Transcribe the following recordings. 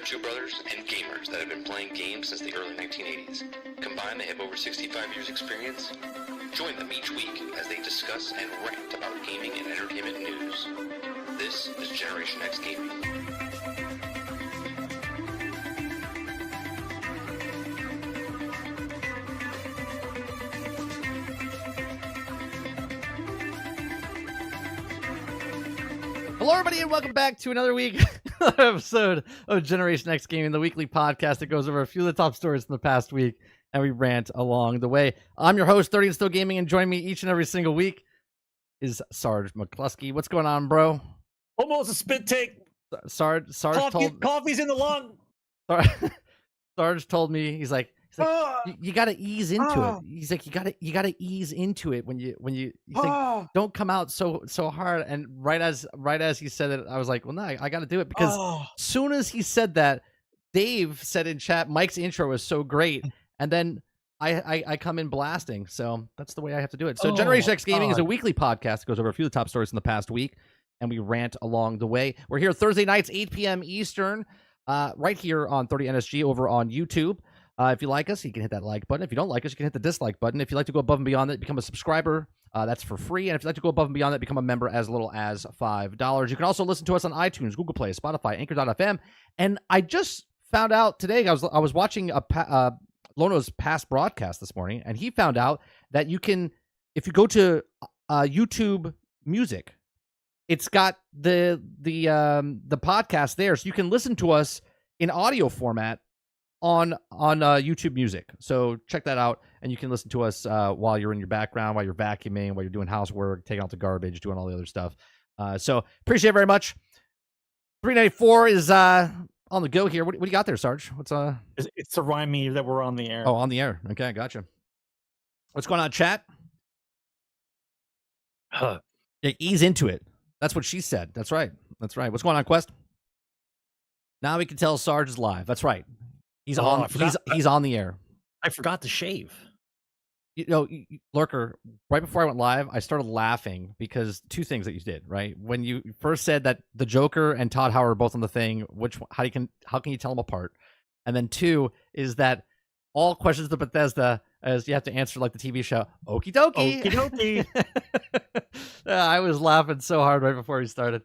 They're two brothers and gamers that have been playing games since the early 1980s. Combined, they have over 65 years experience. Join them each week as they discuss and rant about gaming and entertainment news. This is Generation X Gaming. Hello, everybody, and welcome back to another week, another episode of Generation X Gaming, the weekly podcast that goes over a few of the top stories from the past week, and we rant along the way. I'm your host, 30 and Still Gaming, and joining me each and every single week is Sgt McClusky. What's going on, bro? Almost a spit take. Sarge Coffee's in the lung. Sarge told me, he's like, you got to ease into it. He's like, you got to ease into it when you he's like, don't come out so hard. And right as he said it, I was like, well, no, I got to do it, because soon as he said that, Dave said in chat, Mike's intro was so great, and then I come in blasting. So that's the way I have to do it. So Generation X Gaming is a weekly podcast that goes over a few of the top stories in the past week, and we rant along the way. We're here Thursday nights, 8 p.m. Eastern, right here on 30NSG over on YouTube. If you like us, you can hit that like button. If you don't like us, you can hit the dislike button. If you'd like to go above and beyond that, become a subscriber. That's for free. And if you'd like to go above and beyond that, become a member as little as $5. You can also listen to us on iTunes, Google Play, Spotify, Anchor.fm. And I just found out today, I was watching Lono's past broadcast this morning, and he found out that you can, if you go to YouTube Music, it's got the podcast there, so you can listen to us in audio format on YouTube Music. So check that out, and you can listen to us while you're in your background, while you're vacuuming, while you're doing housework, taking out the garbage, doing all the other stuff. So appreciate it very much. 394 is on the go here. What do you got there, Sarge? What's It's to remind me that we're on the air. Oh, on the air. Okay, gotcha. What's going on, chat? Yeah, ease into it. That's what she said. That's right. What's going on, Quest? Now we can tell Sarge is live. That's right. He's on the air. I forgot to shave. You know, Lurker, right before I went live, I started laughing because two things that you did, right? When you first said that the Joker and Todd Howard are both on the thing, how can you tell them apart? And then two is that all questions to Bethesda, as you have to answer like the TV show, okie dokie. Okie dokie. I was laughing so hard right before we started.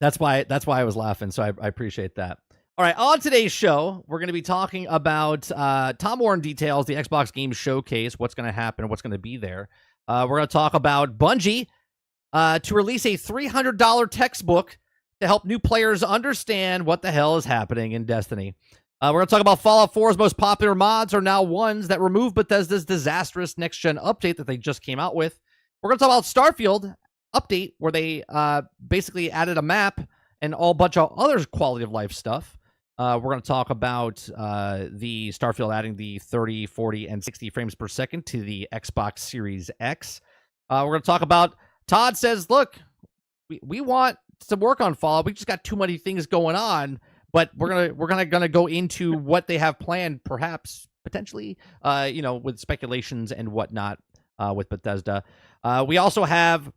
That's why I was laughing, so I appreciate that. All right, on today's show, we're going to be talking about Tom Warren details, the Xbox Game Showcase, what's going to happen, what's going to be there. We're going to talk about Bungie to release a $300 textbook to help new players understand what the hell is happening in Destiny. We're going to talk about Fallout 4's most popular mods are now ones that remove Bethesda's disastrous next-gen update that they just came out with. We're going to talk about Starfield update, where they basically added a map and a bunch of other quality of life stuff. We're going to talk about the Starfield adding the 30, 40, and 60 frames per second to the Xbox Series X. We're going to talk about Todd says, look, we want to work on Fallout. We just got too many things going on, but we're gonna go into what they have planned, perhaps potentially, with speculations and whatnot with Bethesda. We also have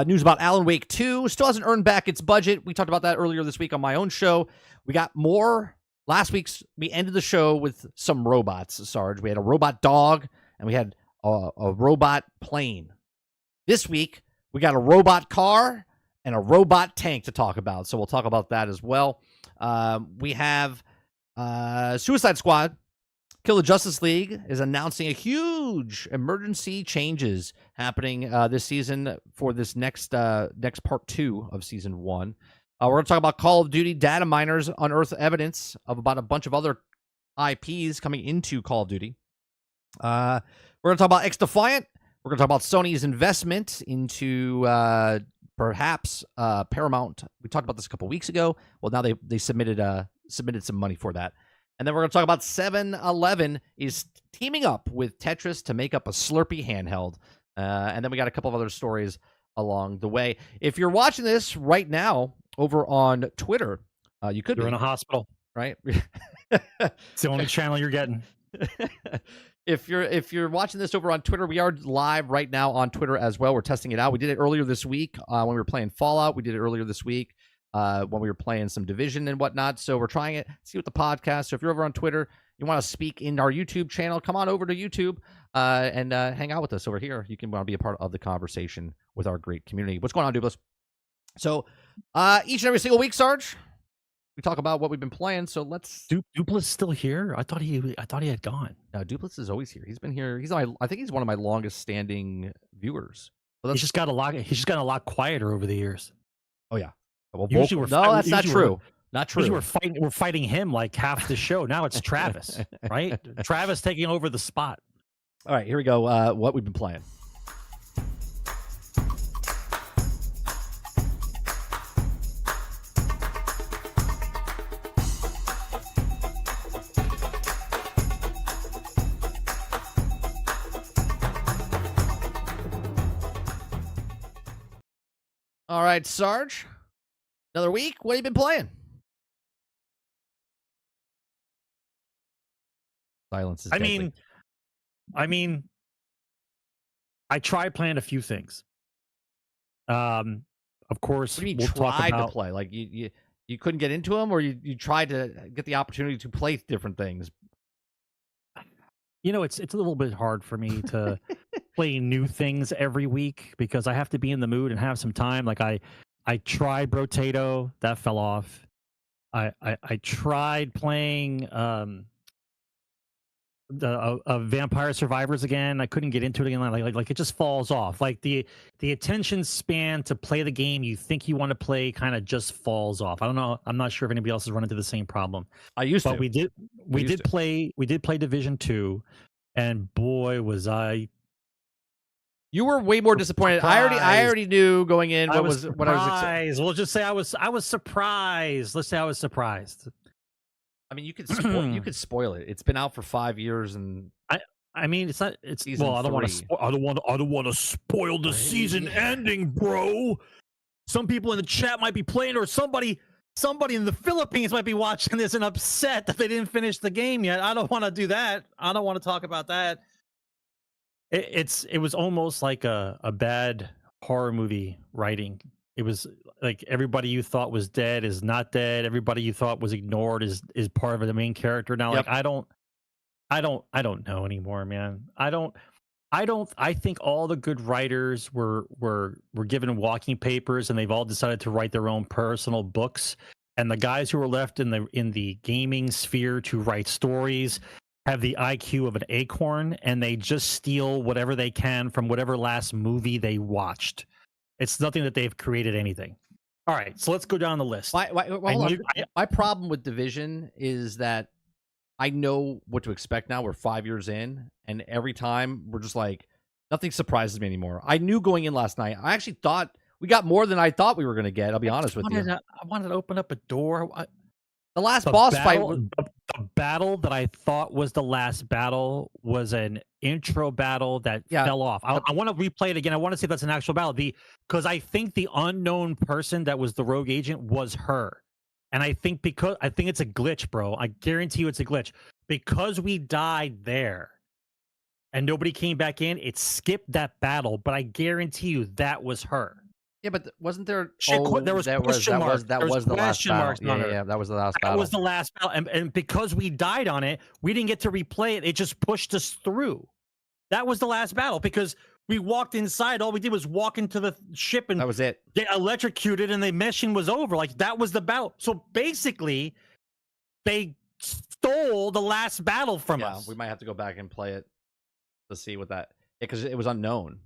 news about Alan Wake 2. Still hasn't earned back its budget. We talked about that earlier this week on my own show. We got more. We ended the show with some robots, Sarge. We had a robot dog, and we had a robot plane. This week, we got a robot car and a robot tank to talk about. So we'll talk about that as well. We have Suicide Squad. Kill the Justice League is announcing a huge emergency changes happening this season for this next part 2 of season 1. We're going to talk about Call of Duty data miners unearth evidence of about a bunch of other IPs coming into Call of Duty. We're going to talk about X Defiant. We're going to talk about Sony's investment into perhaps Paramount. We talked about this a couple weeks ago. Well, now they submitted some money for that. And then we're going to talk about 7-Eleven is teaming up with Tetris to make up a Slurpee handheld. And then we got a couple of other stories along the way. If you're watching this right now over on Twitter, you're in a hospital, right? It's the only channel you're getting. If you're watching this over on Twitter, we are live right now on Twitter as well. We're testing it out. We did it earlier this week when we were playing Fallout. We did it earlier this week when we were playing some Division and whatnot. So we're trying it, see what the podcast. So if you're over on Twitter, you want to speak in our YouTube channel, come on over to YouTube and hang out with us over here. You can want to be a part of the conversation with our great community. What's going on, Duplis? So each and every single week, Sarge, we talk about what we've been playing. So let's. Duplis still here? I thought he had gone. No, Duplis is always here. He's been here. I think he's one of my longest standing viewers. So He's just got a lot. He's just gotten a lot quieter over the years. Oh yeah. Well, Usually that's not true. Not true. Usually we're fighting him like half the show. Now it's Travis, right? Travis taking over the spot. All right, here we go. What we've been playing. All right, Sarge. Another week. What have you been playing? Silence is deadly. I mean, I tried playing a few things. Of course, What do you mean tried to play? Like you couldn't get into them, or you tried to get the opportunity to play different things? You know, it's a little bit hard for me to play new things every week because I have to be in the mood and have some time. Like I tried Brotato, that fell off. I tried playing the Vampire Survivors again. I couldn't get into it again. Like it just falls off. Like the attention span to play the game you think you want to play kind of just falls off. I don't know. I'm not sure if anybody else has run into the same problem. I used to. But we did play Division 2, and boy was I. You were way more disappointed. Surprised. I already knew going in what I was surprised. We'll just say I was surprised. Let's say I was surprised. I mean, you could spoil it. It's been out for 5 years, and I mean, it's not. It's season well. I don't want to spoil the season ending, bro. Some people in the chat might be playing, or somebody in the Philippines might be watching this and upset that they didn't finish the game yet. I don't want to do that. I don't want to talk about that. It was almost like a bad horror movie writing. It was like everybody you thought was dead is not dead. Everybody you thought was ignored is part of the main character now. Yep. Like I don't know anymore, man. I think all the good writers were given walking papers and they've all decided to write their own personal books. And the guys who were left in the gaming sphere to write stories have the IQ of an acorn, and they just steal whatever they can from whatever last movie they watched. It's nothing that they've created anything. All right, so let's go down the list. My problem with Division is that I know what to expect now. We're 5 years in, and every time we're just like, nothing surprises me anymore. I knew going in last night. I actually thought we got more than I thought we were going to get. I'll be honest with you. I wanted to open up a door. The last boss fight. The battle that I thought was the last battle was an intro battle that fell off. I want to replay it again. I want to see if that's an actual battle. Because I think the unknown person that was the rogue agent was her. And I think it's a glitch, bro. I guarantee you it's a glitch. Because we died there and nobody came back in, it skipped that battle. But I guarantee you that was her. Yeah, but wasn't there? There was question marks. That was the last battle. Yeah, that was the last battle. That was the last battle, and because we died on it, we didn't get to replay it. It just pushed us through. That was the last battle because we walked inside. All we did was walk into the ship, and that was it. They electrocuted, and the mission was over. Like that was the battle. So basically, they stole the last battle from us. We might have to go back and play it to see what that because it was unknown.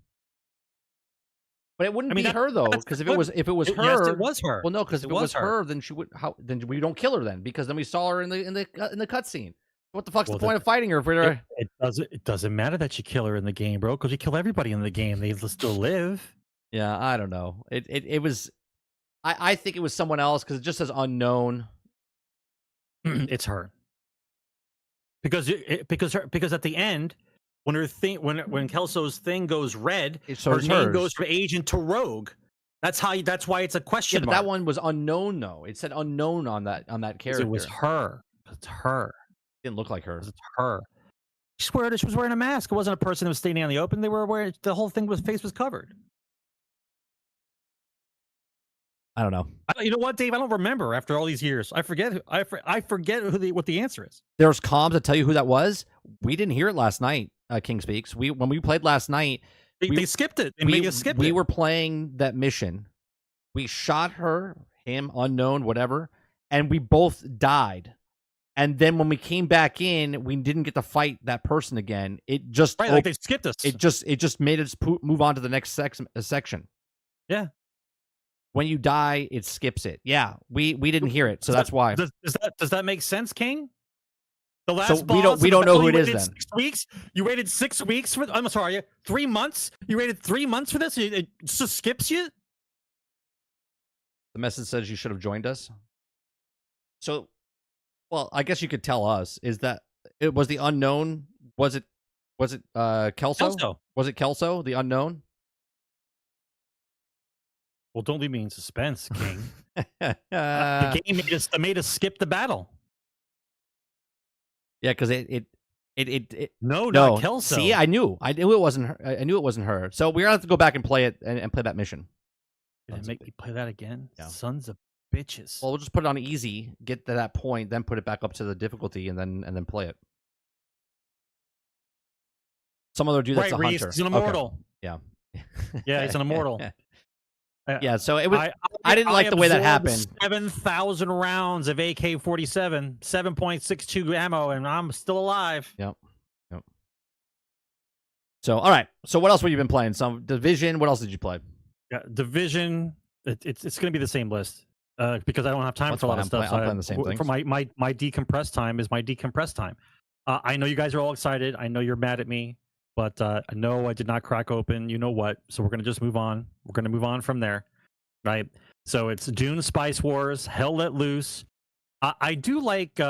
But it wouldn't be her though, because if it was her, yes, it was her. Well, no, because if it was her, then she would. Then we don't kill her then, because then we saw her in the cutscene. What the fuck's the point of fighting her? It doesn't matter that you kill her in the game, bro, because you kill everybody in the game. They still live. Yeah, I don't know. It was. I think it was someone else because it just says unknown. It's her. Because at the end. When her thing, when Kelso's thing goes red, her name goes from agent to rogue. That's why it's a question mark. But that one was unknown though. It said unknown on that character. It was her. It's her. It didn't look like her. It's her. I swear she was wearing a mask. It wasn't a person that was standing out in the open. They were wearing the whole thing. Face was covered. I don't know. You know what, Dave? I don't remember after all these years. I forget. I forget what the answer is. There's comms that tell you who that was. We didn't hear it last night. King Speaks. When we played last night, they skipped it. They made us skip it. We were playing that mission. We shot her, him, unknown, whatever, and we both died. And then when we came back in, we didn't get to fight that person again. It just like they skipped us. It just made us move on to the next section. Yeah. When you die, it skips it. Yeah, we didn't hear it, so that's why. Does that make sense, King? The last so boss, we don't know who it is then. 6 weeks. You waited 6 weeks for. I'm sorry, 3 months. You waited 3 months for this. It just skips you. The message says you should have joined us. So, well, I guess you could tell us. Is that it was the unknown? Was it Kelso? Was it Kelso, the unknown? Well, don't leave me in suspense, King. The game made us skip the battle. Yeah, because it no, not Kelso. See, I knew it wasn't her. I knew it wasn't her. So we're gonna have to go back and play it and play that mission. Did make me play that again? Yeah. Sons of bitches. Well, we'll just put it on easy, get to that point, then put it back up to the difficulty, and then play it. Some other dude that's a hunter. He's an immortal. Okay. Yeah. Yeah, he's an immortal. Yeah, so it was. I didn't like the way that happened. 7,000 rounds of AK-47, 7.62 ammo, and I'm still alive. Yep. So, all right. So, what else have you been playing? Some Division. What else did you play? Yeah, Division. It's going to be the same list because I don't have time for a lot of stuff. I'm playing the same thing. For my decompress time is my decompress time. I know you guys are all excited. I know you're mad at me. But no, I did not crack open. You know what? So we're going to just move on. We're going to move on from there, right? So it's Dune Spice Wars, Hell Let Loose. I do like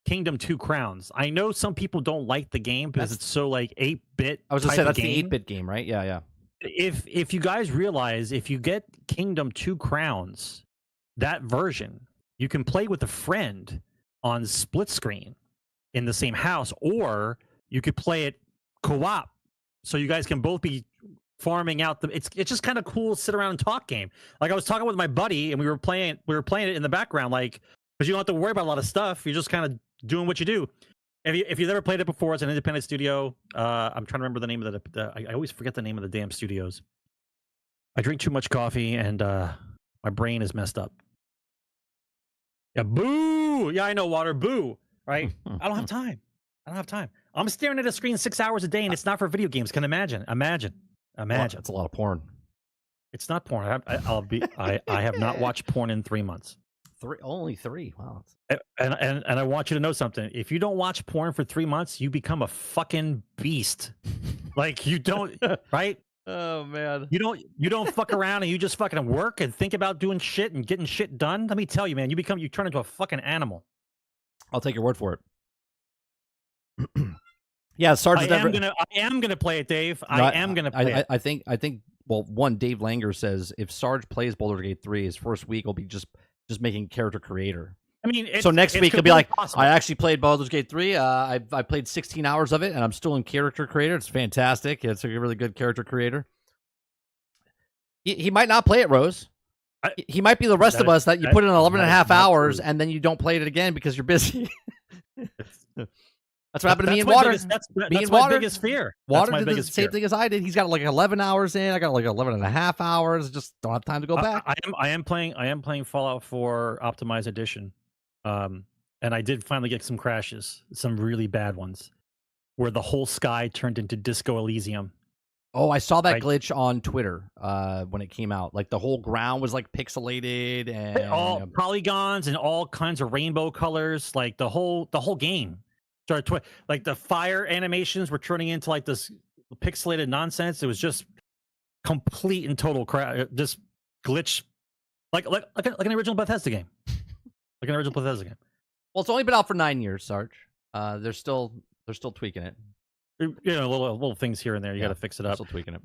Kingdom 2 Crowns. I know some people don't like the game because it's so like 8-bit. I was going to say that's the 8-bit game, right? Yeah. If you guys realize, if you get Kingdom 2 Crowns, that version, you can play with a friend on split screen in the same house, or you could play it co-op, so you guys can both be farming out the. It's just kind of cool sit around and talk game. Like I was talking with my buddy, and we were playing it in the background, like because you don't have to worry about a lot of stuff. You're just kind of doing what you do. If you've ever played it before, it's an independent studio. I'm trying to remember the name of I always forget the name of the damn studios. I drink too much coffee, and my brain is messed up. Yeah, boo. Yeah, I know, water. Boo. Right. I don't have time. I'm staring at a screen 6 hours a day, and it's not for video games. Can imagine. It's a lot of porn. It's not porn. I have not watched porn in 3 months. Only 3. Wow. And I want you to know something. If you don't watch porn for 3 months, you become a fucking beast. Like you don't, right? Oh man. You don't fuck around and you just fucking work and think about doing shit and getting shit done. Let me tell you, man, you turn into a fucking animal. I'll take your word for it. Yeah, Sarge. I am gonna play it, Dave. I am gonna play it. I think. Well, one, Dave Langer says if Sarge plays Baldur's Gate 3, his first week will be just making character creator. I mean, so next week he'll be like, possible. I actually played Baldur's Gate 3. I played 16 hours of it, and I'm still in character creator. It's fantastic. It's a really good character creator. He might not play it, Rose. He might be the rest of us that you put in 11 and a half hours, and then you don't play it again because you're busy. That's what happened to me and Water. That's my biggest fear. Water did the same thing as I did. He's got like 11 hours in. I got like 11 and a half hours. Just don't have time to go back. I am playing Fallout 4 Optimized Edition. And I did finally get some crashes, some really bad ones, where the whole sky turned into Disco Elysium. Oh, I saw that glitch on Twitter when it came out. Like the whole ground was like pixelated and all polygons and all kinds of rainbow colors. Like the whole game started like the fire animations were turning into like this pixelated nonsense. It was just complete and total just glitch, like an original Bethesda game. Like an original Bethesda game. Well, it's only been out for 9 years, Sarge. They're still tweaking it. You know, little things here and there. You got to fix it up. Still tweaking it.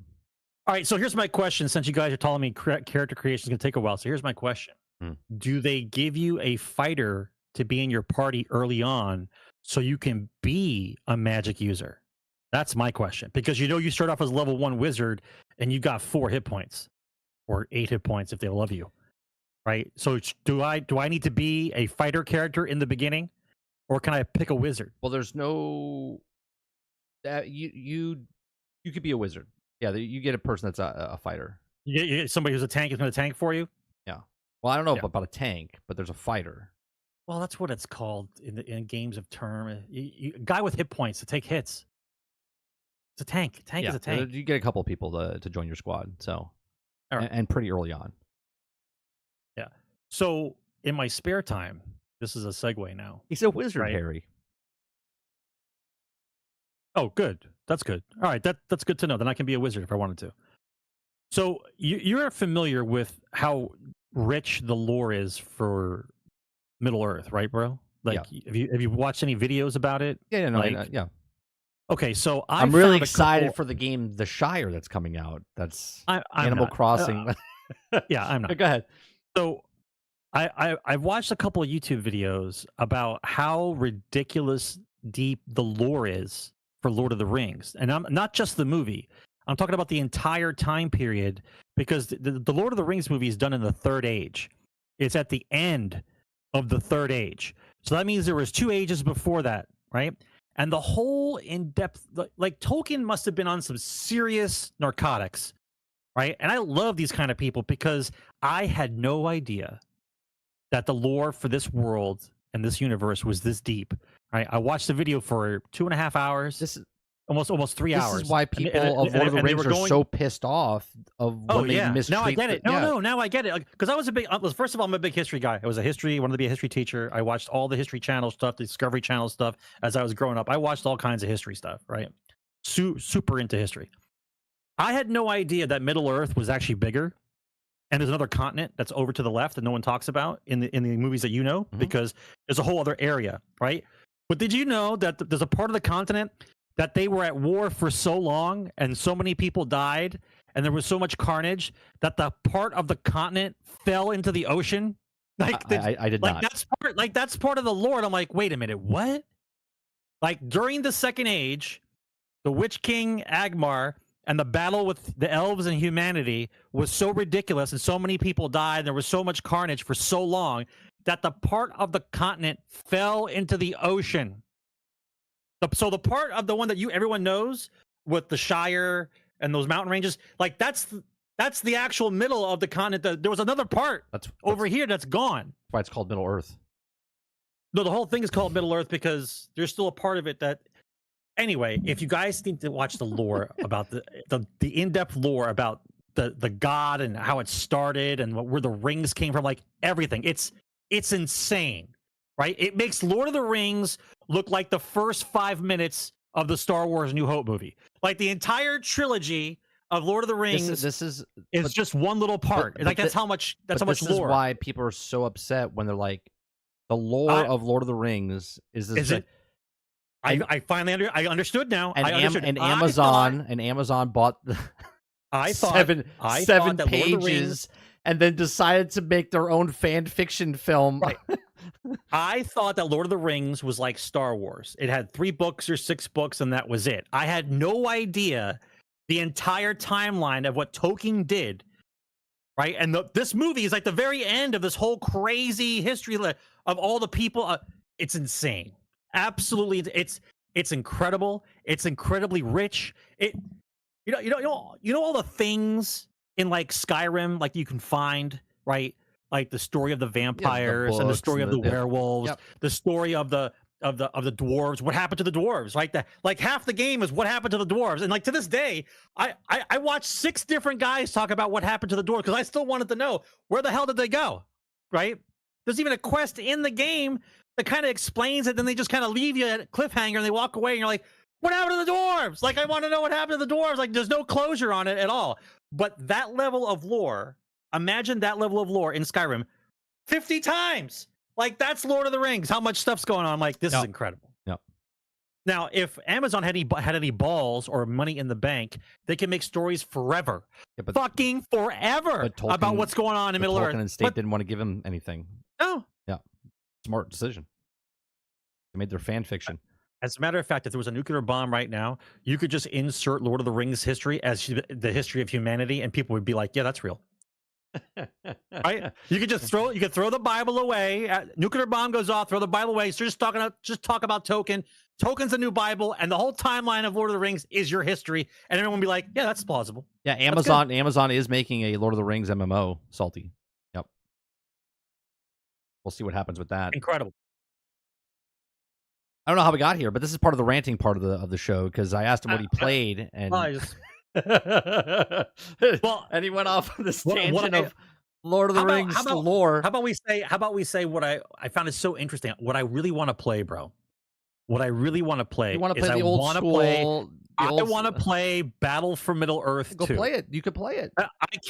All right. So here's my question. Since you guys are telling me character creation is going to take a while, so here's my question: do they give you a fighter to be in your party early on so you can be a magic user? That's my question, because you start off as level 1 wizard and you got 4 hit points or 8 hit points if they love you. right? So do I need to be a fighter character in the beginning, or can I pick a wizard? Well, there's no that you could be a wizard. Yeah, you get a person that's a fighter. You get somebody who's a tank is going to tank for you. Yeah. Well, I don't know Yeah. about a tank, but there's a fighter. Well, that's what it's called in games of term. A guy with hit points to take hits. It's a tank. Tank is a tank. You get a couple of people to join your squad. So, Right. and pretty early on. Yeah. So in my spare time, this is a segue now. He's a wizard, Right. Harry. Oh, good. That's good. All right, that's good to know. Then I can be a wizard if I wanted to. So you're familiar with how rich the lore is for Middle Earth, right, bro? Like, have you watched any videos about it? Yeah, no, like, yeah. Okay, so I'm really excited for the game The Shire that's coming out. That's Animal Crossing. Yeah, I'm not. Go ahead. So I've watched a couple of YouTube videos about how ridiculous deep the lore is for Lord of the Rings. And I'm not just the movie. I'm talking about the entire time period, because the Lord of the Rings movie is done in the Third Age. It's at the end of the Third Age. So that means there was 2 ages before that, right? And the whole in-depth, like Tolkien must have been on some serious narcotics, right? And I love these kind of people because I had no idea that the lore for this world and this universe was this deep, right? I watched the video for 2.5 hours. This is almost 3 hours. This is why people of Lord of the Rings are so pissed off of when they mistreat. Now I get it. Now I get it. Because I was first of all, I'm a big history guy. I wanted to be a history teacher. I watched all the History Channel stuff, the Discovery Channel stuff as I was growing up. I watched all kinds of history stuff, right? Super into history. I had no idea that Middle Earth was actually bigger. And there's another continent that's over to the left that no one talks about in the movies that you know, because there's a whole other area, right? But did you know that there's a part of the continent that they were at war for so long and so many people died and there was so much carnage that the part of the continent fell into the ocean? Like I did not. That's part of the lore. And I'm like, wait a minute, what? Like during the Second Age, the Witch King Agmar and the battle with the elves and humanity was so ridiculous and so many people died and there was so much carnage for so long that the part of the continent fell into the ocean. So the part of the one that everyone knows with the Shire and those mountain ranges, like that's the actual middle of the continent. There was another part over here that's gone. That's why it's called Middle Earth. No, the whole thing is called Middle Earth because there's still a part of it that. Anyway, if you guys need to watch the lore about the in-depth lore about the god and how it started and where the rings came from, like everything, it's insane, right? It makes Lord of the Rings look like the first 5 minutes of the Star Wars New Hope movie. Like the entire trilogy of Lord of the Rings is just one little part. That's how much lore. This is why people are so upset when they're like, the lore of Lord of the Rings is this. I finally I understood now. Amazon bought seven pages and then decided to make their own fan fiction film. Right. I thought that Lord of the Rings was like Star Wars. It had 3 books or 6 books, and that was it. I had no idea the entire timeline of what Tolkien did. Right, and this movie is like the very end of this whole crazy history of all the people. It's insane. Absolutely, it's incredible. It's incredibly rich. You know all the things in like Skyrim, like you can find, right? Like the story of the vampires and the story of the werewolves, the story of the dwarves. What happened to the dwarves? Like half the game is what happened to the dwarves, and like to this day, I watched 6 different guys talk about what happened to the dwarves because I still wanted to know where the hell did they go, right? There's even a quest in the game that kind of explains it, then they just kind of leave you at a cliffhanger and they walk away and you're like, what happened to the dwarves? Like, I want to know what happened to the dwarves. Like, there's no closure on it at all. But that level of lore, imagine that level of lore in Skyrim 50 times. Like, that's Lord of the Rings. How much stuff's going on? I'm like, this is incredible. Yep. Now, if Amazon had any balls or money in the bank, they can make stories forever. Fucking forever about what's going on in Middle Earth. Tolkien and State didn't want to give him anything. No. Yeah. Smart decision. They made their fan fiction. As a matter of fact, if there was a nuclear bomb right now, you could just insert Lord of the Rings history as the history of humanity, and people would be like, yeah, that's real. Right? You could just throw the Bible away. Nuclear bomb goes off, throw the Bible away. So just talk about Token. Token's the new Bible, and the whole timeline of Lord of the Rings is your history. And everyone will be like, yeah, that's plausible. Yeah, Amazon is making a Lord of the Rings MMO, Salty. Yep. We'll see what happens with that. Incredible. I don't know how we got here, but this is part of the ranting part of the show because I asked him what he played, and and he went off on this tangent of Lord of the Rings lore. How about we say what I found is so interesting. What I really want to play, bro. What I really want to play. You want to play the old school? I want to play Battle for Middle Earth 2. Go play it. You could play it.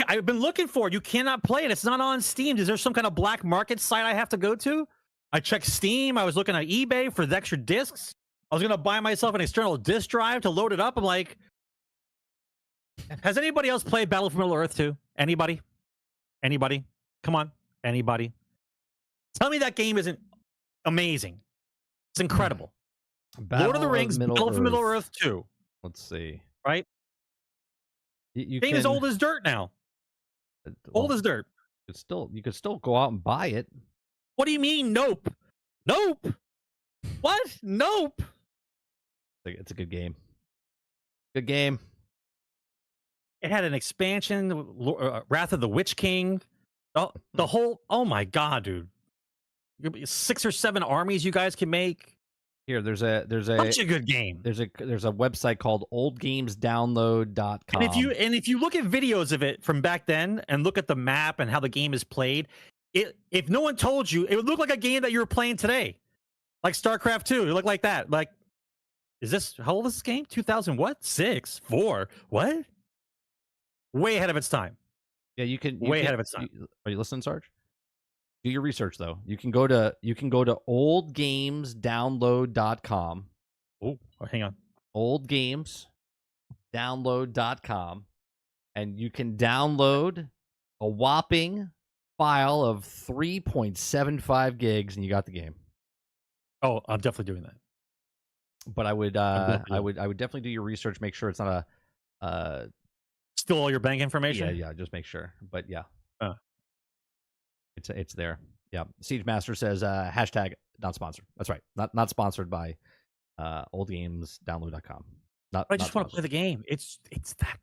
I've been looking for it. You cannot play it. It's not on Steam. Is there some kind of black market site I have to go to? I checked Steam. I was looking at eBay for the extra discs. I was going to buy myself an external disc drive to load it up. I'm like, has anybody else played Battle for Middle Earth 2? Anybody? Anybody? Come on. Anybody? Tell me that game isn't amazing. It's incredible. Lord of the Rings, Battle for Middle Earth 2. Let's see. Right? Game is old as dirt now. Old as dirt. You could still go out and buy it. What do you mean, nope? Nope. What? Nope. It's a good game. Good game. It had an expansion, Wrath of the Witch King. The whole, oh my God, dude. 6 or 7 armies you guys can make. Here, there's such a good game. There's a website called oldgamesdownload.com. And if you look at videos of it from back then and look at the map and how the game is played, if no one told you, it would look like a game that you were playing today. Like StarCraft 2. It looked like that. Like, how old is this game? 2000 what? 6? 4? What? Way ahead of its time. Yeah, you can ahead of its time. Are you listening, Sarge? Do your research though. You can go to oldgamesdownload.com. Oh, hang on. Oldgamesdownload.com, and you can download a whopping file of 3.75 gigs, and you got the game. Oh, I'm definitely doing that. But I would definitely do your research. Make sure it's not a still all your bank information. Yeah. Just make sure. But yeah. It's there. Yeah. Siege Master says hashtag not sponsored. That's right. Not sponsored by oldgamesdownload.com. I just want to play the game. It's that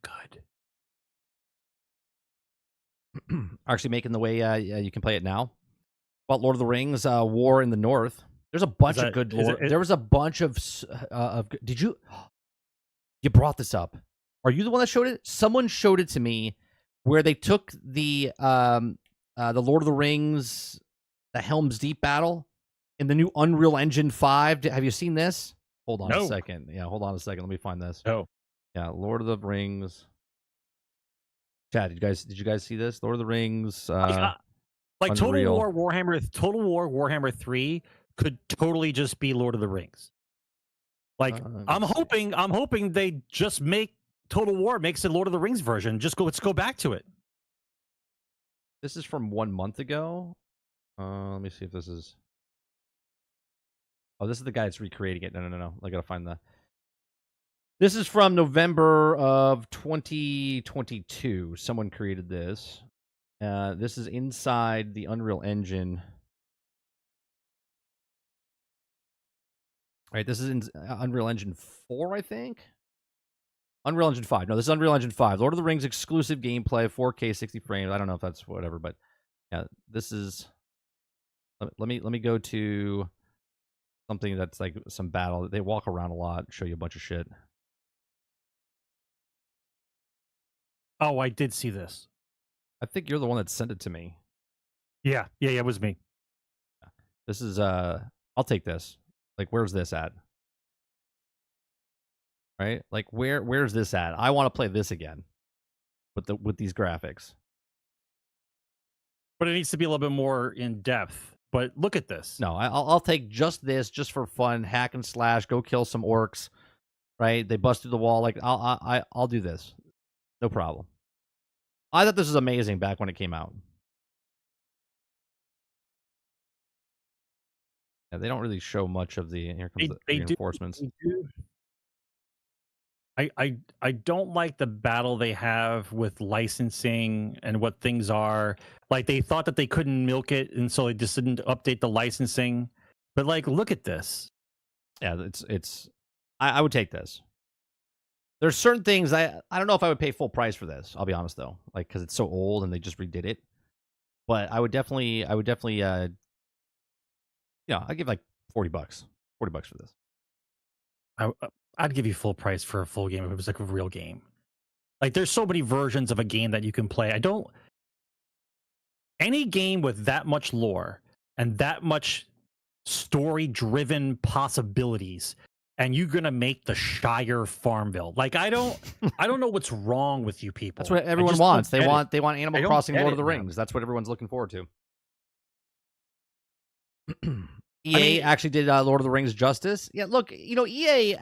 good. Actually making the way you can play it now. Well, Lord of the Rings, War in the North. There's a bunch of good lore. There was a bunch of did you brought this up? Are you the one that showed it? Someone showed it to me where they took the Lord of the Rings, the Helm's Deep battle in the new Unreal Engine 5. Have you seen this? Hold on a second. Yeah, hold on a second. Let me find this. No. Yeah, Lord of the Rings. Chad, did you guys see this? Lord of the Rings. Like Total War Warhammer 3 could totally just be Lord of the Rings. Like I'm hoping they just make Total War makes a Lord of the Rings version. Let's go back to it. This is from 1 month ago. Let me see if this is. Oh, this is the guy that's recreating it. No. I gotta find the. This is from November of 2022. Someone created this. This is inside the Unreal Engine. All right, this is in Unreal Engine 4, I think. Unreal Engine 5. No, this is Unreal Engine 5. Lord of the Rings exclusive gameplay, 4K, 60 frames. I don't know if that's whatever, but yeah, this is. Let me go to something that's like some battle. They walk around a lot, show you a bunch of shit. Oh, I did see this. I think you're the one that sent it to me. Yeah, it was me. This is I'll take this. Like, where's this at? Right? Like, where's this at? I want to play this again with these graphics. But it needs to be a little bit more in depth. But look at this. No, I'll take just this, just for fun. Hack and slash. Go kill some orcs. Right? They bust through the wall. Like, I'll do this. No problem. I thought this was amazing back when it came out. Yeah, they don't really show much of the. Here comes the reinforcements. I don't like the battle they have with licensing and what things are. Like they thought that they couldn't milk it, and so they just didn't update the licensing. But like, look at this. Yeah, I would take this. There's certain things I don't know if I would pay full price for this. I'll be honest though, like because it's so old and they just redid it. But I would definitely, I'd give like $40, $40 for this. I'd give you full price for a full game if it was like a real game. Like there's so many versions of a game that you can play. Any game with that much lore and that much story-driven possibilities, and you're gonna make the Shire Farmville. Like I don't know what's wrong with you people. That's what everyone wants. They want Animal Crossing Lord of the Rings. That's what everyone's looking forward to. EA actually did Lord of the Rings justice. Yeah, look, EA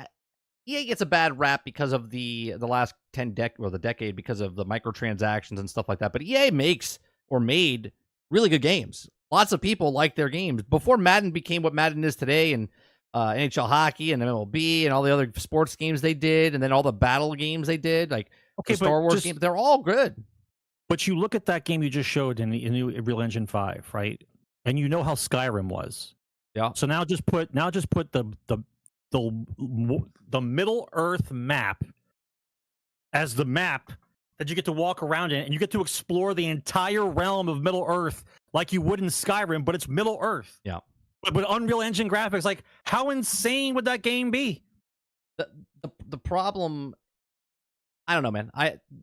gets a bad rap because of the last the decade because of the microtransactions and stuff like that. But EA makes or made really good games. Lots of people like their games. Before Madden became what Madden is today, and NHL hockey and MLB and all the other sports games they did, and then all the battle games they did, like the Star Wars games, they're all good. But you look at that game you just showed in the new Real Engine 5, right? And you know how Skyrim was. Yeah. So now just put the Middle Earth map as the map that you get to walk around in, and you get to explore the entire realm of Middle Earth like you would in Skyrim, but it's Middle Earth. Yeah. But with Unreal Engine graphics, like how insane would that game be? The problem, I don't know, man.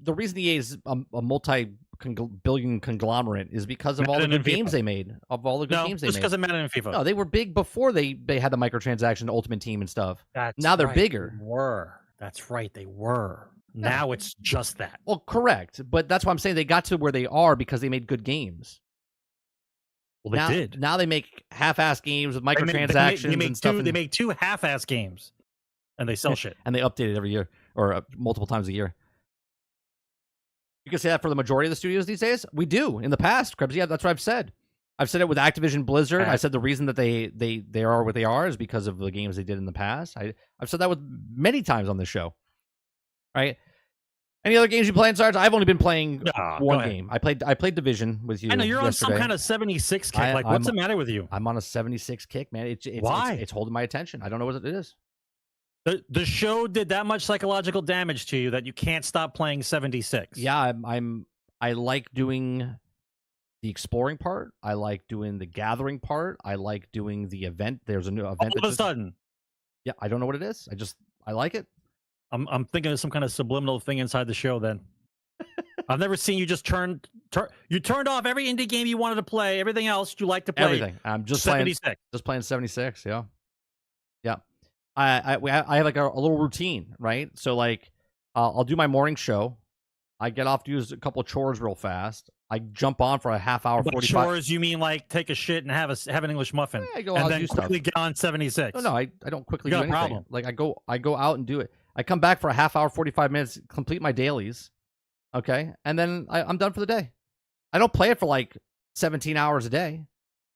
The reason EA is a multi-billion conglomerate is because of all the good games they made. Of all the good games they made. Just because of Madden and FIFA. No, they were big before they had the microtransaction Ultimate Team and stuff. Now they're bigger. That's right, they were. Now it's just that. Well, correct. But that's why I'm saying they got to where they are because they made good games. Well, they did. Now they make half-ass games with microtransactions and stuff. They make two half-ass games, and they sell shit. And they update it every year, or multiple times a year. You can say that for the majority of the studios these days. We do. In the past, Krebs, yeah, that's what I've said. I've said it with Activision Blizzard. I said the reason that they are what they are is because of the games they did in the past. I've said that with many times on this show. Right? Any other games you play, Sarge? I've only been playing one game. I played Division with you. I know you're yesterday. on some kind of 76 kick. What's the matter with you? I'm on a 76 kick, man. Why? It's holding my attention. I don't know what it is. The show did that much psychological damage to you that you can't stop playing 76. Yeah, I like doing the exploring part. I like doing the gathering part. I like doing the event. There's a new event. All of a sudden. Yeah, I don't know what it is. I like it. I'm thinking of some kind of subliminal thing inside the show. Then I've never seen you just turned off every indie game you wanted to play. Everything else you like to play. Everything. I'm just 76. Playing 76. Yeah. I have like a little routine, right? So like, I'll do my morning show. I get off to use a couple of chores real fast. I jump on for a half hour, 45. Chores, you mean like take a shit and have an English muffin? Yeah, I go and out then do quickly stuff. Get on 76. No, I don't quickly do anything. Problem. Like I go out and do it. I come back for a half hour, 45 minutes, complete my dailies. Okay. And then I'm done for the day. I don't play it for like 17 hours a day.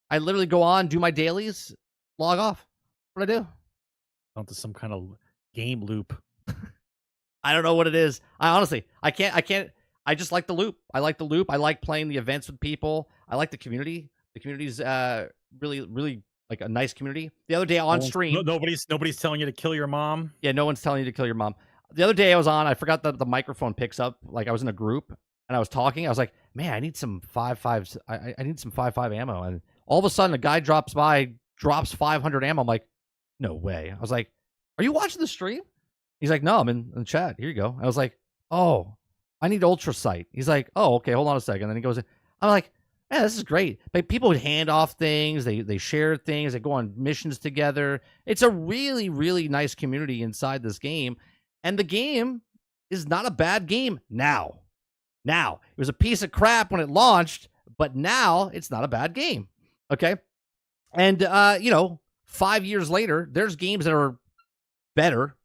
I literally go on, do my dailies, log off. What do I do? Onto some kind of game loop. I don't know what it is. I can't. I just like the loop. I like the loop. I like playing the events with people. I like the community. The community's really, really like a nice community. The other day on stream, nobody's telling you to kill your mom. Yeah, no one's telling you to kill your mom. The other day I was on. I forgot that the microphone picks up. Like I was in a group and I was talking. I was like, man, I need some 5.5s. I need some 5.5 ammo. And all of a sudden, a guy drops by, drops 500 ammo. I'm like, no way. I was like, are you watching the stream? He's like, no, I'm in the chat. Here you go. I was like, oh, I need ultra sight. He's like, oh, okay, hold on a second. And then he goes, I'm like, yeah, this is great. Like people would hand off things, they share things, they go on missions together. It's a really, really nice community inside this game. And the game is not a bad game now. Now, it was a piece of crap when it launched, but now it's not a bad game. Okay. And 5 years later, there's games that are better,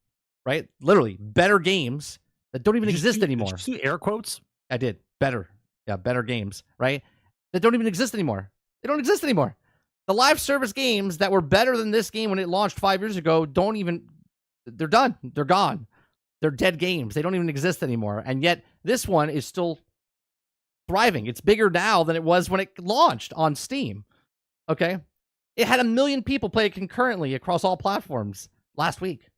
right? Literally better games that don't even exist anymore. Did you see air quotes? I did. Better. Yeah, better games, right? That don't even exist anymore. They don't exist anymore. The live service games that were better than this game when it launched 5 years ago they're done. They're gone. They're dead games. They don't even exist anymore. And yet this one is still thriving. It's bigger now than it was when it launched on Steam. Okay. It had 1 million people play it concurrently across all platforms last week.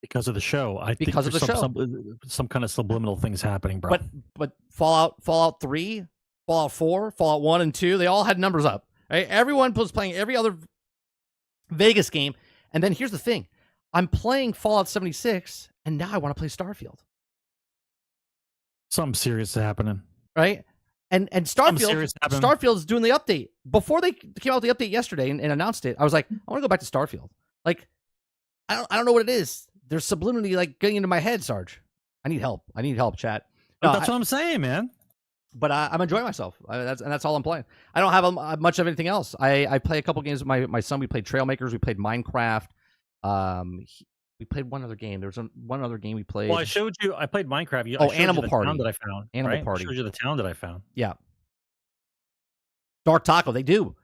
Because of the show. I Because think of the show. Some kind of subliminal things happening, bro. But Fallout 3, Fallout 4, Fallout 1 and 2, they all had numbers up. Right? Everyone was playing every other Vegas game. And then here's the thing. I'm playing Fallout 76, and now I want to play Starfield. Something serious is happening. Right? And Starfield's doing the update. Before they came out with the update yesterday and announced it, I was like, I want to go back to Starfield. Like, I don't know what it is. There's subliminally like getting into my head, Sarge. I need help. Chat. No, that's what I'm saying, man. But I'm enjoying myself. That's all I'm playing. I don't have much of anything else. I play a couple games with my son. We played Trailmakers. We played Minecraft. We played one other game. There was one other game we played. Well, I showed you. I played Minecraft. Animal Party. Town that I found. Animal Party. I showed you the town that I found. Yeah. Dark Taco. They do.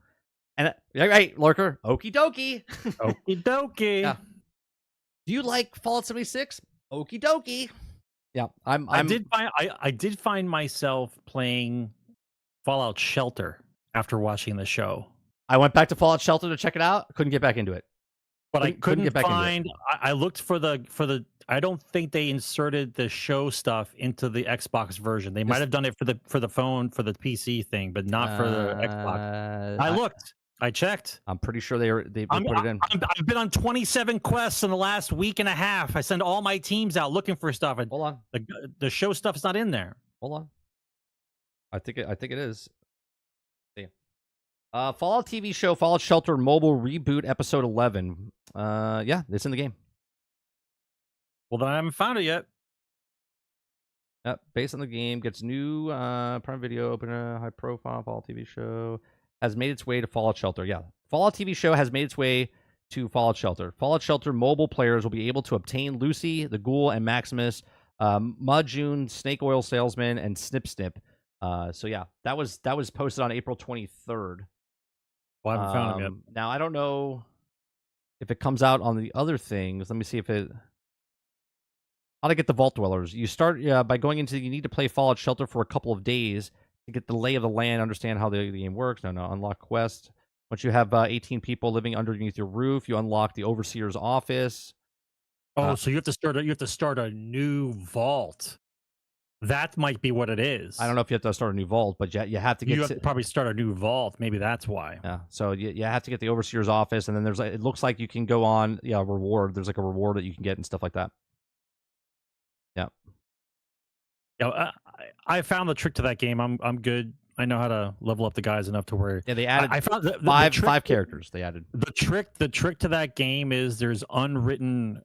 And right, Lurker. Okie dokie. Okie dokie. Yeah. Do you like Fallout 76? Okie dokie. Yeah, I did find myself playing Fallout Shelter after watching the show. I went back to Fallout Shelter to check it out. Couldn't get back into it. But I couldn't find. I looked for the. I don't think they inserted the show stuff into the Xbox version. They might have done it for the phone, for the PC thing, but not for the Xbox. I looked. I checked. I'm pretty sure they put it in. I've been on 27 quests in the last week and a half. I send all my teams out looking for stuff. Hold on. The show stuff is not in there. Hold on. I think it is. See. Fallout TV show Fallout Shelter mobile reboot episode 11. Yeah, it's in the game. Well, then I haven't found it yet. Yep, based on the game, gets new Prime Video, open a high profile Fallout TV show. Has made its way to Fallout Shelter. Yeah. Fallout TV show has made its way to Fallout Shelter. Fallout Shelter mobile players will be able to obtain Lucy, the Ghoul, and Maximus, Mudjune, Snake Oil Salesman, and Snip Snip. So yeah, that was posted on April 23rd. Well, I haven't found it yet. Now, I don't know if it comes out on the other things. Let me see if it... How to get the Vault Dwellers. You start by going into... You need to play Fallout Shelter for a couple of days to get the lay of the land, understand how the game works. No, unlock quest. Once you have 18 people living underneath your roof, you unlock the Overseer's office. Oh, so you have to start a new vault. That might be what it is. I don't know if you have to start a new vault, but you have to get. You have to probably start a new vault. Maybe that's why. Yeah. So you have to get the Overseer's office, and then there's it looks like you can go on reward. There's like a reward that you can get and stuff like that. Yeah. Yeah. I found the trick to that game. I'm good. I know how to level up the guys enough to where they added. I found five characters. They added the trick to that game is there's unwritten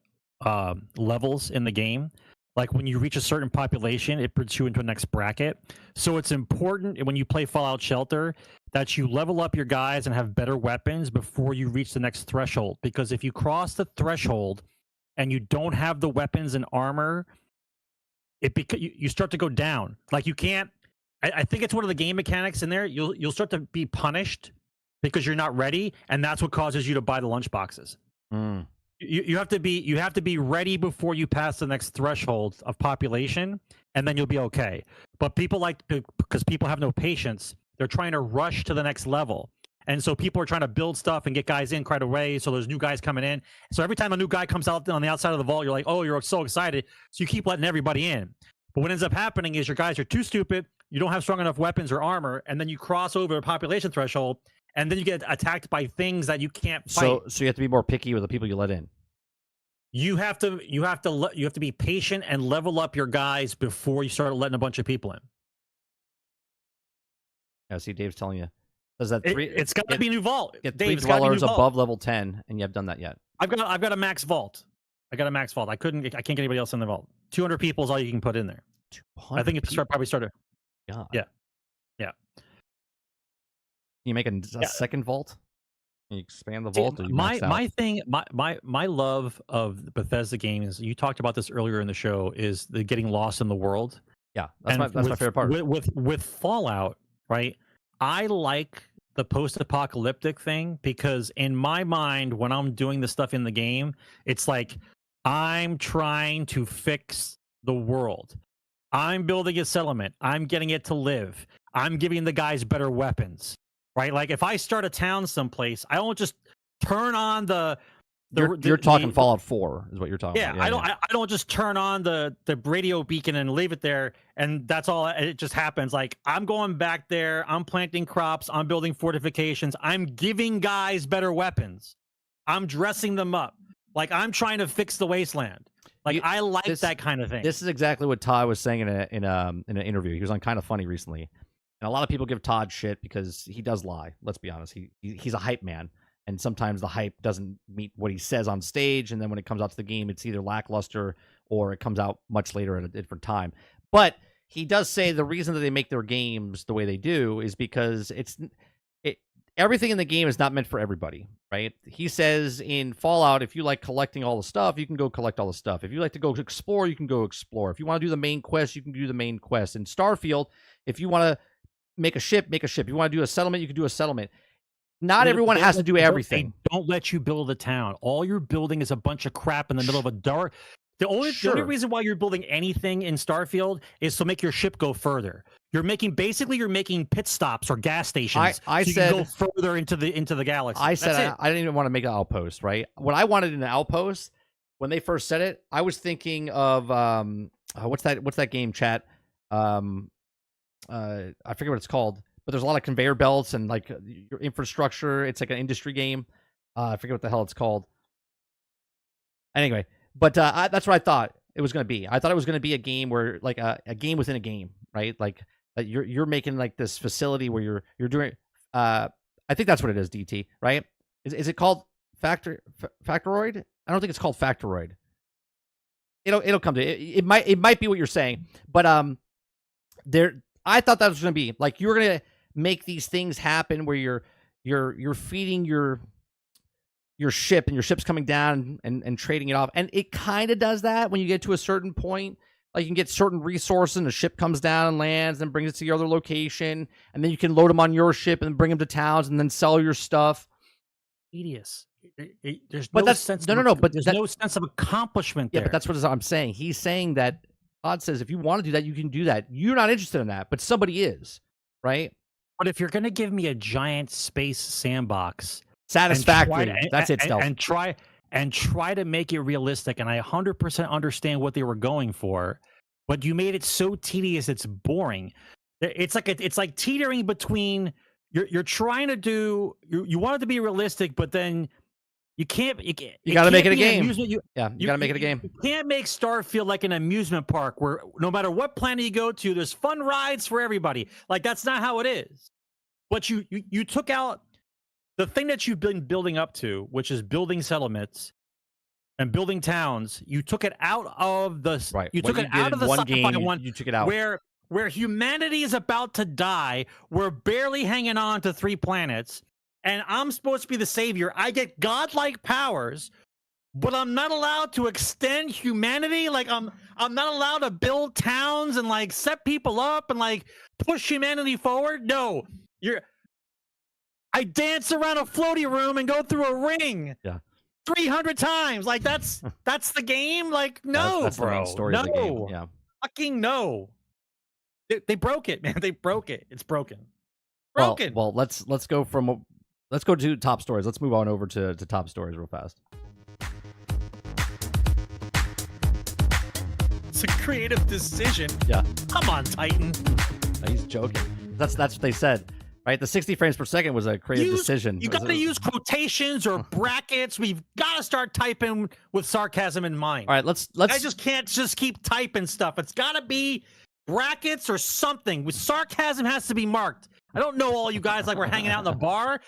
levels in the game. Like when you reach a certain population, it puts you into a next bracket. So it's important when you play Fallout Shelter that you level up your guys and have better weapons before you reach the next threshold. Because if you cross the threshold and you don't have the weapons and armor, you start to go down. Like you can't. I think it's one of the game mechanics in there. You'll start to be punished because you're not ready, and that's what causes you to buy the lunch boxes. Mm. You have to be ready before you pass the next threshold of population, and then you'll be okay. But because people have no patience, they're trying to rush to the next level. And so people are trying to build stuff and get guys in right away. So there's new guys coming in. So every time a new guy comes out on the outside of the vault, you're like, oh, you're so excited. So you keep letting everybody in. But what ends up happening is your guys are too stupid. You don't have strong enough weapons or armor. And then you cross over a population threshold. And then you get attacked by things that you can't fight. So you have to be more picky with the people you let in. You have to be patient and level up your guys before you start letting a bunch of people in. Yeah, see, Dave's telling you. Does that it's got to be a new vault. Get three dwellers above level 10, and you have done that yet? I've got a max vault. I can't get anybody else in the vault. 200 people is all you can put in there. I think it's probably started. Yeah. You make a second vault? You expand the vault? My love of the Bethesda games, you talked about this earlier in the show, is the getting lost in the world. Yeah, that's my favorite part. With Fallout, right? I like the post-apocalyptic thing because in my mind, when I'm doing the stuff in the game, it's like I'm trying to fix the world. I'm building a settlement. I'm getting it to live. I'm giving the guys better weapons, right? Like if I start a town someplace, I don't just turn on you're talking Fallout 4 is what you're talking yeah, about. I don't just turn on the radio beacon and leave it there and that's all. It just happens. Like I'm going back there. I'm planting crops. I'm building fortifications. I'm giving guys better weapons. I'm dressing them up. Like I'm trying to fix the wasteland. Like I like that kind of thing. This is exactly what Todd was saying in an interview. He was on Kind of Funny recently, and a lot of people give Todd shit because he does lie. Let's be honest. He's a hype man, and sometimes the hype doesn't meet what he says on stage, and then when it comes out to the game, it's either lackluster or it comes out much later at a different time. But he does say the reason that they make their games the way they do is because everything in the game is not meant for everybody, right? He says in Fallout, if you like collecting all the stuff, you can go collect all the stuff. If you like to go explore, you can go explore. If you want to do the main quest, you can do the main quest. In Starfield, if you want to make a ship, make a ship. If you want to do a settlement, you can do a settlement. Not everyone has to do everything. They don't let you build a town. All you're building is a bunch of crap in the middle of a dark. The only reason why you're building anything in Starfield is to make your ship go further. You're making pit stops or gas stations. I so said you can go further into the galaxy. I said I didn't even want to make an outpost, right? What I wanted in an outpost when they first said it, I was thinking of what's that game, chat? I forget what it's called, but there's a lot of conveyor belts and like your infrastructure. It's like an industry game. I forget what the hell it's called. Anyway. But that's what I thought it was going to be. I thought it was going to be a game where, like, a game within a game, right? Like, you're making like this facility where you're doing. I think that's what it is. DT, right? Is it called Factoroid? I don't think it's called Factoroid. It'll come to it. It might be what you're saying, but I thought that was going to be like you were going to make these things happen where you're feeding your ship and your ship's coming down and trading it off. And it kind of does that when you get to a certain point. Like you can get certain resources and the ship comes down and lands and brings it to your other location. And then you can load them on your ship and bring them to towns and then sell your stuff. Tedious. There's no sense of accomplishment there. Yeah, but that's what I'm saying. He's saying that Todd says if you want to do that, you can do that. You're not interested in that, but somebody is, right? But if you're going to give me a giant space sandbox, satisfactory. That's it. And try to make it realistic. And I 100% understand what they were going for, but you made it so tedious. It's boring. It's like teetering between. You're trying to do. You want it to be realistic, but then you can't. You got to make it a game. You got to make it a game. You can't make Starfield like an amusement park where no matter what planet you go to, there's fun rides for everybody. Like that's not how it is. But you took out the thing that you've been building up to, which is building settlements and building towns. You took it out of the right. You took it out of the sci-fi one. You took it out where humanity is about to die. We're barely hanging on to 3 planets, and I'm supposed to be the savior. I get godlike powers, but I'm not allowed to extend humanity. Like I'm not allowed to build towns and like set people up and like push humanity forward. No, I dance around a floaty room and go through a ring. Yeah. 300 times. Like that's the game. Like no, that's bro. The main story of the game. Yeah. Fucking no. They broke it, man. They broke it. It's broken. Broken. Well, let's go to top stories. Let's move on over to top stories real fast. It's a creative decision. Yeah. Come on, Titan. He's joking. That's what they said. Right, the 60 frames per second was a creative decision. You got to use quotations or brackets. We've got to start typing with sarcasm in mind. All right, let's. I just can't just keep typing stuff. It's got to be brackets or something. With sarcasm has to be marked. I don't know all you guys like we're hanging out in the bar.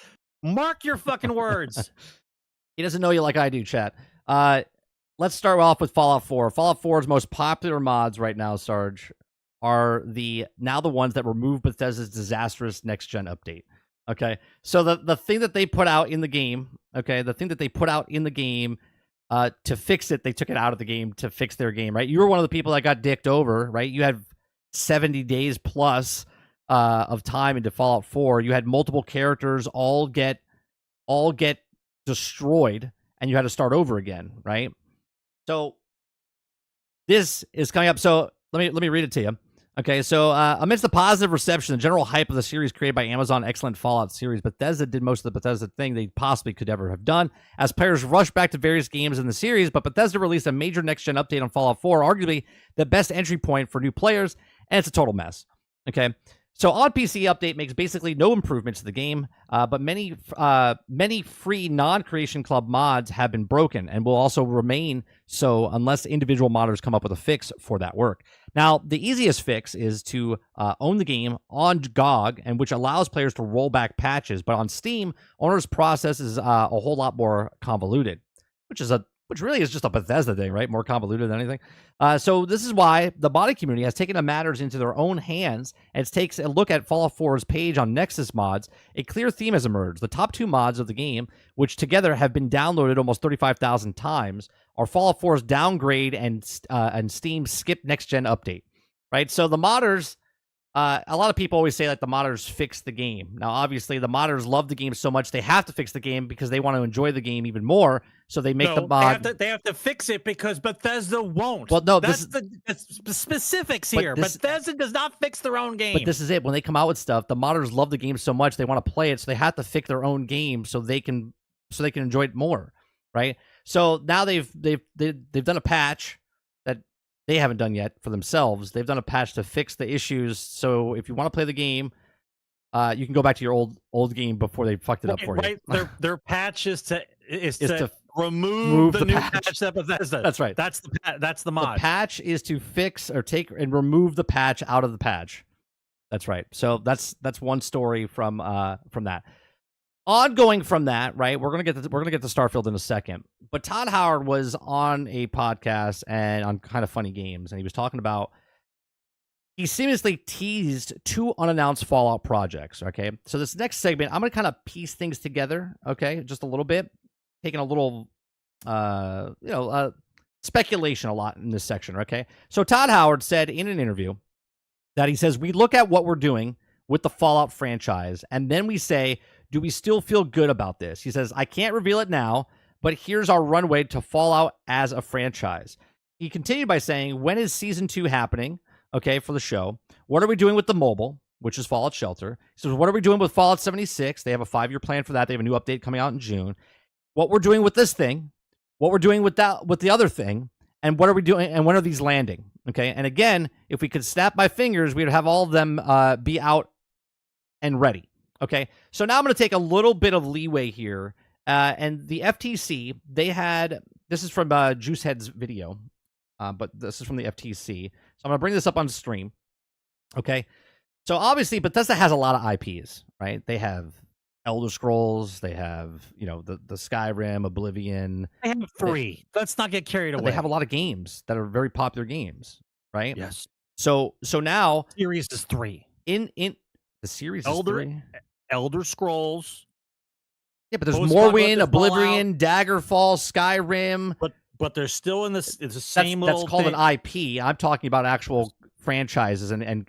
Mark your fucking words. He doesn't know you like I do, chat. Let's start off with Fallout 4. Fallout 4's most popular mods right now, Sarge, are the ones that remove Bethesda's disastrous next-gen update. Okay, so the thing that they put out in the game, to fix it, they took it out of the game to fix their game, right? You were one of the people that got dicked over, right? You had 70 days plus of time into Fallout 4. You had multiple characters all get destroyed, and you had to start over again, right? So this is coming up. So let me read it to you. Okay, so amidst the positive reception, the general hype of the series created by Amazon excellent Fallout series, Bethesda did most of the Bethesda thing they possibly could ever have done, as players rushed back to various games in the series, but Bethesda released a major next-gen update on Fallout 4, arguably the best entry point for new players, and it's a total mess. Okay, so on PC update makes basically no improvements to the game, but many free non-Creation Club mods have been broken and will also remain so unless individual modders come up with a fix for that work. Now, the easiest fix is to own the game on GOG, and which allows players to roll back patches, but on Steam, owners' process is a whole lot more convoluted, which really is just a Bethesda thing, right? More convoluted than anything. So this is why the modding community has taken the matters into their own hands and takes a look at Fallout 4's page on Nexus Mods. A clear theme has emerged. The top 2 mods of the game, which together have been downloaded almost 35,000 times, are Fallout 4's downgrade and Steam skip next-gen update, right? So the modders, a lot of people always say that the modders fix the game. Now, obviously, the modders love the game so much they have to fix the game because they want to enjoy the game even more. So they make the mod. They have to fix it because Bethesda won't. Well, no, that's the specifics here. Bethesda does not fix their own game. But this is it. When they come out with stuff, the modders love the game so much they want to play it, so they have to fix their own game so they can enjoy it more, right? So now they've done a patch that they haven't done yet for themselves. They've done a patch to fix the issues. So if you want to play the game, you can go back to your old game before they fucked it up for you. Their patch is to remove the new patch that Bethesda. That's right. That's the mod. The patch is to fix or take and remove the patch out of the patch. That's right. So that's one story from that. Ongoing from that, right? We're gonna get to Starfield in a second. But Todd Howard was on a podcast and on Kind of Funny Games, and he was talking about he seamlessly teased 2 unannounced Fallout projects. Okay, so this next segment, I'm gonna kind of piece things together. Okay, just a little bit, taking a little, speculation a lot in this section. Okay, so Todd Howard said in an interview that he says we look at what we're doing with the Fallout franchise, and then we say, do we still feel good about this? He says, I can't reveal it now, but here's our runway to Fallout as a franchise. He continued by saying, when is Season 2 happening, okay, for the show? What are we doing with the mobile, which is Fallout Shelter? He says, what are we doing with Fallout 76? They have a 5-year plan for that. They have a new update coming out in June. What we're doing with this thing, what we're doing with the other thing, and what are we doing, and when are these landing, okay? And again, if we could snap my fingers, we'd have all of them be out and ready. Okay, so now I'm going to take a little bit of leeway here. And the FTC, they had, this is from Juicehead's video, but this is from the FTC. So I'm going to bring this up on stream. Okay, so obviously Bethesda has a lot of IPs, right? They have Elder Scrolls, they have, the Skyrim, Oblivion. They have 3. Let's not get carried away. They have a lot of games that are very popular games, right? Yes. So now... Series is 3. In the series is 3? Elder Scrolls. Yeah, but there's Morrowind, Oblivion, Daggerfall, Skyrim. But they're still in this. It's the same. That's called an IP. I'm talking about actual franchises and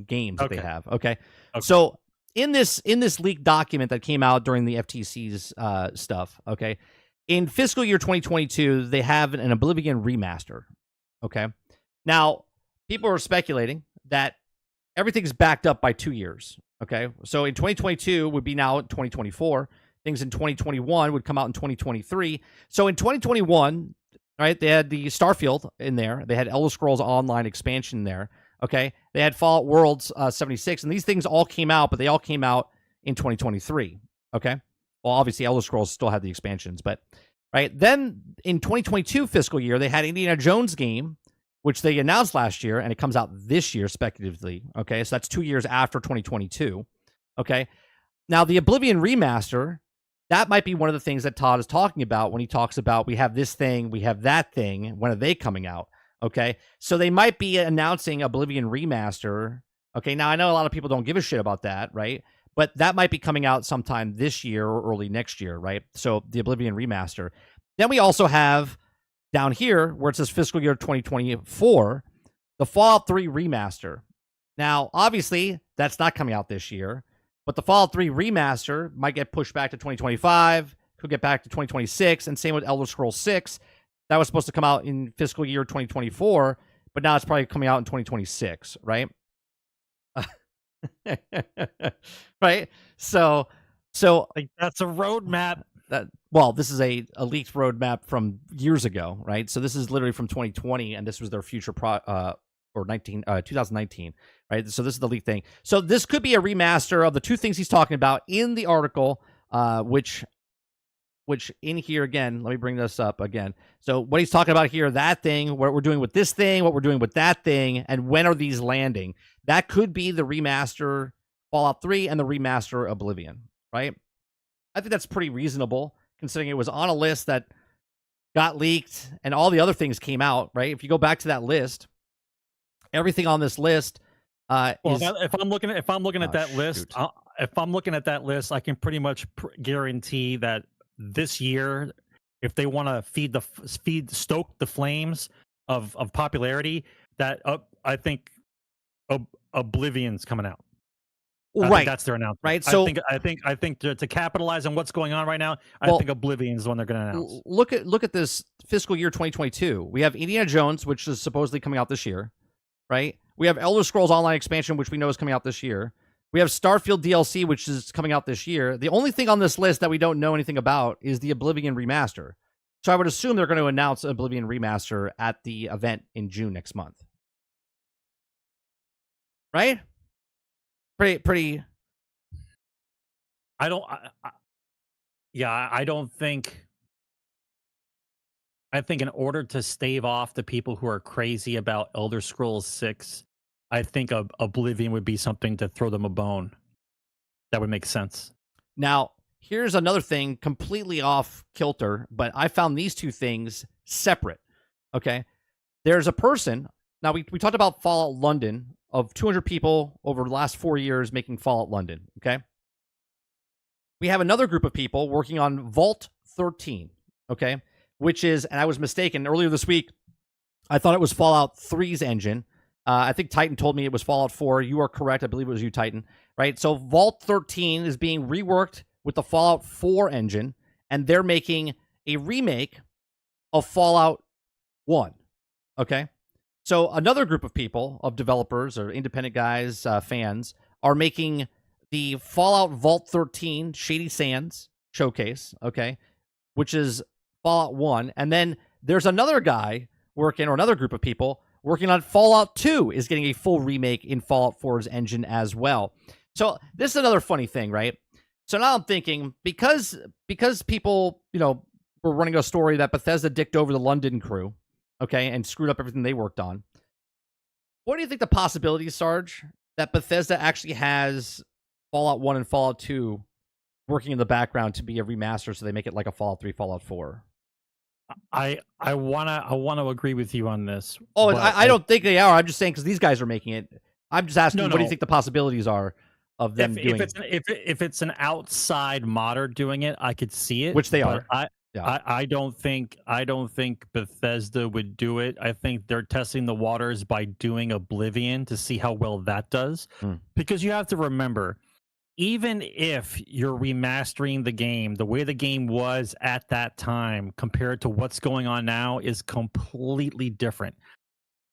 games that they have. Okay. So in this leaked document that came out during the FTC's stuff. Okay, in fiscal year 2022, they have an Oblivion remaster. Okay. Now people are speculating that everything's backed up by 2 years. Okay, so in 2022 would be now 2024. Things in 2021 would come out in 2023. So in 2021, right, they had the Starfield in there. They had Elder Scrolls Online expansion there. Okay, they had Fallout Worlds 76, and these things all came out, but they all came out in 2023. Okay, well, obviously Elder Scrolls still had the expansions, but right then in 2022 fiscal year, they had Indiana Jones game, which they announced last year, and it comes out this year speculatively. Okay, so that's 2 years after 2022. Okay, now the Oblivion remaster, that might be one of the things that Todd is talking about when he talks about we have this thing, we have that thing. When are they coming out? Okay, so they might be announcing Oblivion remaster. Okay, now I know a lot of people don't give a shit about that, right? But that might be coming out sometime this year or early next year, right? So the Oblivion remaster. Then we also have down here, where it says fiscal year 2024, the Fallout 3 remaster. Now, obviously, that's not coming out this year, but the Fallout 3 remaster might get pushed back to 2025, could get back to 2026, and same with Elder Scrolls 6. that was supposed to come out in fiscal year 2024, but now it's probably coming out in 2026, right? Right? So Like, that's a roadmap. this is a leaked roadmap from years ago, right? So this is literally from 2020, and this was their future 2019, right? So this is the leak thing. So this could be a remaster of the two things he's talking about in the article, which in here again, let me bring this up again. So what he's talking about here, that thing, what we're doing with this thing, what we're doing with that thing, and when are these landing? That could be the remaster Fallout 3 and the remaster Oblivion, right? I think that's pretty reasonable considering it was on a list that got leaked and all the other things came out, right? If you go back to that list, everything on this list if I'm looking at that list, if I'm looking at that list, I can pretty much guarantee that this year, if they want to stoke the flames of popularity, that I think Oblivion's coming out. I think that's their announcement. Right. So I think to capitalize on what's going on right now, I think Oblivion's the one they're going to announce. Look at this fiscal year 2022. We have Indiana Jones, which is supposedly coming out this year, right? We have Elder Scrolls Online expansion, which we know is coming out this year. We have Starfield DLC, which is coming out this year. The only thing on this list that we don't know anything about is the Oblivion remaster. So I would assume they're going to announce Oblivion remaster at the event in June next month. Right? Pretty. I don't think. I think in order to stave off the people who are crazy about Elder Scrolls 6, I think Oblivion would be something to throw them a bone. That would make sense. Now, here's another thing completely off kilter, but I found these two things separate. Okay. There's a person. Now, we talked about Fallout London of 200 people over the last 4 years making Fallout London. Okay. We have another group of people working on Vault 13. Okay. Which is, and I was mistaken earlier this week, I thought it was Fallout 3's engine. I think Titan told me it was Fallout 4. You are correct. I believe it was you, Titan. Right? So Vault 13 is being reworked with the Fallout 4 engine, and they're making a remake of Fallout 1. Okay? So another group of people, of developers or independent guys, fans, are making the Fallout Vault 13 Shady Sands showcase, okay, which is Fallout 1. And then there's another guy working, or another group of people working on Fallout 2 is getting a full remake in Fallout 4's engine as well. So this is another funny thing, right? So now I'm thinking, because people, were running a story that Bethesda dicked over the London crew, okay, and screwed up everything they worked on. What do you think the possibility is, Sarge, that Bethesda actually has Fallout 1 and Fallout 2 working in the background to be a remaster so they make it like a Fallout 3, Fallout 4? I wanna agree with you on this. Oh, I don't think they are. I'm just saying because these guys are making it. I'm just asking, what do you think the possibilities are of them doing it? If it's an outside modder doing it, I could see it. Which they are. I don't think Bethesda would do it. I think they're testing the waters by doing Oblivion to see how well that does. Because you have to remember, even if you're remastering the game, the way the game was at that time compared to what's going on now is completely different.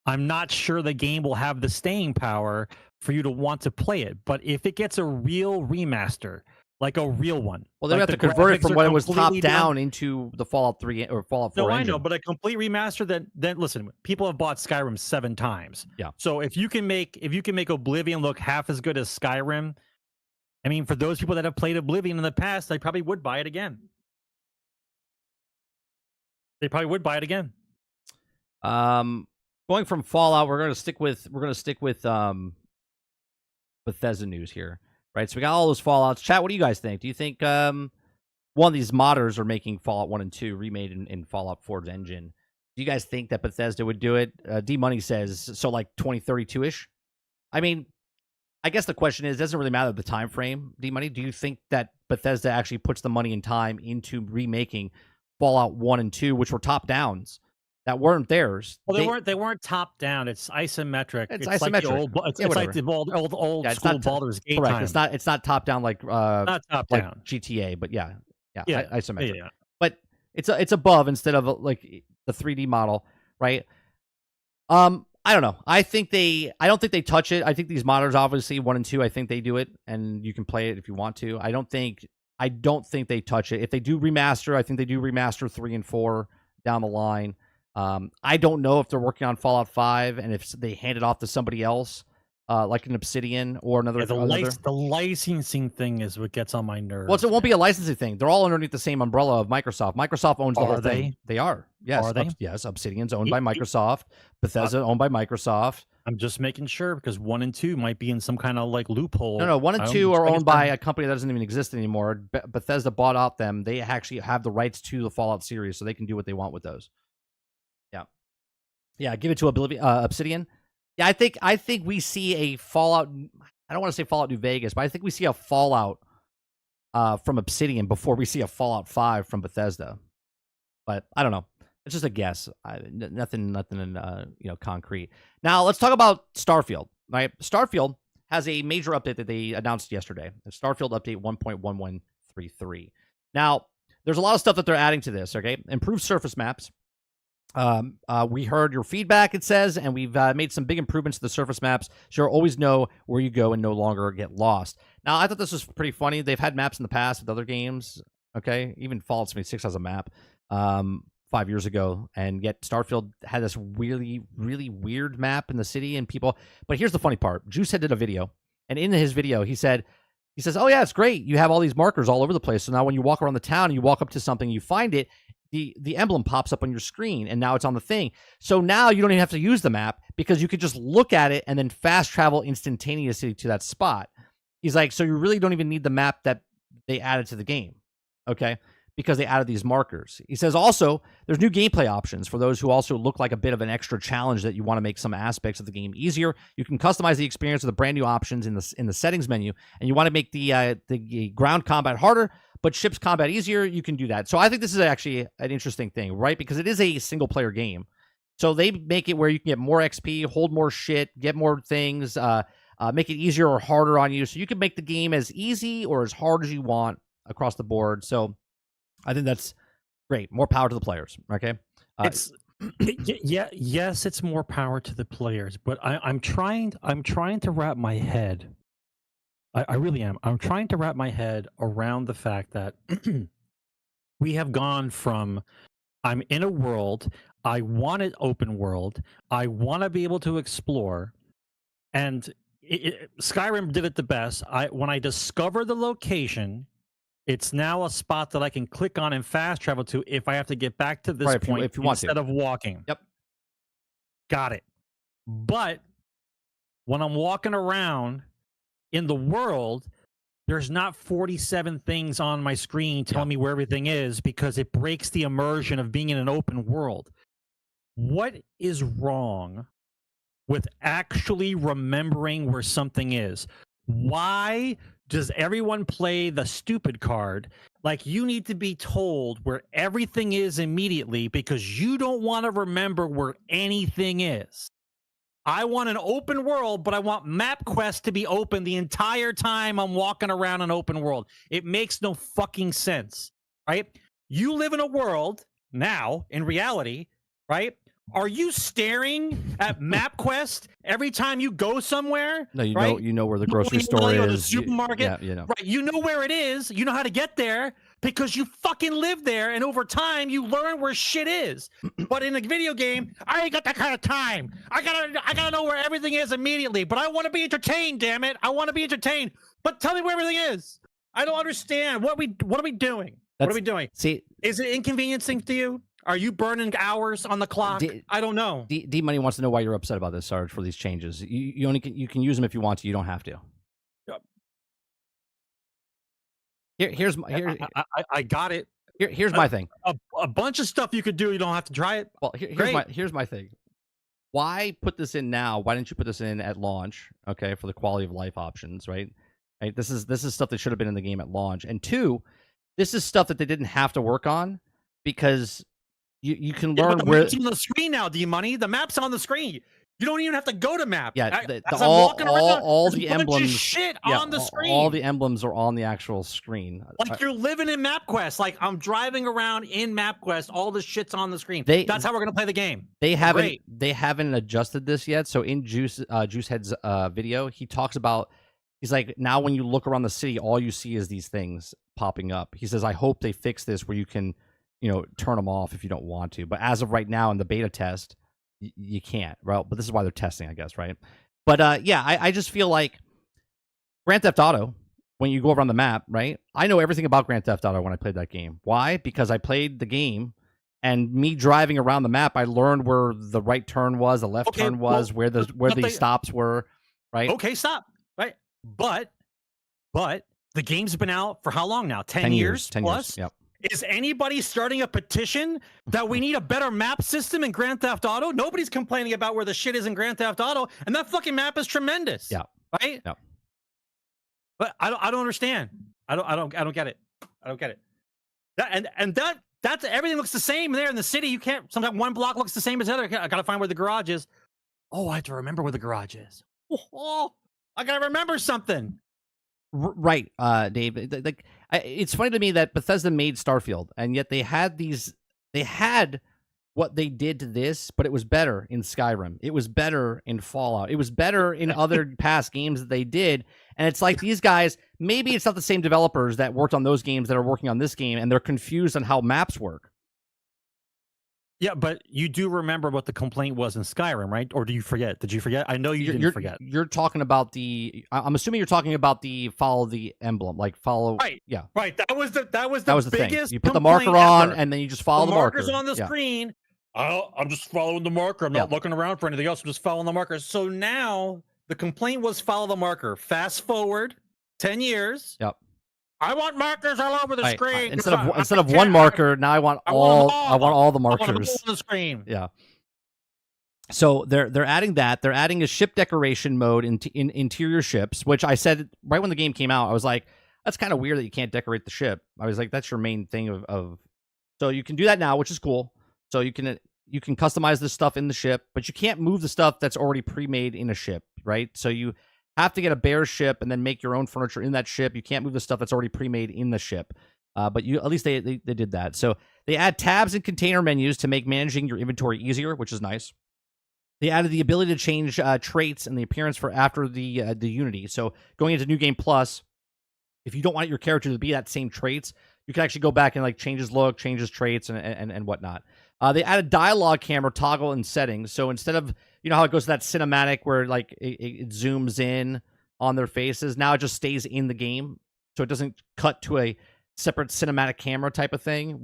I'm not sure the game will have the staying power for you to want to play it. But if it gets a real remaster, like a real one. Well, they have to convert it from when it was top down into the Fallout 3 or Fallout 4 engine. I know, but a complete remaster, then listen, people have bought Skyrim 7 times. Yeah. So if you can make Oblivion look half as good as Skyrim, I mean, for those people that have played Oblivion in the past, they probably would buy it again. Going from Fallout, we're going to stick with Bethesda news here, right? So we got all those Fallouts. Chat, what do you guys think? Do you think one of these modders are making Fallout 1 and 2 remade in Fallout 4's engine? Do you guys think that Bethesda would do it? D Money says so, like 2032-ish. I mean, I guess the question is, it doesn't really matter the time frame, D-Money. Do you think that Bethesda actually puts the money and time into remaking Fallout 1 and 2, which were top-downs, that weren't theirs? Well, they weren't top-down. It's isometric. It's isometric. Like the old school Baldur's Gate correct. time. It's not top-down like not top-down. Like GTA, but yeah, Yeah, isometric. Yeah. But it's above instead of like the 3D model, right? I don't know. I don't think they touch it. I think these modders, obviously 1 and 2, I think they do it, and you can play it if you want to. I don't think they touch it. If they do remaster, I think they do remaster 3 and 4 down the line. I don't know if they're working on Fallout 5 and if they hand it off to somebody else, like an Obsidian or another. The licensing thing is what gets on my nerves. Well, it won't be a licensing thing. They're all underneath the same umbrella of Microsoft. Microsoft owns the whole thing. They are. Yes. Are they? Yes. Obsidian's owned by Microsoft. Bethesda owned by Microsoft. I'm just making sure because 1 and 2 might be in some kind of like loophole. No, 1 and 2 are owned by a company that doesn't even exist anymore. Bethesda bought out them. They actually have the rights to the Fallout series, so they can do what they want with those. Yeah, give it to Obsidian. Yeah, I think we see a Fallout. I don't want to say Fallout New Vegas, but I think we see a Fallout from Obsidian before we see a Fallout 5 from Bethesda. But I don't know. It's just a guess. Nothing concrete. Now let's talk about Starfield. Right, Starfield has a major update that they announced yesterday. The Starfield update 1.1133. Now there's a lot of stuff that they're adding to this. Okay, improved surface maps. We heard your feedback, it says, and we've made some big improvements to the surface maps, so you'll always know where you go and no longer get lost. Now, I thought this was pretty funny. They've had maps in the past with other games, okay? Even Fallout 76 has a map 5 years ago, and yet Starfield had this really, really weird map in the city, and people... But here's the funny part. Juicehead did a video, and in his video, he says, oh, yeah, it's great. You have all these markers all over the place, so now when you walk around the town and you walk up to something, you find it, the emblem pops up on your screen, and now it's on the thing. So now you don't even have to use the map because you could just look at it and then fast travel instantaneously to that spot. He's like, so you really don't even need the map that they added to the game, okay? Because they added these markers. He says also there's new gameplay options for those who also look like a bit of an extra challenge that you want to make some aspects of the game easier. You can customize the experience with the brand new options in the settings menu, and you want to make the ground combat harder, but ships combat easier, you can do that. So I think this is actually an interesting thing, right? Because it is a single-player game. So they make it where you can get more XP, hold more shit, get more things, make it easier or harder on you. So you can make the game as easy or as hard as you want across the board. So I think that's great. More power to the players, okay? Yes, it's more power to the players, but I'm trying to wrap my head. I really am. I'm trying to wrap my head around the fact that we have gone from I'm in a world, I want an open world, I want to be able to explore, and Skyrim did it the best. When I discover the location, it's now a spot that I can click on and fast travel to if I have to get back to this point if you want instead of walking. Yep. Got it. But when I'm walking around in the world, there's not 47 things on my screen telling me where everything is because it breaks the immersion of being in an open world. What is wrong with actually remembering where something is? Why does everyone play the stupid card like you need to be told where everything is immediately because you don't want to remember where anything is? I want an open world, but I want MapQuest to be open the entire time I'm walking around an open world. It makes no fucking sense, right? You live in a world now, in reality, right? Are you staring at MapQuest every time you go somewhere? No, right? you know where the grocery store is. Or the supermarket. Yeah, you know. Right, you know where it is. You know how to get there because you fucking live there, and over time you learn where shit is. But in a video game, I ain't got that kind of time. I gotta know where everything is immediately. But I want to be entertained. Damn it, I want to be entertained. But tell me where everything is. I don't understand. What are we doing? What are we doing? See, is it inconveniencing to you? Are you burning hours on the clock? I don't know. D Money wants to know why you're upset about this, Sarge, for these changes. You can use them if you want to. You don't have to. Here's I got it. Here's my thing. A bunch of stuff you could do. You don't have to try it. Well, here's my thing. Why put this in now? Why didn't you put this in at launch? Okay, for the quality of life options, right? Right. This is stuff that should have been in the game at launch. And two, this is stuff that they didn't have to work on because you can learn the where map's on the screen now. D Money, the map's on the screen. You don't even have to go to map. Yeah, As I'm walking around, all there's the a bunch of emblems shit yeah, on the screen. All the emblems are on the actual screen. Like you're living in MapQuest. Like I'm driving around in MapQuest. All the shit's on the screen. That's how we're gonna play the game. They haven't adjusted this yet. So in Juicehead's video, he talks about, he's like, now when you look around the city, all you see is these things popping up. He says, I hope they fix this where you can, turn them off if you don't want to. But as of right now in the beta test, you can't, right? But this is why they're testing, I guess, right? But I just feel like Grand Theft Auto, when you go around the map, right? I know everything about Grand Theft Auto when I played that game. Why? Because I played the game, and me driving around the map, I learned where the right turn was, the left turn was, where the stops were, right? Okay, stop. Right, but the game's been out for how long now? 10 years 10 plus. Years. Yep. Is anybody starting a petition that we need a better map system in Grand Theft Auto? Nobody's complaining about where the shit is in Grand Theft Auto, and that fucking map is tremendous. Yeah. Right? Yeah. But I don't understand. I don't get it. I don't get it. That's everything looks the same there in the city. You can't, sometimes one block looks the same as the other. I gotta find where the garage is. Oh, I have to remember where the garage is. Oh, I gotta remember something. Right, Dave. Like, it's funny to me that Bethesda made Starfield, and yet they had what they did to this, but it was better in Skyrim. It was better in Fallout. It was better in other past games that they did. And it's like these guys, maybe it's not the same developers that worked on those games that are working on this game, and they're confused on how maps work. Yeah, but you do remember what the complaint was in Skyrim, right? Or do you forget? Did you forget? I know you didn't forget. You're talking about I'm assuming you're talking about the follow the emblem, like follow. Right. Yeah. Right. That was the biggest thing. You put the marker on, ever. and then you just follow the marker. Marker's on the screen. I'm just following the marker. I'm not looking around for anything else. I'm just following the marker. So now the complaint was follow the marker. Fast forward 10 years. Yep. I want markers all over the screen. Instead of one marker, now I want all the markers on the screen. Yeah. So they're adding that. They're adding a ship decoration mode in interior ships, which I said right when the game came out. I was like, that's kind of weird that you can't decorate the ship. I was like, that's your main thing of. So you can do that now, which is cool. So you can customize this stuff in the ship, but you can't move the stuff that's already pre-made in a ship, right? So you have to get a bare ship and then make your own furniture in that ship. You can't move the stuff that's already pre-made in the ship. But at least they did that. So they add tabs and container menus to make managing your inventory easier, which is nice. They added the ability to change traits and the appearance for after the Unity. So going into New Game Plus, if you don't want your character to be that same traits, you can actually go back and like change his look, change his traits, and whatnot. They added dialogue camera toggle in settings. So instead of, how it goes to that cinematic where like it zooms in on their faces, now it just stays in the game. So it doesn't cut to a separate cinematic camera type of thing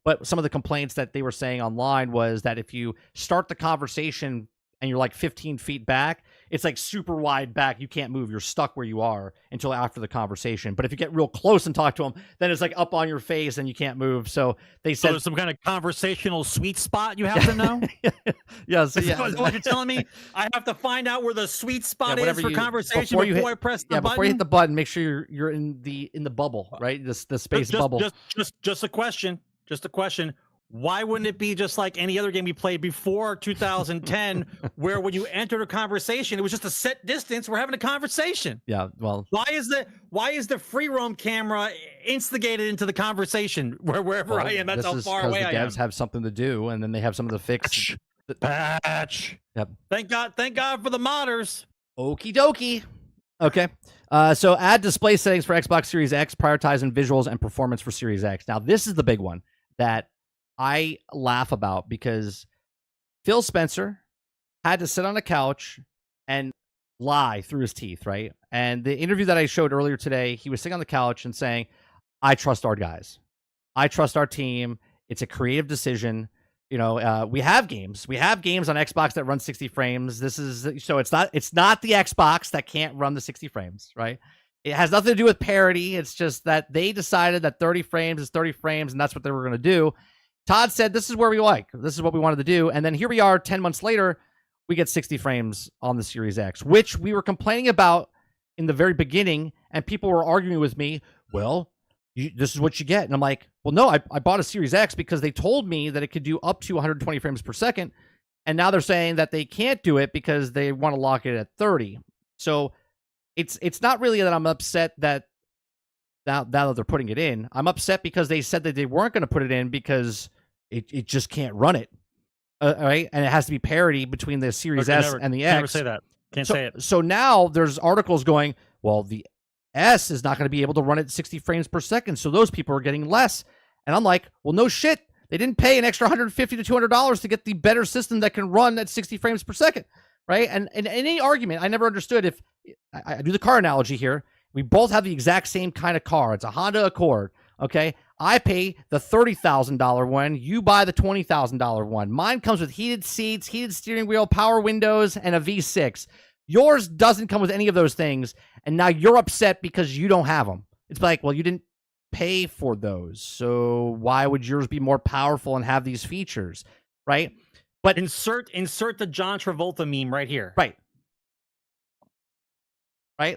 but some of the complaints that they were saying online was that if you start the conversation and you're like 15 feet back, it's like super wide back. You can't move. You're stuck where you are until after the conversation. But if you get real close and talk to them, then it's like up on your face and you can't move. So they said there's some kind of conversational sweet spot you have to know. Yes. Is what you're telling me? I have to find out where the sweet spot is for conversation before I press the button. Before you hit the button, make sure you're in the bubble, right? The space bubble. Just a question. Just a question. Why wouldn't it be just like any other game you played before 2010, where when you entered a conversation, it was just a set distance? We're having a conversation. Yeah, well, why is the free roam camera instigated into the conversation wherever I am? That's how far away I am. The devs have something to do, and then they have something to fix. Patch. Yep. Thank God for the modders. Okie dokie. Okay. So add display settings for Xbox Series X, prioritizing visuals and performance for Series X. Now, this is the big one that I laugh about because Phil Spencer had to sit on a couch and lie through his teeth, right? And the interview that I showed earlier today, he was sitting on the couch and saying, I trust our guys. I trust our team. It's a creative decision. We have games. We have games on Xbox that run 60 frames. So it's not the Xbox that can't run the 60 frames, right? It has nothing to do with parity. It's just that they decided that 30 frames is 30 frames, and that's what they were going to do. Todd said, this is where we like. This is what we wanted to do. And then here we are 10 months later, we get 60 frames on the Series X, which we were complaining about in the very beginning. And people were arguing with me, well, this is what you get. And I'm like, well, no, I bought a Series X because they told me that it could do up to 120 frames per second. And now they're saying that they can't do it because they want to lock it at 30. So it's not really that I'm upset that now that they're putting it in. I'm upset because they said that they weren't going to put it in because it just can't run it. Right? And it has to be parity between the Series S and the X. Never say that. Can't say it. So now there's articles going, well, the S is not going to be able to run it at 60 frames per second, so those people are getting less. And I'm like, well, no shit. They didn't pay an extra $150 to $200 to get the better system that can run at 60 frames per second, right? And in any argument, I never understood if I do the car analogy here. We both have the exact same kind of car. It's a Honda Accord, okay? I pay the $30,000 one. You buy the $20,000 one. Mine comes with heated seats, heated steering wheel, power windows, and a V6. Yours doesn't come with any of those things, and now you're upset because you don't have them. It's like, well, you didn't pay for those, so why would yours be more powerful and have these features, right? But insert the John Travolta meme right here. Right.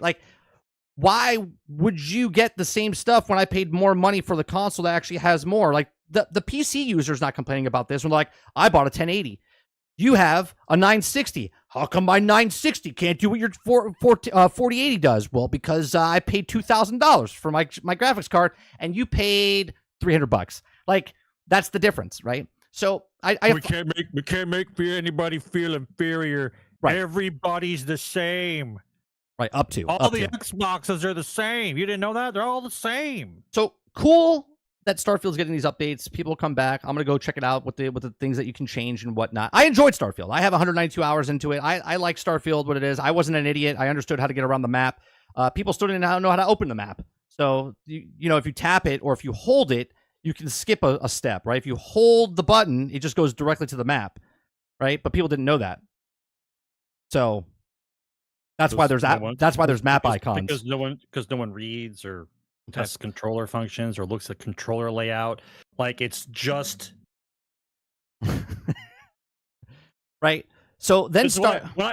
Like, why would you get the same stuff when I paid more money for the console that actually has more? Like, the PC user's not complaining about this. We're like, I bought a 1080. You have a 960. How come my 960 can't do what your 4080 does? Well, because I paid $2,000 for my graphics card, and you paid $300. Like, that's the difference, right? So we can't make anybody feel inferior. Right. Everybody's the same. Right, up to Xboxes are the same. You didn't know that? They're all the same. So cool that Starfield's getting these updates. People come back. I'm gonna go check it out with the things that you can change and whatnot. I enjoyed Starfield. I have 192 hours into it. I like Starfield. What it is. I wasn't an idiot. I understood how to get around the map. People still didn't know how to open the map. So you know, if you tap it or if you hold it, you can skip a step. Right? If you hold the button, it just goes directly to the map. Right? But people didn't know that. So that's why there's map icons. Because no one reads or tests controller functions or looks at controller layout. Like, it's just right. So then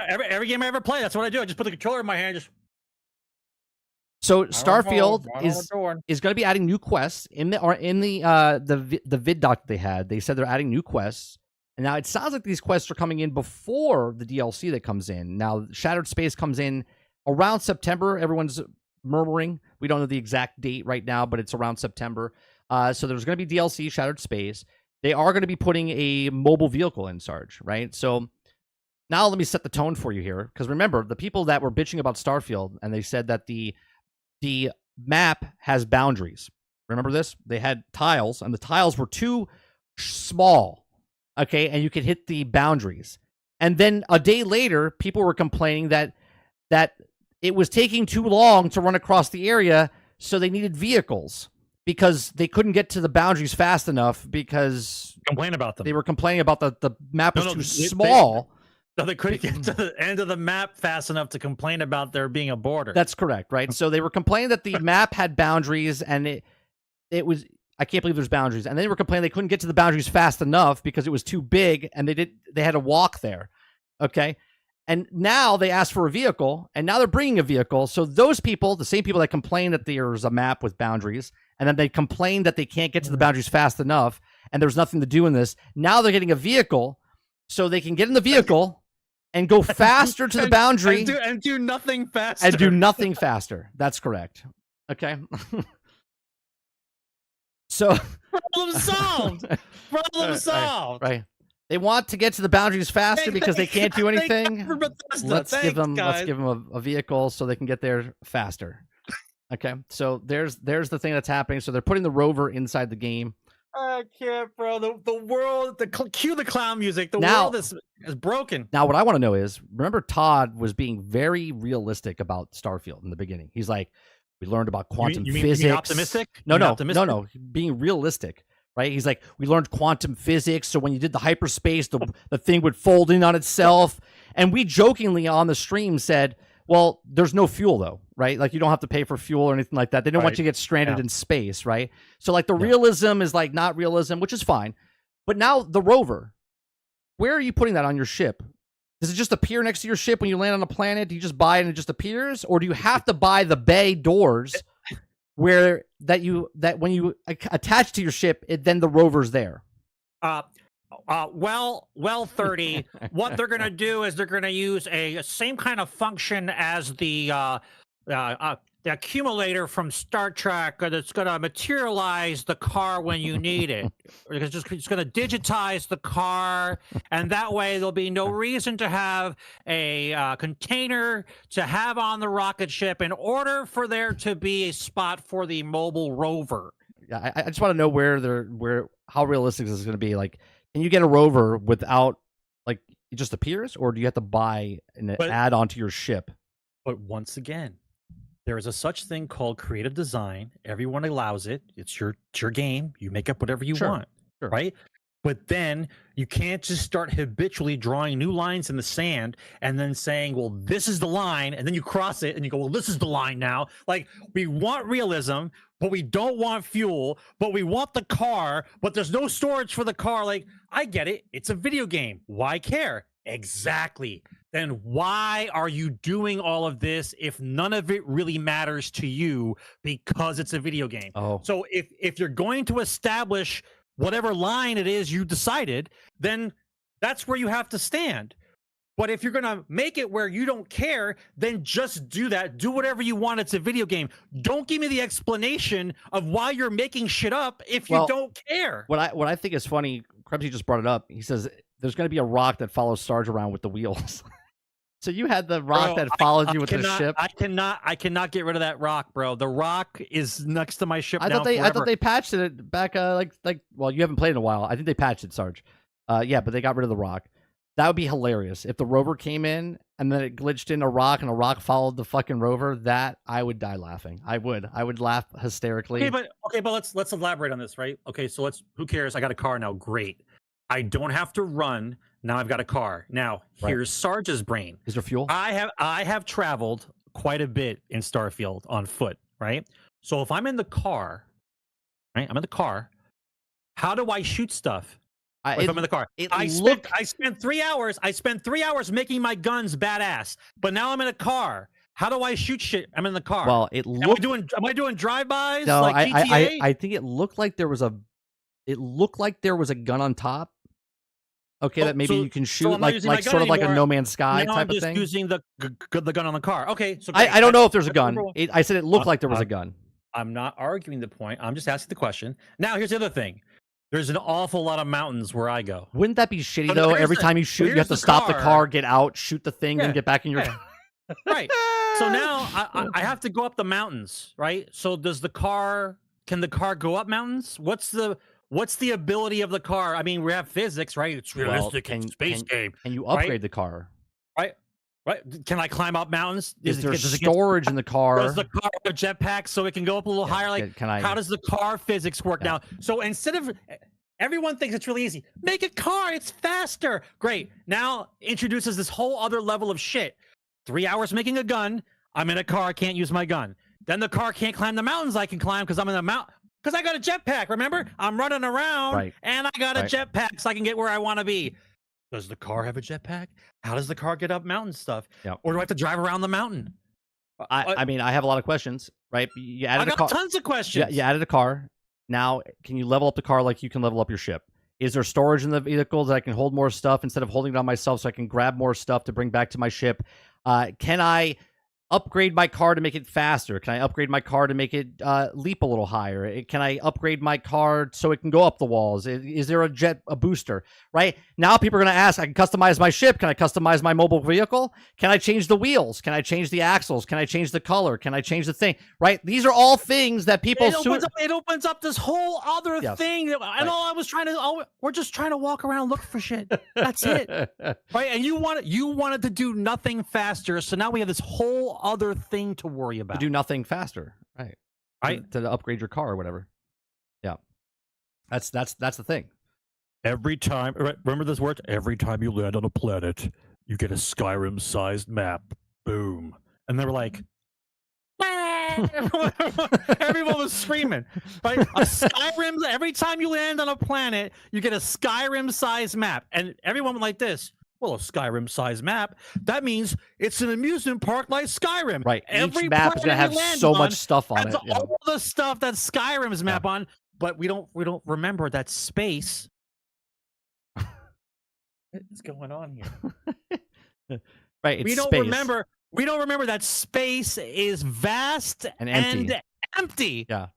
every game I ever play, that's what I do. I just put the controller in my hand. So Starfield is going to be adding new quests in the vid doc they had. They said they're adding new quests. And now it sounds like these quests are coming in before the DLC that comes in. Now, Shattered Space comes in around September. Everyone's murmuring. We don't know the exact date right now, but it's around September. So there's going to be DLC, Shattered Space. They are going to be putting a mobile vehicle in, Sarge, right? So now let me set the tone for you here. Because remember, the people that were bitching about Starfield, and they said that the map has boundaries. Remember this? They had tiles, and the tiles were too small. Okay, and you could hit the boundaries. And then a day later, people were complaining that it was taking too long to run across the area, so they needed vehicles because they couldn't get to the boundaries fast enough because complain about them. They were complaining about the map was too small. They couldn't get to the end of the map fast enough to complain about there being a border. That's correct, right? So they were complaining that the map had boundaries, and it was... I can't believe there's boundaries. And they were complaining they couldn't get to the boundaries fast enough because it was too big, and they had to walk there. Okay? And now they asked for a vehicle, and now they're bringing a vehicle. So those people, the same people that complain that there's a map with boundaries, and then they complain that they can't get to the boundaries fast enough, and there's nothing to do in this, now they're getting a vehicle so they can get in the vehicle and go faster to the boundary. And do nothing faster. And do nothing faster. That's correct. Okay? So problem solved. Problem solved. Right. They want to get to the boundaries faster because they can't do anything. Let's give them a vehicle so they can get there faster. Okay. So there's the thing that's happening. So they're putting the rover inside the game. I can't, bro. The world, cue the clown music. The world is broken. Now, what I want to know is, remember Todd was being very realistic about Starfield in the beginning. He's like, we learned about quantum physics. You mean optimistic? No. Being realistic, right? He's like, we learned quantum physics, so when you did the hyperspace, the thing would fold in on itself. And we jokingly on the stream said, well, there's no fuel though, right? Like, you don't have to pay for fuel or anything like that. They don't want you to get stranded in space, right? So like the realism is like not realism, which is fine. But now the rover, where are you putting that on your ship? Does it just appear next to your ship when you land on a planet? Do you just buy it and it just appears? Or do you have to buy the bay doors that when you attach to your ship, then the rover's there? Well, 30. What they're going to do is they're going to use a same kind of function as the accumulator from Star Trek that's going to materialize the car when you need it. It's going to digitize the car, and that way there'll be no reason to have a container to have on the rocket ship in order for there to be a spot for the mobile rover. Yeah, I just want to know how realistic this is going to be. Like, can you get a rover without, like, it just appears, or do you have to buy an add onto your ship? But once again, there is a such thing called creative design. Everyone allows it. It's your game. You make up whatever you want, right? But then you can't just start habitually drawing new lines in the sand and then saying, well, this is the line, and then you cross it and you go, well, this is the line now. Like, we want realism, but we don't want fuel, but we want the car, but there's no storage for the car. Like, I get it. It's a video game. Why care? Exactly. Then why are you doing all of this if none of it really matters to you because it's a video game? So if you're going to establish whatever line it is you decided, then that's where you have to stand. But if you're going to make it where you don't care, then just do that. Do whatever you want. It's a video game. Don't give me the explanation of why you're making shit up if you don't care. What I think is funny, Krebsy just brought it up. He says there's going to be a rock that follows Sarge around with the wheels. So you had the rock that followed you with the ship. I cannot get rid of that rock, bro. The rock is next to my ship. I thought they patched it back. Well, you haven't played in a while. I think they patched it, Sarge. Yeah, but they got rid of the rock. That would be hilarious if the rover came in and then it glitched in a rock and a rock followed the fucking rover. That I would die laughing. I would laugh hysterically. Okay, but let's elaborate on this, right? Okay, so who cares? I got a car now. Great. I don't have to run. Now I've got a car. Now here's Sarge's brain. Is there fuel? I have traveled quite a bit in Starfield on foot, right? So if I'm in the car, right? I'm in the car. How do I shoot stuff? If I'm in the car, I spent 3 hours. I spent 3 hours making my guns badass. But now I'm in a car. How do I shoot shit? I'm in the car. Well, am I doing drive-bys? No, like GTA? I think it looked like there was a gun on top. Okay, that maybe you can shoot like sort of like a No Man's Sky type of thing. I'm just using the gun on the car. Okay, so I don't know if there's a gun. I said it looked like there was a gun. I'm not arguing the point. I'm just asking the question. Now, here's the other thing. There's an awful lot of mountains where I go. Wouldn't that be shitty though? Every time you shoot, you have to stop the car, get out, shoot the thing, then get back in your car. Right. So now I have to go up the mountains, right? So can the car go up mountains? What's the ability of the car? I mean, we have physics, right? It's realistic in space game. Can you upgrade the car? Right? Can I climb up mountains? Is there storage in the car? Does the car have a jetpack so it can go up a little higher? Like, how does the car physics work now? So instead of everyone thinks it's really easy, make a car. It's faster. Great. Now introduces this whole other level of shit. 3 hours making a gun. I'm in a car. I can't use my gun. Then the car can't climb the mountains I can climb because I'm in the mountain. Because I got a jetpack, remember? I'm running around, and I got a jetpack so I can get where I want to be. Does the car have a jetpack? How does the car get up mountain stuff? Yep. Or do I have to drive around the mountain? I mean, I have a lot of questions, right? You added I got tons of questions. You added a car. Now, can you level up the car like you can level up your ship? Is there storage in the vehicle that I can hold more stuff instead of holding it on myself so I can grab more stuff to bring back to my ship? Can I upgrade my car to make it faster? Can I upgrade my car to make it leap a little higher? Can I upgrade my car so it can go up the walls? Is there a booster? Right now, people are going to ask, I can customize my ship. Can I customize my mobile vehicle? Can I change the wheels? Can I change the axles? Can I change the color? Can I change the thing? Right? These are all things that people... It opens up this whole other thing. And we're just trying to walk around and look for shit. That's it. Right? And you wanted to do nothing faster. So now we have this whole other thing to worry about. To do nothing faster, right? To upgrade your car or whatever. Yeah, that's the thing. Every time, remember this word? Every time you land on a planet, you get a Skyrim-sized map. Boom, and they were like, everyone was screaming. Right? Every time you land on a planet, you get a Skyrim-sized map, and everyone went like this. Well, a Skyrim-sized map, that means it's an amusement park like Skyrim. Right. Each map is going to have so much stuff on it. All the stuff that Skyrim's map on, but we don't remember that space What is going on here? Right, it's We don't space. remember. We don't remember that space is vast And empty. empty. Yeah.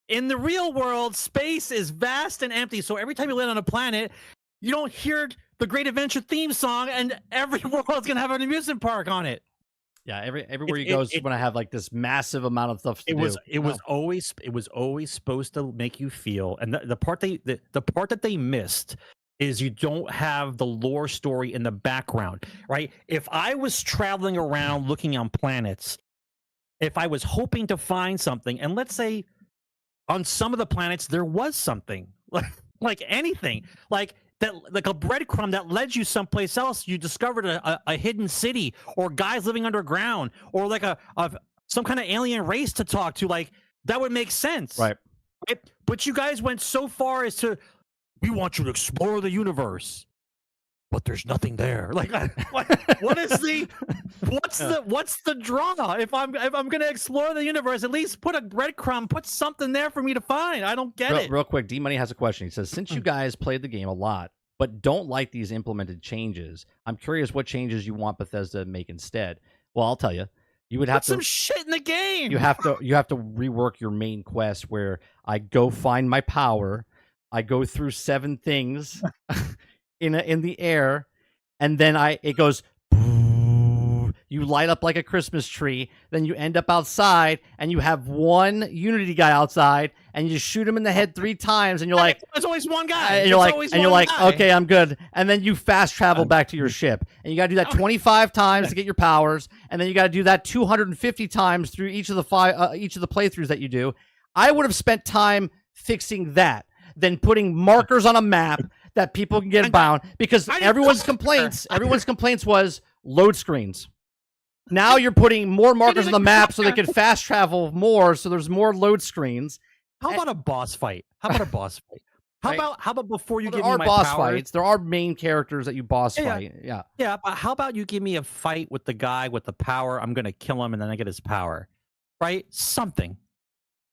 In the real world, space is vast and empty. So every time you land on a planet, you don't hear the Great Adventure theme song, and every world is gonna have an amusement park on it. Yeah, everywhere you go is going to have like this massive amount of stuff to do. It was always supposed to make you feel, and the part the part that they missed is you don't have the lore story in the background, right? If I was traveling around looking on planets, if I was hoping to find something, and let's say on some of the planets there was something, like anything, like that, like a breadcrumb that led you someplace else, you discovered a hidden city, or guys living underground, or like some kind of alien race to talk to, like that would make sense, Right? But you guys went so far as to, we want you to explore the universe, but there's nothing there. Like, what is the what's the draw? If I'm gonna explore the universe, at least put a breadcrumb, put something there for me to find. I don't get it. Real quick, D Money has a question. He says, since you guys played the game a lot but don't like these implemented changes, I'm curious what changes you want Bethesda to make instead. Well, I'll tell you. You would have Put some shit in the game. You have to rework your main quest where I go find my power. I go through 7 things in the air, and then it goes. You light up like a Christmas tree. Then you end up outside, and you have one Unity guy outside, and you just shoot him in the head 3 times, and you're like, "There's always one guy." And you're like, okay, I'm good. And then you fast travel back to your ship, and you got to do that 25 times to get your powers, and then you got to do that 250 times through each of the playthroughs that you do. I would have spent time fixing that than putting markers on a map that people can get bound, because everyone's complaints was load screens. Now you're putting more markers on the map so they can fast travel more, so there's more load screens. How about a boss fight? How about before you give me my boss powers? fights? There are main characters that you boss fight. Yeah. But how about you give me a fight with the guy with the power? I'm gonna kill him and then I get his power, right? Something.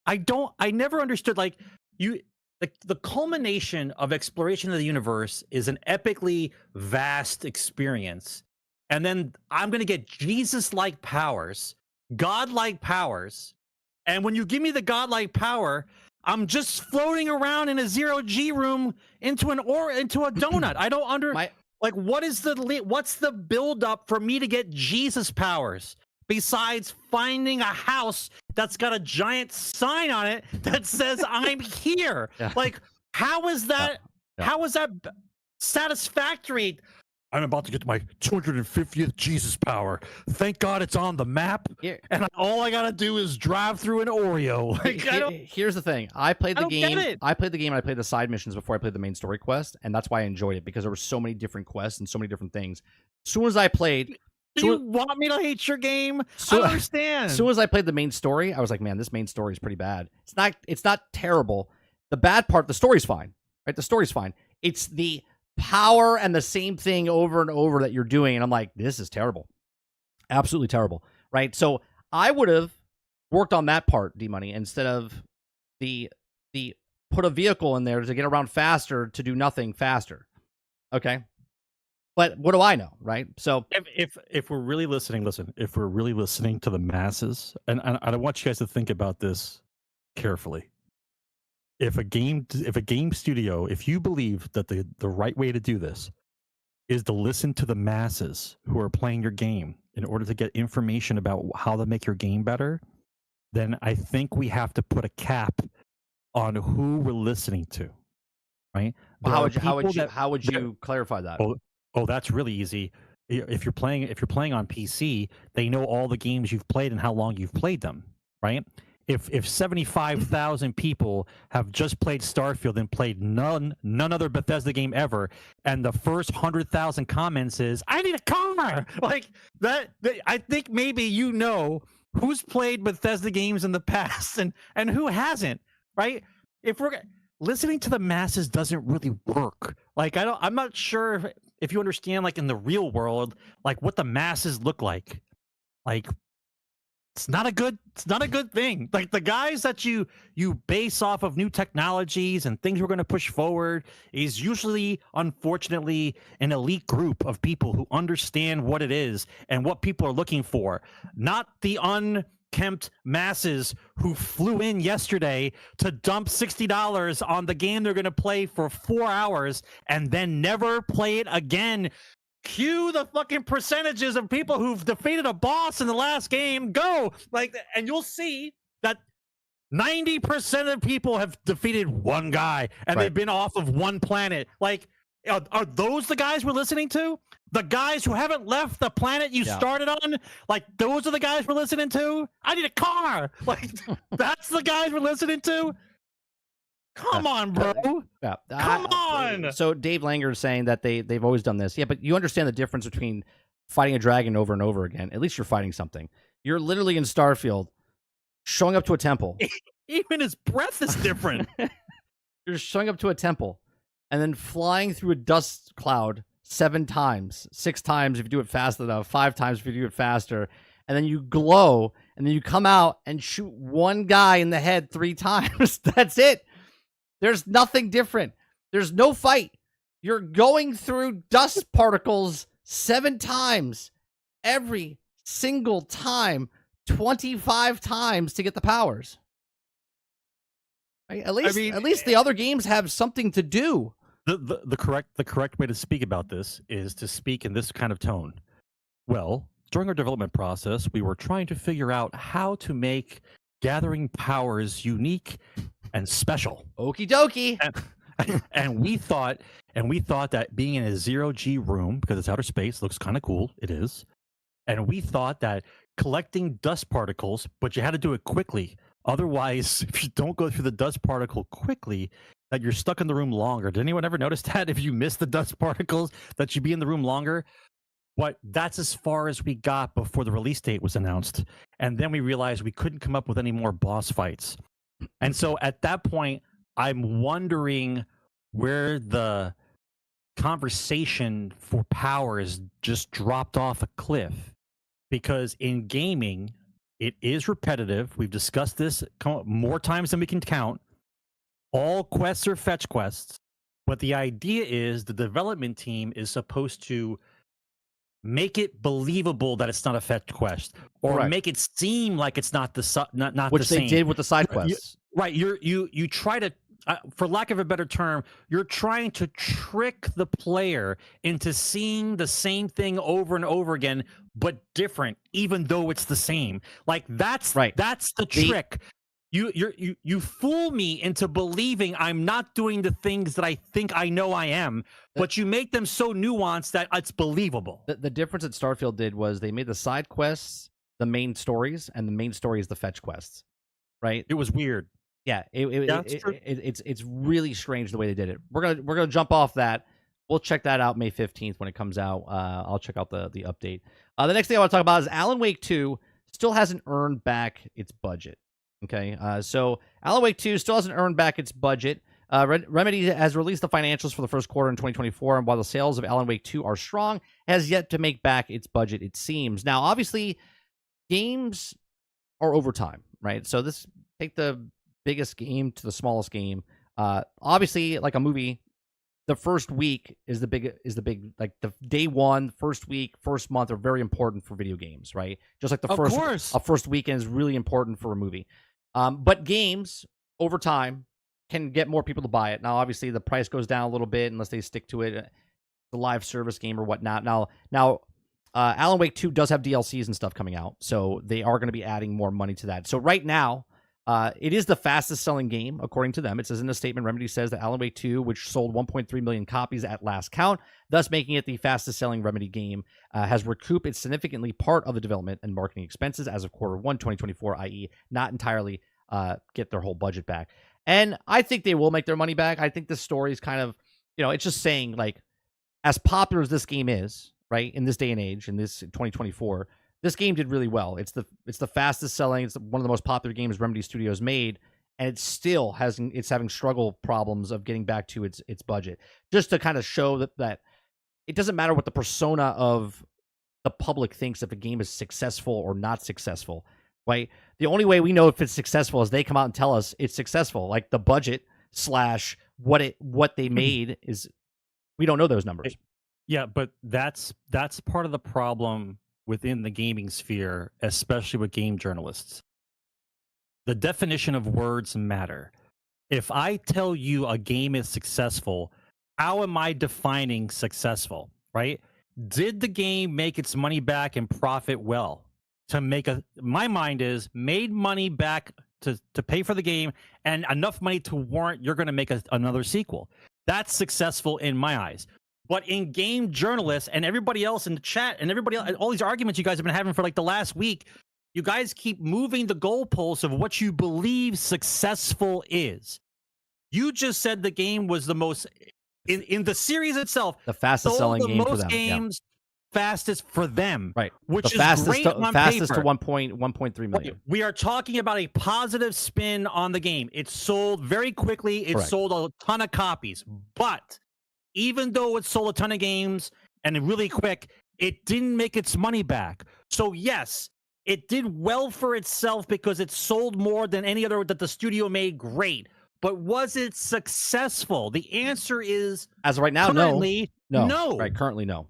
I never understood, like, the culmination of exploration of the universe is an epically vast experience. And then I'm going to get Jesus-like powers, God-like powers. And when you give me the God-like power, I'm just floating around in a zero-G room into a donut. I don't what's the build-up for me to get Jesus powers? Besides finding a house that's got a giant sign on it that says I'm here. Yeah. Like, how is that satisfactory? I'm about to get to my 250th Jesus power. Thank God it's on the map. And all I gotta do is drive through an Oreo. Like, here's the thing. I played the game and I played the side missions before I played the main story quest, and that's why I enjoyed it, because there were so many different quests and so many different things. As soon as I played, do you want me to hate your game? I don't understand. As soon as I played the main story, I was like, man, this main story is pretty bad. It's not terrible. The bad part, the story's fine, right? The story's fine. It's the power and the same thing over and over that you're doing, and I'm like, this is terrible. Absolutely terrible, right? So I would have worked on that part, D-Money, instead of the put a vehicle in there to get around faster to do nothing faster. Okay? But what do I know, right? So if we're really listening, if we're really listening to the masses, and I want you guys to think about this carefully. If a game studio, if you believe that the right way to do this is to listen to the masses who are playing your game in order to get information about how to make your game better, then I think we have to put a cap on who we're listening to, right? Well, how would you clarify that? Oh, that's really easy. If you're playing on PC, they know all the games you've played and how long you've played them, right? If 75,000 people have just played Starfield and played none other Bethesda game ever, and the first 100,000 comments is, I need a car, like that, I think maybe you know who's played Bethesda games in the past and who hasn't, right? If we're listening to the masses doesn't really work. Like, I'm not sure if you understand, like, in the real world, like what the masses look like It's not a good thing. Like the guys that you base off of new technologies and things we're going to push forward is usually, unfortunately, an elite group of people who understand what it is and what people are looking for, not the unkempt masses who flew in yesterday to dump $60 on the game they're going to play for 4 hours and then never play it again. Cue the fucking percentages of people who've defeated a boss in the last game. Go, like, and you'll see that 90% of people have defeated one guy, and they've been off of one planet. Like, are those the guys we're listening to? The guys who haven't left the planet you started on? Like, those are the guys we're listening to? I need a car. Like, that's the guys we're listening to? Come on, bro. Come on. So Dave Langer is saying that they've always done this. Yeah, but you understand the difference between fighting a dragon over and over again. At least you're fighting something. You're literally in Starfield, showing up to a temple. Even his breath is different. You're showing up to a temple and then flying through a dust cloud 7 times, 6 times if you do it fast enough, 5 times if you do it faster. And then you glow, and then you come out and shoot one guy in the head 3 times. That's it. There's nothing different. There's no fight. You're going through dust particles 7 times every single time, 25 times to get the powers. Right? At least the other games have something to do. The correct way to speak about this is to speak in this kind of tone. Well, during our development process, we were trying to figure out how to make gathering powers unique and special. Okie dokie. And we thought that being in a 0G room, because it's outer space, looks kind of cool. It is. And we thought that collecting dust particles, but you had to do it quickly. Otherwise, if you don't go through the dust particle quickly, that you're stuck in the room longer. Did anyone ever notice that? If you miss the dust particles, that you'd be in the room longer? But that's as far as we got before the release date was announced. And then we realized we couldn't come up with any more boss fights. And so at that point, I'm wondering where the conversation for powers just dropped off a cliff. Because in gaming, it is repetitive. We've discussed this more times than we can count. All quests are fetch quests. But the idea is the development team is supposed to make it believable that it's not a fetch quest, or make it seem like it's not not which the same. They did with the side quests. You try to, for lack of a better term, you're trying to trick the player into seeing the same thing over and over again, but different, even though it's the same. Like that's the trick. You fool me into believing I'm not doing the things that I think I know I am, but you make them so nuanced that it's believable. The difference that Starfield did was they made the side quests the main stories, and the main story is the fetch quests. Right? It was weird. Yeah, it's really strange the way they did it. We're gonna jump off that. We'll check that out May 15th when it comes out. I'll check out the update. The next thing I want to talk about is Alan Wake 2 still hasn't earned back its budget. Okay, so Alan Wake 2 still hasn't earned back its budget. Remedy has released the financials for the first quarter in 2024, and while the sales of Alan Wake 2 are strong, has yet to make back its budget, it seems. Now, obviously, games are over time, right? So take the biggest game to the smallest game. Obviously, like a movie, the first week is the big, like the day one, first week, first month are very important for video games, right? Just like a first weekend is really important for a movie. But games over time can get more people to buy it. Now, obviously, the price goes down a little bit unless they stick to it, the live service game or whatnot. Now, Alan Wake 2 does have DLCs and stuff coming out, so they are going to be adding more money to that. So right now, it is the fastest selling game, according to them. It says in the statement, Remedy says that Alan Wake 2, which sold 1.3 million copies at last count, thus making it the fastest selling Remedy game, has recouped its significantly part of the development and marketing expenses as of quarter 1, 2024, i.e. not entirely get their whole budget back. And I think they will make their money back. I think this story is kind of, it's just saying, like, as popular as this game is, right, in this day and age, in this 2024, this game did really well. It's the fastest selling. It's one of the most popular games Remedy Studios made, and it still it's having struggle problems of getting back to its budget. Just to kind of show that it doesn't matter what the persona of the public thinks if a game is successful or not successful. right? The only way we know if it's successful is they come out and tell us it's successful. Like the budget / what they made is, we don't know those numbers. Yeah, but that's part of the problem within the gaming sphere, especially with game journalists. The definition of words matter. If I tell you a game is successful, how am I defining successful, right? Did the game make its money back and profit well? My mind is made money back to pay for the game and enough money to warrant you're going to make another sequel. That's successful in my eyes. But in game journalists and everybody else in the chat and everybody else, all these arguments you guys have been having for like the last week, you guys keep moving the goalposts of what you believe successful is. You just said the game was the most in the series itself, the fastest selling game for them. Games, fastest for them, right? Which the is fastest great on fastest paper. to 1.3 million. We are talking about a positive spin on the game. It sold very quickly. It Correct. sold a ton of copies, but even though it sold a ton of games and really quick, it didn't make its money back. So yes, it did well for itself because it sold more than any other that the studio made. Great. But was it successful? The answer is, as of right now, currently, no. Right, currently, no.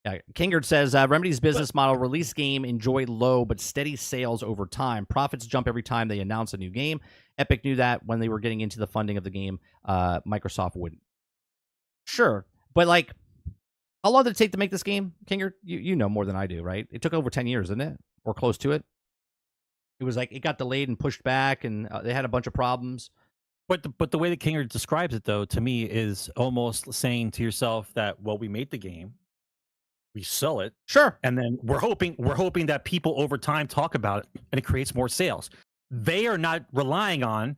Yeah, Kingard says, Remedy's business model, release game, enjoy low but steady sales over time. Profits jump every time they announce a new game. Epic knew that when they were getting into the funding of the game. Microsoft wouldn't. Sure, but like, how long did it take to make this game, Kingard? You know more than I do, right? It took over 10 years, didn't it? Or close to it. It was like, it got delayed and pushed back, and they had a bunch of problems. But the way that Kingard describes it, though, to me is almost saying to yourself that, well, we made the game, we sell it, sure, and then we're hoping that people over time talk about it and it creates more sales. They are not relying on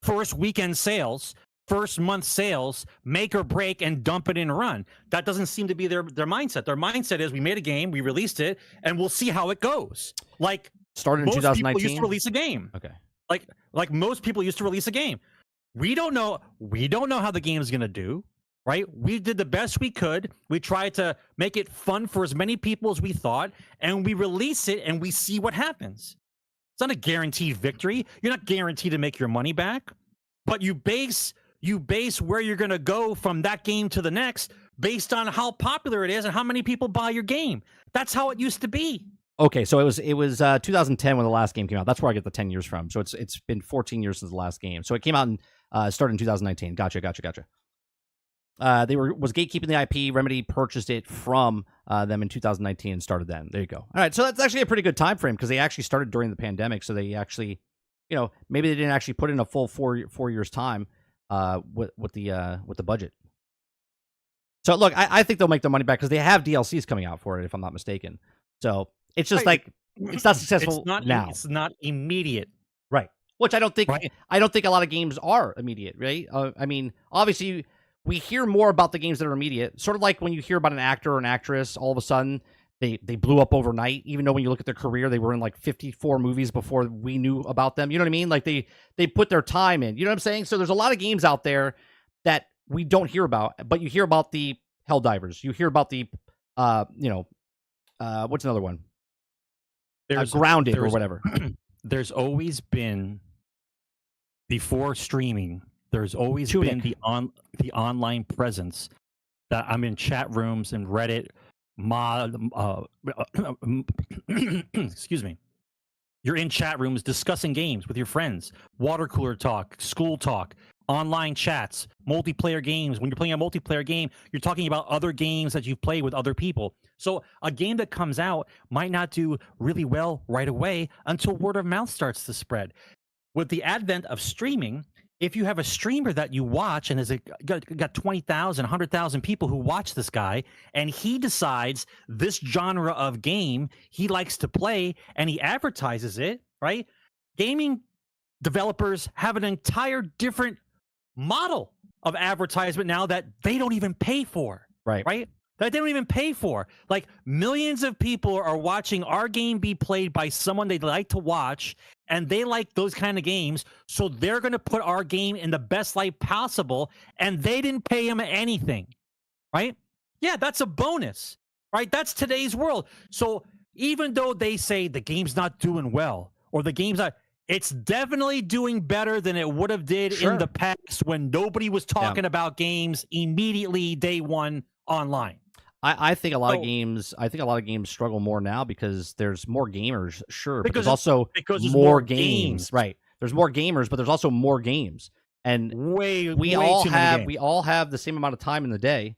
first weekend sales, first month sales, make or break and dump it and run. That doesn't seem to be their mindset. Their mindset is, we made a game, we released it, and we'll see how it goes. Like, started in most 2019. people used to release a game. Okay. Like most people used to release a game. We don't know how the game is going to do, right? We did the best we could. We tried to make it fun for as many people as we thought, and we release it and we see what happens. It's not a guaranteed victory. You're not guaranteed to make your money back, but you base where you're going to go from that game to the next based on how popular it is and how many people buy your game. That's how it used to be. Okay, so it was 2010 when the last game came out. That's where I get the 10 years from. So it's been 14 years since the last game. So it came out and started in 2019. Gotcha. They was gatekeeping the IP. Remedy purchased it from them in 2019 and started then. There you go. All right, so that's actually a pretty good time frame because they actually started during the pandemic. So they actually, maybe they didn't actually put in a full four years time with the budget. So look, I think they'll make their money back because they have DLCs coming out for it, if I'm not mistaken. So it's just like, it's not successful now. It's not immediate, right? Which I don't think. Right. I don't think a lot of games are immediate, right? I mean, obviously, we hear more about the games that are immediate. Sort of like when you hear about an actor or an actress, all of a sudden they blew up overnight. Even though when you look at their career, they were in like 54 movies before we knew about them. You know what I mean? Like they put their time in. You know what I'm saying? So there's a lot of games out there that we don't hear about, but you hear about the Helldivers. You hear about the, what's another one? Grounded or whatever. There's always been, before streaming, there's always been the online presence that I'm in chat rooms and Reddit, excuse me. You're in chat rooms discussing games with your friends, water cooler talk, school talk, online chats, multiplayer games. When you're playing a multiplayer game, you're talking about other games that you've played with other people. So a game that comes out might not do really well right away until word of mouth starts to spread. With the advent of streaming, if you have a streamer that you watch and has got 20,000, 100,000 people who watch this guy, and he decides this genre of game he likes to play and he advertises it, right? Gaming developers have an entire different model of advertisement now that they don't even pay for, right? That they don't even pay for. Like, millions of people are watching our game be played by someone they'd like to watch, and they like those kind of games, so they're going to put our game in the best light possible, and they didn't pay them anything, right? Yeah, that's a bonus, right? That's today's world. So even though they say the game's not doing well, or the games that it's definitely doing better than it would have did in the past when nobody was talking about games immediately day one online. I think a lot of games. I think a lot of games struggle more now because there's more gamers, sure, but there's also more games, right? There's more gamers, but there's also more games, and we all have the same amount of time in the day,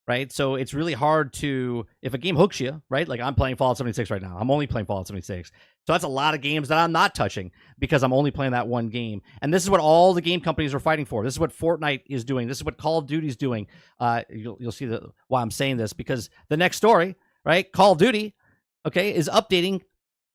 right? So it's really hard to, if a game hooks you, right? Like I'm playing Fallout 76 right now. I'm only playing Fallout 76. So that's a lot of games that I'm not touching because I'm only playing that one game. And this is what all the game companies are fighting for. This is what Fortnite is doing. This is what Call of Duty is doing. You'll see why I'm saying this, because the next story, right? Call of Duty, okay, is updating.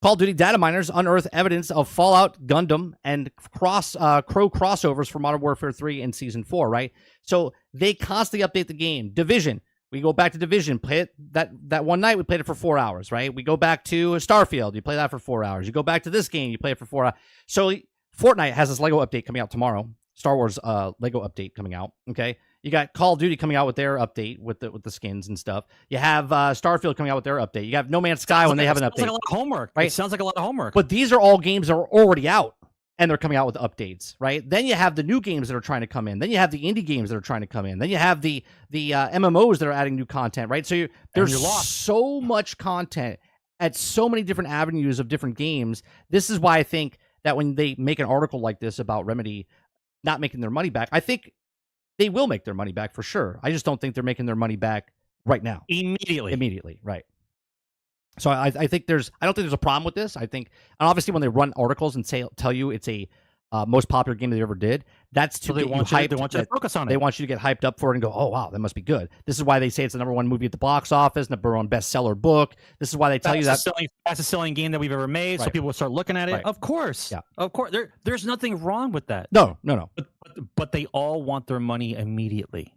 Call of Duty data miners unearth evidence of Fallout, Gundam, and Crow crossovers for Modern Warfare 3 and Season 4, right? So they constantly update the game. Division. We go back to Division, play it that one night, we played it for 4 hours, right? We go back to Starfield, you play that for 4 hours. You go back to this game, you play it for 4 hours. So Fortnite has this Lego update coming out tomorrow. Star Wars Lego update coming out, okay? You got Call of Duty coming out with their update with the skins and stuff. You have Starfield coming out with their update. You have No Man's Sky when they have an update. Sounds like a lot of homework, right? It sounds like a lot of homework. But these are all games that are already out, and they're coming out with updates, right? Then you have the new games that are trying to come in. Then you have the indie games that are trying to come in. Then you have the MMOs that are adding new content, right? So there's so much content at so many different avenues of different games. This is why I think that when they make an article like this about Remedy not making their money back, I think they will make their money back for sure. I just don't think they're making their money back right now. Immediately, right. So I don't think there's a problem with this. I think, and obviously when they run articles and tell you it's a most popular game they ever did, that's to get you hyped. They want you to focus on it. They want you to get hyped up for it and go, oh wow, that must be good. This is why they say it's the #1 movie at the box office, #1 bestseller book. This is why they tell you that that's a selling game that we've ever made, so people will start looking at it. Right. Of course, of course. There's nothing wrong with that. No. But they all want their money immediately.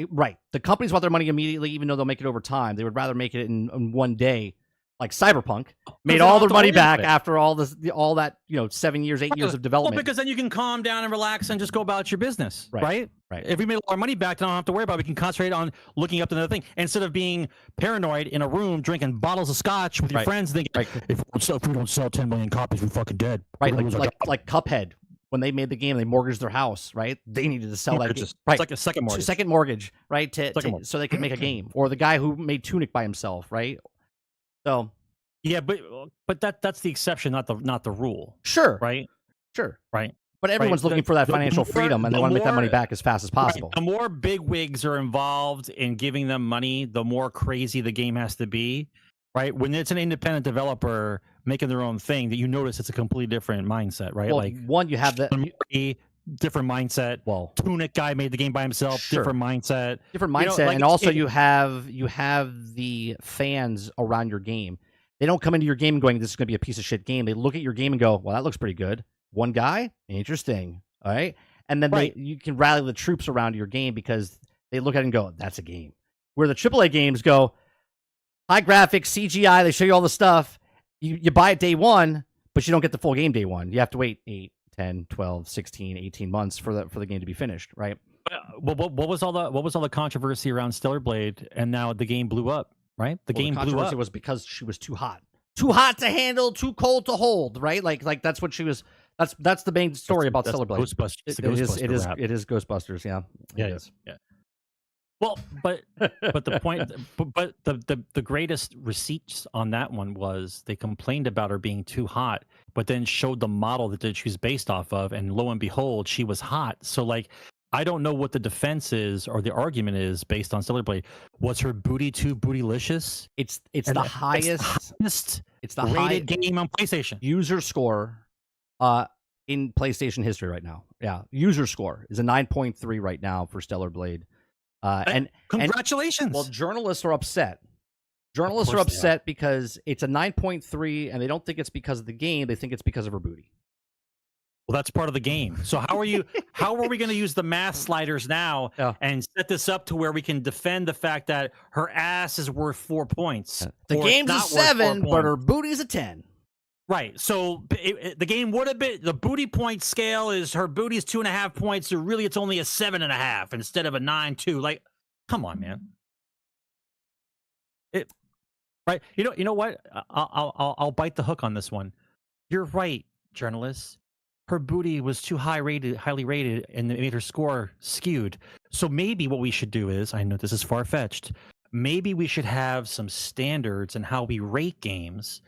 Right. The companies want their money immediately, even though they'll make it over time. They would rather make it in one day. Like Cyberpunk made all their money back after all that 7 years, 8 years of development. Well, because then you can calm down and relax and just go about your business, right? If we made all our money back, then I don't have to worry about it. We can concentrate on looking up another thing instead of being paranoid in a room drinking bottles of scotch with your friends. Thinking, if we don't sell 10 million copies, we're fucking dead. Right, like Cuphead. When they made the game, they mortgaged their house, right? They needed to sell that game. Right. It's like a second mortgage. Right? So they could make a game. Or the guy who made Tunic by himself, right? So yeah, but that's the exception, not the rule. Sure. Right? Sure. Right. But everyone's looking for that financial freedom, and they want to make that money back as fast as possible. The more bigwigs are involved in giving them money, the more crazy the game has to be. Right? When it's an independent developer making their own thing, that you notice it's a completely different mindset, right? Well, one, you have that different mindset. Well, Tunic guy made the game by himself. Different mindset. And also you have the fans around your game. They don't come into your game going, this is going to be a piece of shit game. They look at your game and go, well, that looks pretty good. One guy, interesting. All right, and then you can rally the troops around your game because they look at it and go, that's a game. Where the AAA games go, high graphics, CGI, they show you all the stuff. You buy it day one, but you don't get the full game day one. You have to wait 8, 10, 12, 16, 18 months for the game to be finished, right? Well, what was all the controversy around Stellar Blade, and now the game blew up, right? The controversy was because she was too hot to handle, too cold to hold, right? Like that's what she was. That's the main story about Stellar Blade. Ghostbusters. It is Ghostbusters. Yeah. Yeah. It is. Yeah. Well, but the point, but the greatest receipts on that one was they complained about her being too hot, but then showed the model that she was based off of, and lo and behold, she was hot. So like, I don't know what the defense is or the argument is based on Stellar Blade. Was her booty too bootylicious? It's the highest rated game on PlayStation. User score in PlayStation history right now. Yeah, user score is a 9.3 right now for Stellar Blade. And congratulations. Well, journalists are upset. Journalists are upset because it's a 9.3, and they don't think it's because of the game. They think it's because of her booty. Well, that's part of the game. So how are we going to use the math sliders now and set this up to where we can defend the fact that her ass is worth 4 points? The game's a 7, but her booty's a 10. Right. So the game would have been, the booty point scale is her booty's 2.5 points. So really it's only a 7.5 instead of a 9.2. Like, come on, man. Right. You know what? I'll bite the hook on this one. You're right. journalists, her booty was too highly rated, and it made her score skewed. So maybe what we should do is, I know this is far-fetched, maybe we should have some standards in how we rate games,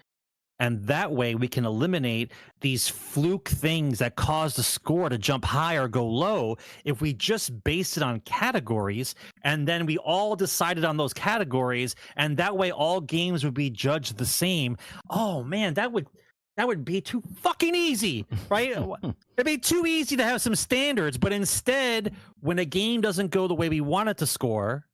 and that way we can eliminate these fluke things that cause the score to jump high or go low if we just base it on categories, and then we all decided on those categories, and that way all games would be judged the same. Oh man, that would be too fucking easy, right? It'd be too easy to have some standards, but instead, when a game doesn't go the way we want it to score,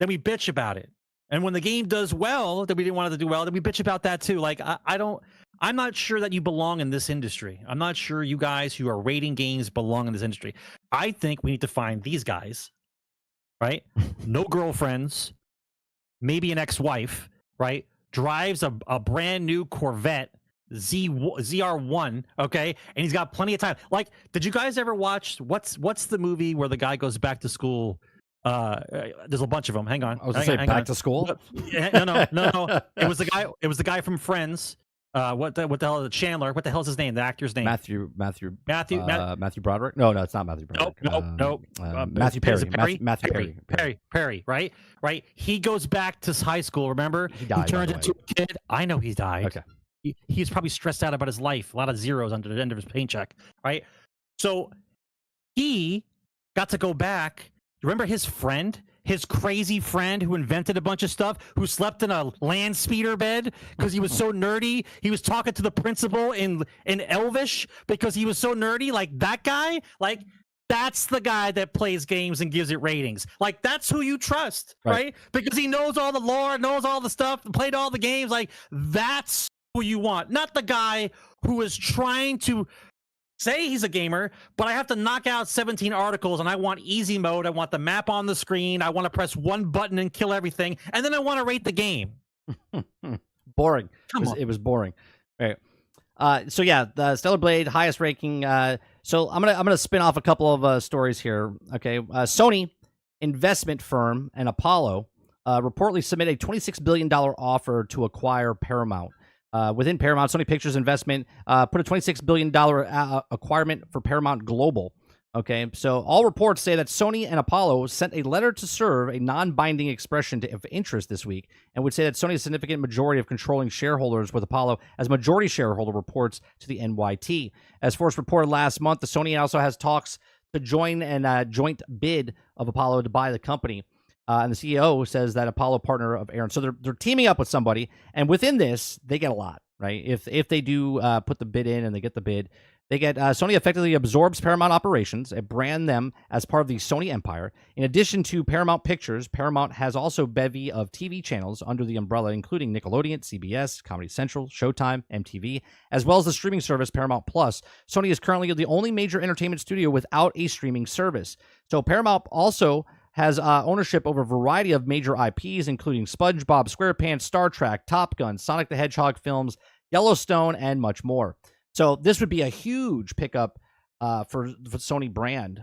then we bitch about it. And when the game does well, that we didn't want it to do well, then we bitch about that too. Like, I'm not sure that you belong in this industry. I'm not sure you guys who are rating games belong in this industry. I think we need to find these guys, right? No girlfriends, maybe an ex-wife, right? Drives a brand new Corvette ZR1, okay, and he's got plenty of time. Like, did you guys ever watch what's the movie where the guy goes back to school? There's a bunch of them. Hang on. I was gonna say Back to School. No. It was the guy from Friends. What the hell is it? Chandler? What the hell is his name? The actor's name? Matthew Broderick. No, it's not Matthew Broderick. Nope. Matthew Perry. Matthew Perry. Right. He goes back to high school. Remember? He died. He turns into a kid. I know he died. Okay. He's probably stressed out about his life. A lot of zeros under the end of his paycheck. Right. So he got to go back. Remember his friend, his crazy friend who invented a bunch of stuff, who slept in a land speeder bed because he was so nerdy. He was talking to the principal in Elvish because he was so nerdy. Like that guy, like that's the guy that plays games and gives it ratings. Like that's who you trust, right? Because he knows all the lore, knows all the stuff, played all the games. Like that's who you want, not the guy who is trying to say he's a gamer, but I have to knock out 17 articles and I want easy mode. I want the map on the screen. I want to press one button and kill everything. And then I want to rate the game. Boring. It was boring. All right. So yeah, the Stellar Blade, highest ranking. So I'm gonna spin off a couple of stories here. Okay. Sony investment firm and Apollo reportedly submitted a $26 billion offer to acquire Paramount. Within Paramount, Sony Pictures investment put a $26 billion acquirement for Paramount Global. Okay, so all reports say that Sony and Apollo sent a letter to serve a non-binding expression of interest this week, and would say that Sony has a significant majority of controlling shareholders with Apollo as majority shareholder, reports to the NYT. As first reported last month, the Sony also has talks to join a joint bid of Apollo to buy the company. And the CEO says that Apollo partner of Aaron. So they're teaming up with somebody, and within this, they get a lot, right? If they do put the bid in and they get the bid, they get Sony effectively absorbs Paramount operations and brand them as part of the Sony empire. In addition to Paramount Pictures, Paramount has also bevy of TV channels under the umbrella, including Nickelodeon, CBS, Comedy Central, Showtime, MTV, as well as the streaming service Paramount Plus. Sony is currently the only major entertainment studio without a streaming service. So Paramount also has ownership over a variety of major IPs, including SpongeBob SquarePants, Star Trek, Top Gun, Sonic the Hedgehog films, Yellowstone, and much more. So this would be a huge pickup for Sony brand,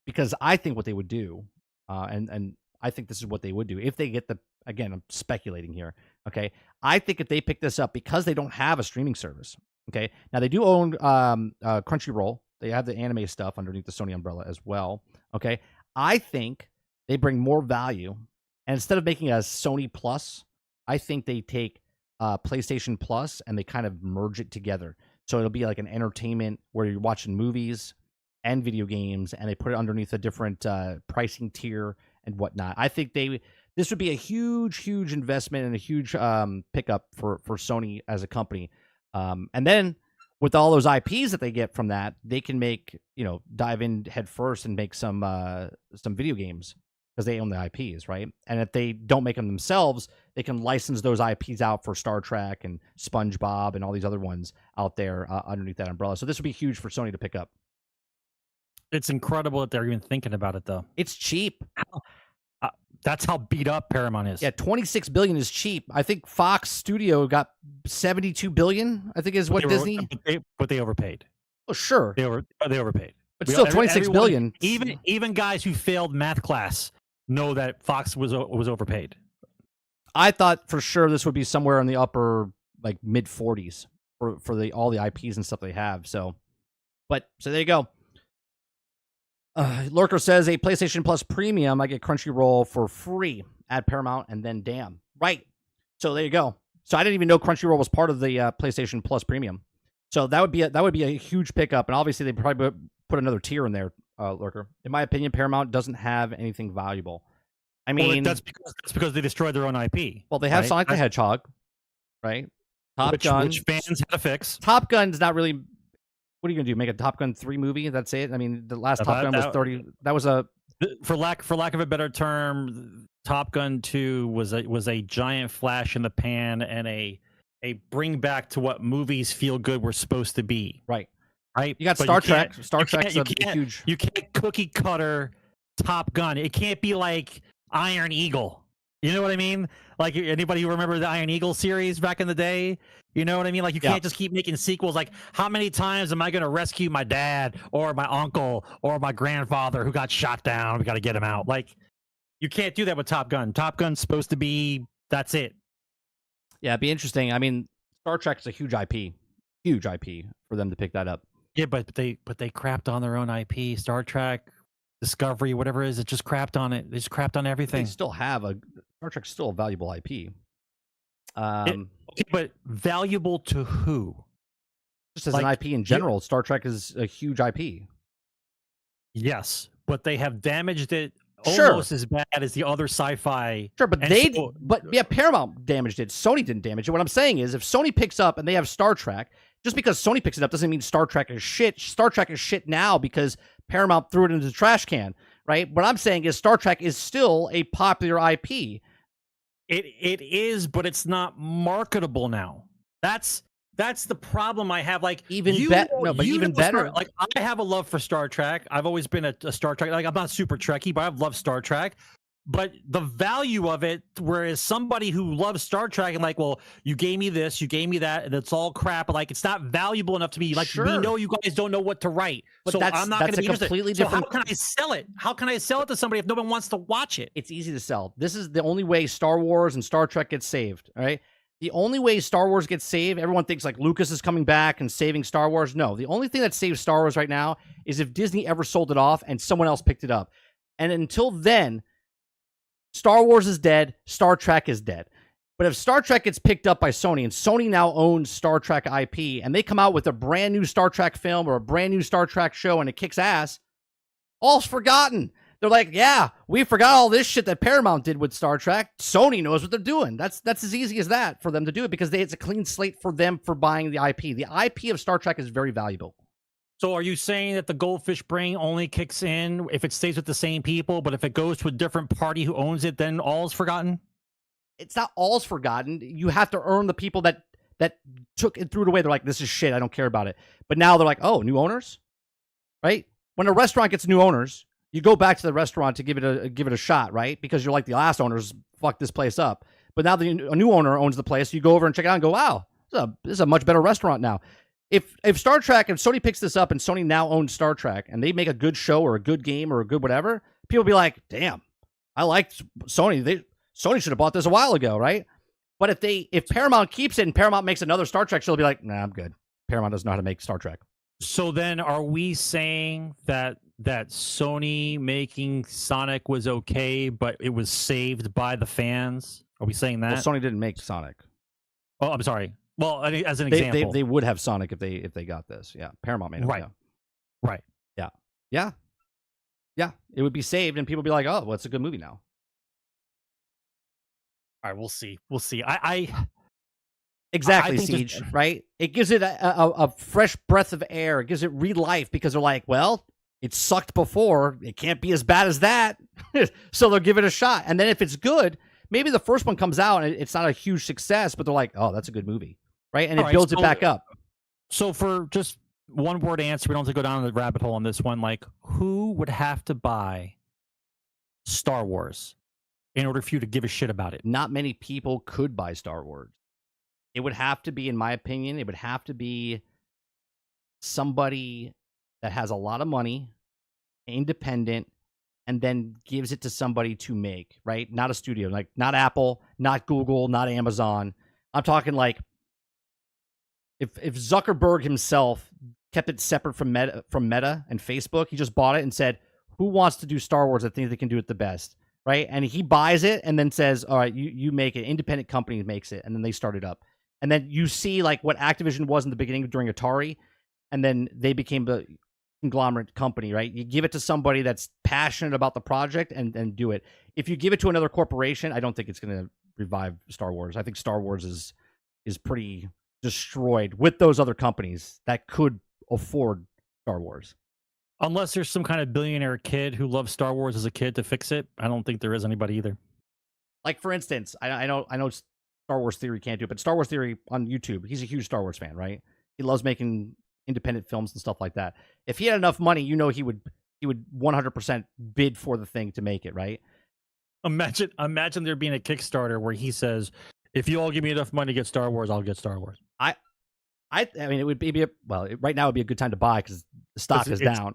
because I think what they would do, and I think this is what they would do if they get again, I'm speculating here, okay? I think if they pick this up, because they don't have a streaming service, okay? Now, they do own Crunchyroll. They have the anime stuff underneath the Sony umbrella as well, okay? I think they bring more value, and instead of making a Sony Plus, I think they take PlayStation Plus and they kind of merge it together. So it'll be like an entertainment where you're watching movies and video games, and they put it underneath a different pricing tier and whatnot. I think this would be a huge investment and a huge pickup for Sony as a company. And then with all those IPs that they get from that, they can make, dive in head first and make some video games because they own the IPs, right? And if they don't make them themselves, they can license those IPs out for Star Trek and SpongeBob and all these other ones out there underneath that umbrella. So this would be huge for Sony to pick up. It's incredible that they're even thinking about it, though. It's cheap. That's how beat up Paramount is. Yeah, $26 billion is cheap. I think Fox Studio got $72 billion, I think is what Disney. But they overpaid. Oh, sure. They overpaid. But still, $26 billion. Even guys who failed math class know that Fox was overpaid. I thought for sure this would be somewhere in the upper, like mid 40s. for all the IPs and stuff they have. So there you go. Lurker says a PlayStation Plus Premium, I get Crunchyroll for free at Paramount, and then damn. Right. So there you go. So I didn't even know Crunchyroll was part of the PlayStation Plus Premium. So that would be a huge pickup, and obviously they probably put another tier in there, Lurker. In my opinion, Paramount doesn't have anything valuable. I mean, that's because they destroyed their own IP. Well, they have right? Sonic the Hedgehog, right? Top Gun, which fans had to fix. Top Gun's not really. What are you gonna do? Make a Top Gun 3 movie? That's it. I mean, the last Top Gun was 30. That was a for lack of a better term, Top Gun 2 was a giant flash in the pan and a bring back to what movies feel good were supposed to be. Right. Right. You got Star Trek. Star Trek's a huge. You can't cookie cutter Top Gun. It can't be like Iron Eagle. You know what I mean? Like anybody who remember the Iron Eagle series back in the day? You know what I mean? Like you can't just keep making sequels. Like how many times am I going to rescue my dad or my uncle or my grandfather who got shot down? We got to get him out. Like you can't do that with Top Gun. Top Gun's supposed to be, that's it. Yeah, it'd be interesting. I mean, Star Trek's a huge IP for them to pick that up. Yeah, but they crapped on their own IP. Star Trek, Discovery, whatever it is, it just crapped on it. They just crapped on everything. They still have Star Trek's still a valuable IP. Okay, but valuable to who? Just as an IP in general, Star Trek is a huge IP. Yes, but they have damaged it almost as bad as the other sci-fi. Sure, but Paramount damaged it. Sony didn't damage it. What I'm saying is, if Sony picks up and they have Star Trek, just because Sony picks it up doesn't mean Star Trek is shit. Star Trek is shit now because Paramount threw it into the trash can, right? What I'm saying is Star Trek is still a popular IP. It is, but it's not marketable now. That's the problem I have. Like even better. Like I have a love for Star Trek. I've always been a Star Trek. Like I'm not super Trekky, but I've loved Star Trek. But the value of it, whereas somebody who loves Star Trek and like, well, you gave me this, you gave me that, and it's all crap. Like it's not valuable enough to me. Like we know you guys don't know what to write, but so I'm not going to be completely different. So how can I sell it? How can I sell it to somebody if no one wants to watch it? It's easy to sell. This is the only way Star Wars and Star Trek get saved. All right. The only way Star Wars gets saved, everyone thinks like Lucas is coming back and saving Star Wars. No, the only thing that saves Star Wars right now is if Disney ever sold it off and someone else picked it up. And until then, Star Wars is dead. Star Trek is dead. But if Star Trek gets picked up by Sony and Sony now owns Star Trek IP and they come out with a brand new Star Trek film or a brand new Star Trek show and it kicks ass, all's forgotten. They're like, yeah, we forgot all this shit that Paramount did with Star Trek. Sony knows what they're doing. That's as easy as that for them to do it because it's a clean slate for them for buying the IP. The IP of Star Trek is very valuable. So are you saying that the goldfish brain only kicks in if it stays with the same people, but if it goes to a different party who owns it, then all's forgotten? It's not all's forgotten. You have to earn the people that took it, threw it away. They're like, this is shit. I don't care about it. But now they're like, oh, new owners, right? When a restaurant gets new owners, you go back to the restaurant to give it a shot, right? Because you're like the last owners fucked this place up. But now a new owner owns the place. So you go over and check it out and go, wow, this is a much better restaurant now. If Star Trek, if Sony picks this up and Sony now owns Star Trek and they make a good show or a good game or a good whatever, people will be like, damn, I like Sony. Sony should have bought this a while ago, right? But if Paramount keeps it and Paramount makes another Star Trek show, they'll be like, nah, I'm good. Paramount doesn't know how to make Star Trek. So then are we saying that Sony making Sonic was okay, but it was saved by the fans? Are we saying that? Well, Sony didn't make Sonic. Oh, I'm sorry. Well, as an example, they would have Sonic if they got this. Yeah, Paramount made it. Right. Yeah. Right. Yeah. It would be saved, and people would be like, "Oh, well, it's a good movie now." All right, we'll see. I exactly, Siege. Right? It gives it a fresh breath of air. It gives it re-life because they're like, "Well, it sucked before. It can't be as bad as that." So they'll give it a shot, and then if it's good, maybe the first one comes out and it's not a huge success, but they're like, "Oh, that's a good movie." Right? And it builds it back up. So for just one word answer, we don't have to go down the rabbit hole on this one. Like, who would have to buy Star Wars in order for you to give a shit about it? Not many people could buy Star Wars. It would have to be, in my opinion, it would have to be somebody that has a lot of money, independent, and then gives it to somebody to make, right? Not a studio, like not Apple, not Google, not Amazon. I'm talking like if Zuckerberg himself kept it separate from Meta and Facebook, he just bought it and said, who wants to do Star Wars? I think they can do it the best, right? And he buys it and then says, all right, you make it. Independent company makes it, and then they start it up. And then you see like what Activision was in the beginning during Atari, and then they became the conglomerate company, right? You give it to somebody that's passionate about the project and do it. If you give it to another corporation, I don't think it's going to revive Star Wars. I think Star Wars is pretty destroyed with those other companies that could afford Star Wars. Unless there's some kind of billionaire kid who loves Star Wars as a kid to fix it, I don't think there is anybody either. Like, for instance, I know Star Wars Theory can't do it, but Star Wars Theory on YouTube, he's a huge Star Wars fan, right? He loves making independent films and stuff like that. If he had enough money, he would 100% bid for the thing to make it, right? Imagine there being a Kickstarter where he says, if you all give me enough money to get Star Wars, I'll get Star Wars. I mean, it would be right now would be a good time to buy because the stock is down.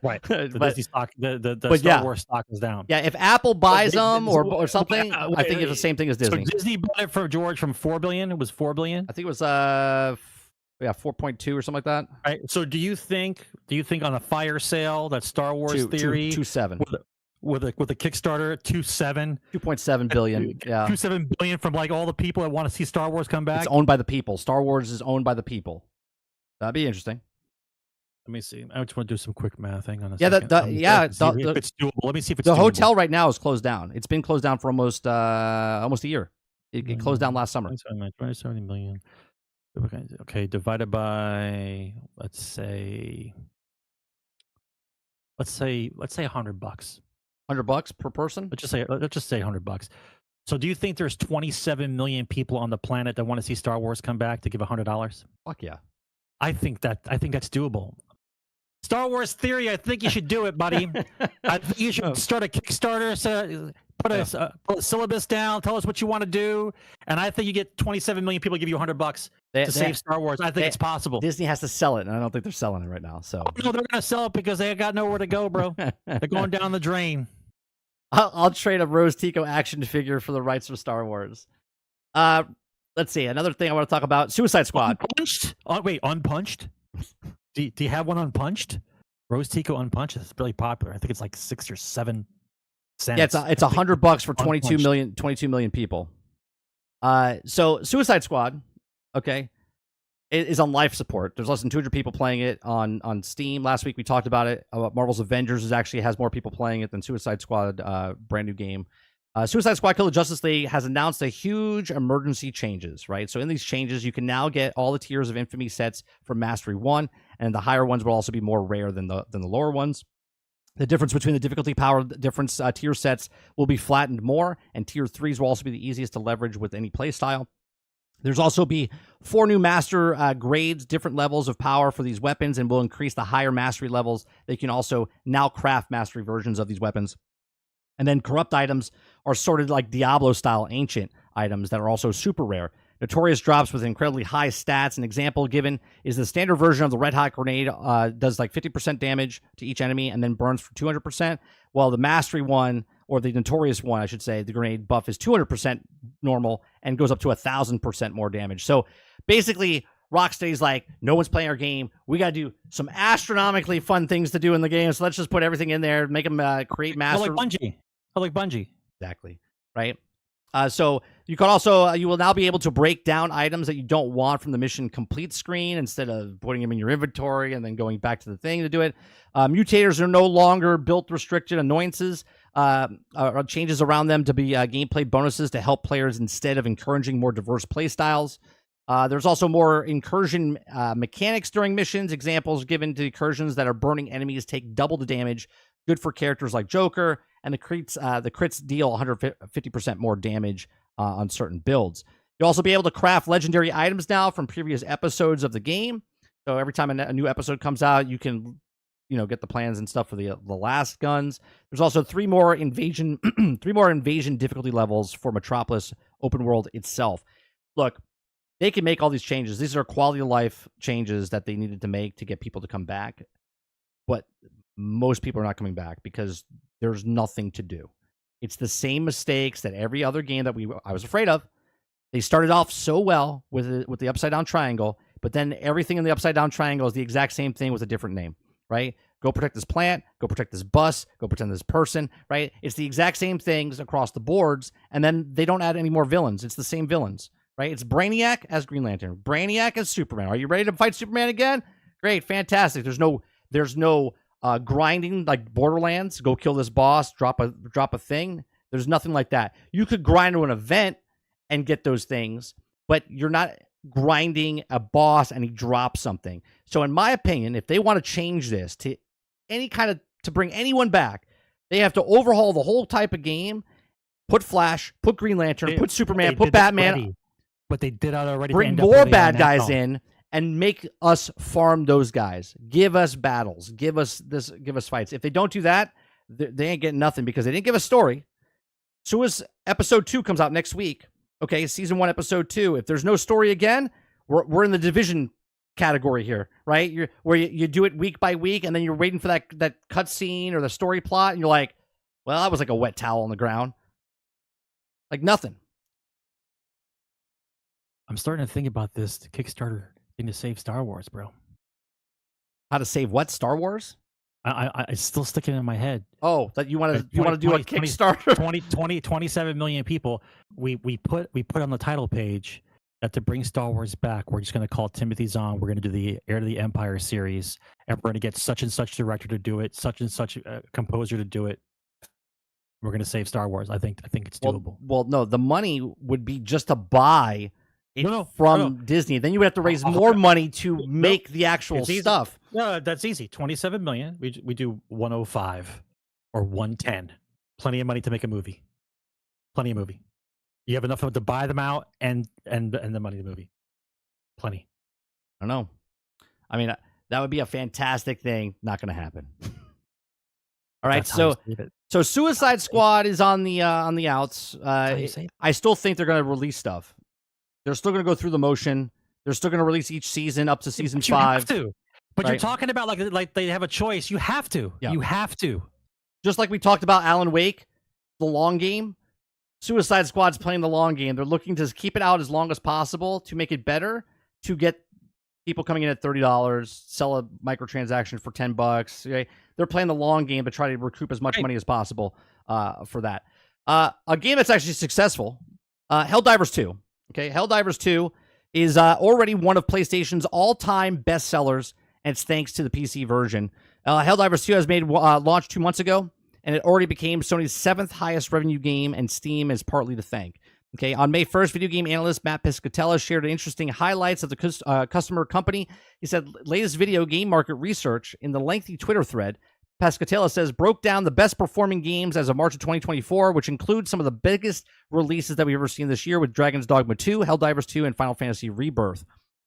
Right. The Disney stock, the Star Wars stock is down. Yeah, if Apple buys them or something, I think it's the same thing as Disney. So Disney bought it for George from $4 billion. It was $4 billion. I think it was 4.2 or something like that. Right. So do you think on a fire sale that Star Wars Theory 2.7 with a Kickstarter 2.7 billion, yeah, 2.7 billion from like all the people that want to see Star Wars come back? It's owned by the people. Star Wars is owned by the people. That'd be interesting. Let me see. I just want to do some quick math. Hang on a second. If it's doable. Let me see if it's the doable. Hotel right now is closed down. It's been closed down for almost a year. It closed down last summer. 27 million. Okay, divided by let's say $100. $100 per person. Let's just say $100. So, do you think there's 27 million people on the planet that want to see Star Wars come back to give $100? Fuck yeah! I think that's doable. Star Wars Theory, I think you should do it, buddy. I think you should start a Kickstarter. Put a syllabus down. Tell us what you want to do, and I think you get 27 million people to give you $100 to save Star Wars. I think it's possible. Disney has to sell it, and I don't think they're selling it right now. So no, they're gonna sell it because they got nowhere to go, bro. They're going down the drain. I'll trade a Rose Tico action figure for the rights of Star Wars. Let's see. Another thing I want to talk about: Suicide Squad. Unpunched? Wait, unpunched? Do you have one unpunched? Rose Tico unpunched is really popular. I think it's like 6 or 7 cents. Yeah, it's $100 for 22 million people. So Suicide Squad, okay, is on life support. There's less than 200 people playing it on Steam. Last week we talked about it. Marvel's Avengers has more people playing it than Suicide Squad, brand new game. Suicide Squad Kill the Justice League has announced a huge emergency changes, right? So in these changes, you can now get all the tiers of Infamy sets from Mastery 1, and the higher ones will also be more rare than the lower ones. The difference between the difficulty power difference tier sets will be flattened more, and tier 3s will also be the easiest to leverage with any playstyle. There's also be 4 new master grades, different levels of power for these weapons, and will increase the higher mastery levels. They can also now craft mastery versions of these weapons. And then corrupt items are sorted like Diablo-style ancient items that are also super rare. Notorious drops with incredibly high stats. An example given is the standard version of the Red Hot Grenade does like 50% damage to each enemy and then burns for 200%, while the Mastery one, or the Notorious one, I should say, the grenade buff is 200% normal and goes up to 1,000% more damage. So basically, Rocksteady's like, no one's playing our game. We got to do some astronomically fun things to do in the game, so let's just put everything in there, make them create master. I like Bungie. Exactly, right? So you can also you will now be able to break down items that you don't want from the mission complete screen instead of putting them in your inventory and then going back to the thing to do it. Mutators are no longer built restricted annoyances. Changes around them to be gameplay bonuses to help players instead of encouraging more diverse play styles. There's also more incursion mechanics during missions. Examples given to incursions that are burning enemies take double the damage. Good for characters like Joker, and the crits deal 150% more damage on certain builds. You'll also be able to craft legendary items now from previous episodes of the game. So every time a new episode comes out, you can, get the plans and stuff for the last guns. There's also 3 more invasion difficulty levels for Metropolis open world itself. Look, they can make all these changes. These are quality of life changes that they needed to make to get people to come back. But most people are not coming back because there's nothing to do. It's the same mistakes that every other game that I was afraid of. They started off so well with the upside down triangle, But then everything in the upside down triangle is the exact same thing with a different name, right? Go protect this plant, go protect this bus, go protect this person, right? It's the exact same things across the boards, and then they don't add any more villains. It's the same villains, right? It's Brainiac as Green Lantern, Brainiac as Superman. Are you ready to fight Superman again? Great, fantastic. There's no grinding like Borderlands. Go kill this boss, drop a thing. There's nothing like that. You could grind to an event and get those things, but you're not grinding a boss and he drops something. So in my opinion, if they want to change this to to bring anyone back, they have to overhaul the whole type of game, put Flash, put Green Lantern, put Superman, put Batman. But they did that already. Bring more bad guys in and make us farm those guys. Give us battles. Give us fights. If they don't do that, they ain't getting nothing because they didn't give a story. So as episode 2 comes out next week, okay, season 1, episode 2. If there's no story again, we're in the division category here, right? You do it week by week, and then you're waiting for that cut scene or the story plot, and you're like, well, that was like a wet towel on the ground. Like nothing. I'm starting to think about this Kickstarter thing to save Star Wars, bro. How to save what? Star Wars? I still sticking in my head. Oh, that you want to do a Kickstarter? 27 million people. We put on the title page that to bring Star Wars back, we're just going to call Timothy Zahn. We're going to do the Heir to the Empire series, and we're going to get such and such director to do it, such and such composer to do it. We're going to save Star Wars. I think it's doable. Well, no, the money would be just to buy it from Disney. Then you would have to raise more money to make the actual stuff. No, that's easy. 27 million. We do 105 or 110. Plenty of money to make a movie. Plenty of movie. You have enough to buy them out and the money to movie. Plenty. I don't know. I mean, that would be a fantastic thing. Not going to happen. All right, so Suicide Squad is on the outs. I still think they're going to release stuff. They're still going to go through the motion. They're still going to release each season up to season 5. You have to. But right? You're talking about like they have a choice. You have to. Yeah. You have to. Just like we talked about Alan Wake, the long game. Suicide Squad's playing the long game. They're looking to keep it out as long as possible to make it better, to get people coming in at $30, sell a microtransaction for $10. Okay? They're playing the long game to try to recoup as much money as possible for that. A game that's actually successful, Helldivers 2. Okay, Helldivers 2 is already one of PlayStation's all-time bestsellers, and it's thanks to the PC version. Helldivers 2 has made launch 2 months ago, and it already became Sony's 7th highest revenue game, and Steam is partly to thank. Okay, on May 1st, video game analyst Matt Piscatella shared interesting highlights of the customer company. He said, latest video game market research in the lengthy Twitter thread, Piscatella says, broke down the best performing games as of March of 2024, which includes some of the biggest releases that we've ever seen this year with Dragon's Dogma 2, Helldivers 2, and Final Fantasy Rebirth.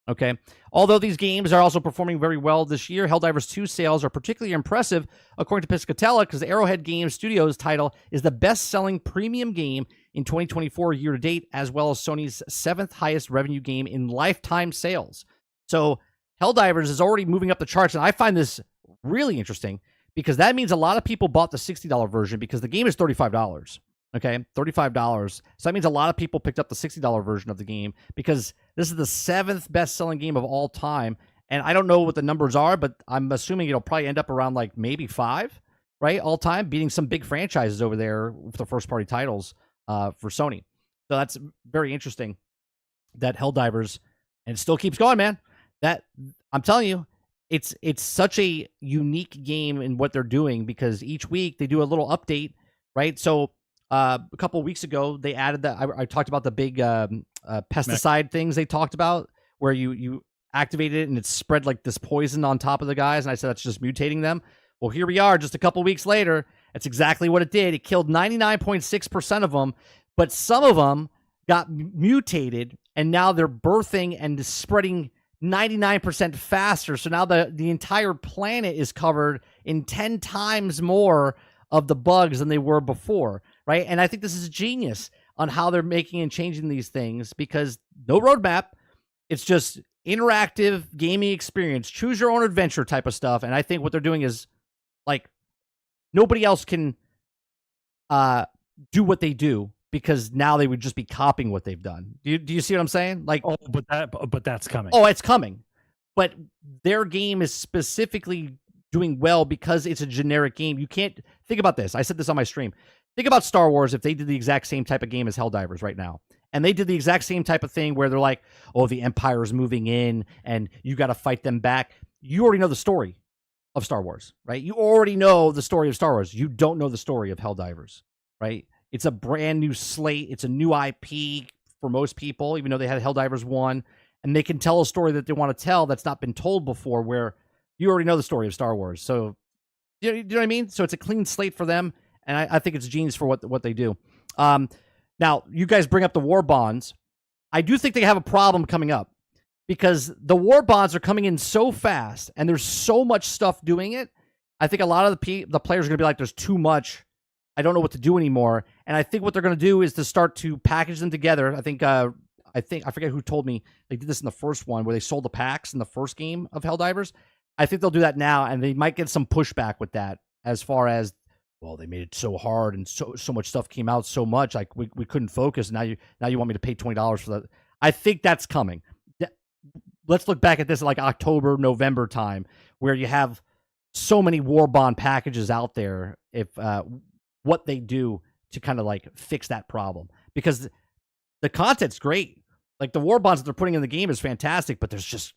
Okay. Although these games are also performing very well this year, Helldivers 2 sales are particularly impressive, according to Piscatella, because the Arrowhead Games Studios title is the best-selling premium game in 2024 year-to-date, as well as Sony's 7th highest revenue game in lifetime sales. So Helldivers is already moving up the charts, and I find this really interesting because that means a lot of people bought the $60 version because the game is $35. Okay, $35. So that means a lot of people picked up the $60 version of the game because this is the 7th best-selling game of all time. And I don't know what the numbers are, but I'm assuming it'll probably end up around like maybe 5, right, all time, beating some big franchises over there with the first-party titles for Sony. So that's very interesting that Helldivers, and it still keeps going, man. That I'm telling you, it's such a unique game in what they're doing because each week they do a little update, right? So a couple of weeks ago, they added that. I talked about the big pesticide things they talked about, where you activated it and it spread like this poison on top of the guys. And I said that's just mutating them. Well, here we are, just a couple of weeks later. That's exactly what it did. It killed 99.6% of them, but some of them got mutated, and now they're birthing and spreading 99% faster. So now the entire planet is covered in 10 times more of the bugs than they were before, right? And I think this is genius on how they're making and changing these things because no roadmap. It's just interactive gaming experience, choose your own adventure type of stuff. And I think what they're doing is like nobody else can do what they do because now they would just be copying what they've done. Do you see what I'm saying? Like, Oh, but that's coming. oh, it's coming. But their game is specifically doing well because it's a generic game. You can't think about this. I said this on my stream. Think about Star Wars if they did the exact same type of game as Helldivers right now. And they did the exact same type of thing where they're like, oh, the Empire's moving in and you got to fight them back. You already know the story of Star Wars, right? You already know the story of Star Wars. You don't know the story of Helldivers, right? It's a brand new slate. It's a new IP for most people, even though they had Helldivers 1. And they can tell a story that they want to tell that's not been told before, where you already know the story of Star Wars. So, you know what I mean? So it's a clean slate for them, and I think it's genius for what they do. Now, you guys bring up the war bonds. I do think they have a problem coming up because the war bonds are coming in so fast, and there's so much stuff doing it. I think a lot of the players are going to be like, there's too much. I don't know what to do anymore. And I think what they're going to do is to start to package them together. I forget who told me they did this in the first one where they sold the packs in the first game of Helldivers. I think they'll do that now, and they might get some pushback with that as far as, well, they made it so hard and so much stuff came out so much, like we couldn't focus. Now you want me to pay $20 for that. I think that's coming. Let's look back at this like October, November time where you have so many war bond packages out there. If what they do to kind of like fix that problem, because the content's great. Like the war bonds that they're putting in the game is fantastic, but there's just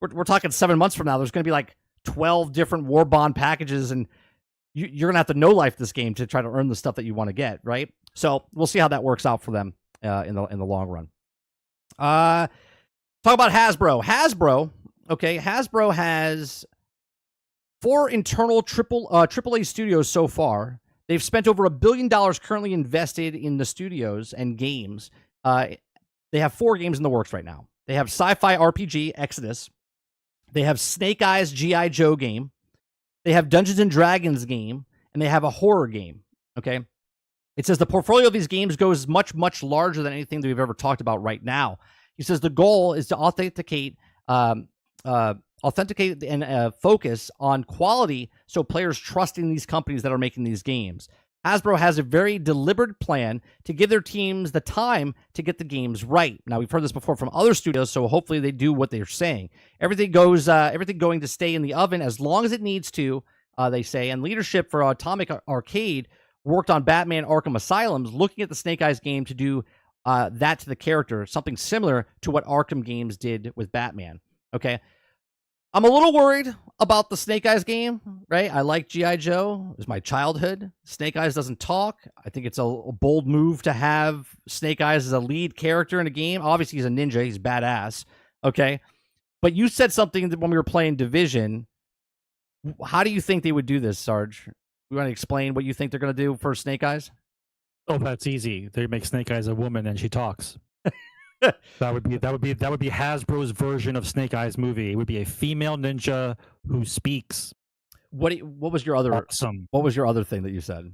we're talking 7 months from now. There's going to be like 12 different war bond packages, and you're going to have to no life this game to try to earn the stuff that you want to get, right? So we'll see how that works out for them in the long run. Talk about Hasbro. Hasbro has 4 internal AAA studios so far. They've spent over $1 billion currently invested in the studios and games. They have 4 games in the works right now. They have sci-fi RPG Exodus. They have Snake Eyes GI Joe game. They have Dungeons and Dragons game, and they have a horror game. Okay, it says the portfolio of these games goes much, much larger than anything that we've ever talked about right now. He says the goal is to authenticate and focus on quality, so players trust in these companies that are making these games. Hasbro has a very deliberate plan to give their teams the time to get the games right. Now, we've heard this before from other studios, so hopefully they do what they're saying. Everything going to stay in the oven as long as it needs to, they say. And leadership for Atomic Arcade worked on Batman Arkham Asylum's, looking at the Snake Eyes game to do that to the character, something similar to what Arkham games did with Batman. Okay. I'm a little worried about the Snake Eyes game, right? I like GI Joe. It was my childhood. Snake Eyes doesn't talk. I think it's a bold move to have Snake Eyes as a lead character in a game. Obviously, he's a ninja. He's badass. Okay. But you said something when we were playing Division. How do you think they would do this, Sarge? You want to explain what you think they're going to do for Snake Eyes? Oh, that's easy. They make Snake Eyes a woman and she talks. That would be Hasbro's version of Snake Eyes movie. It would be a female ninja who speaks. What was your other awesome? What was your other thing that you said?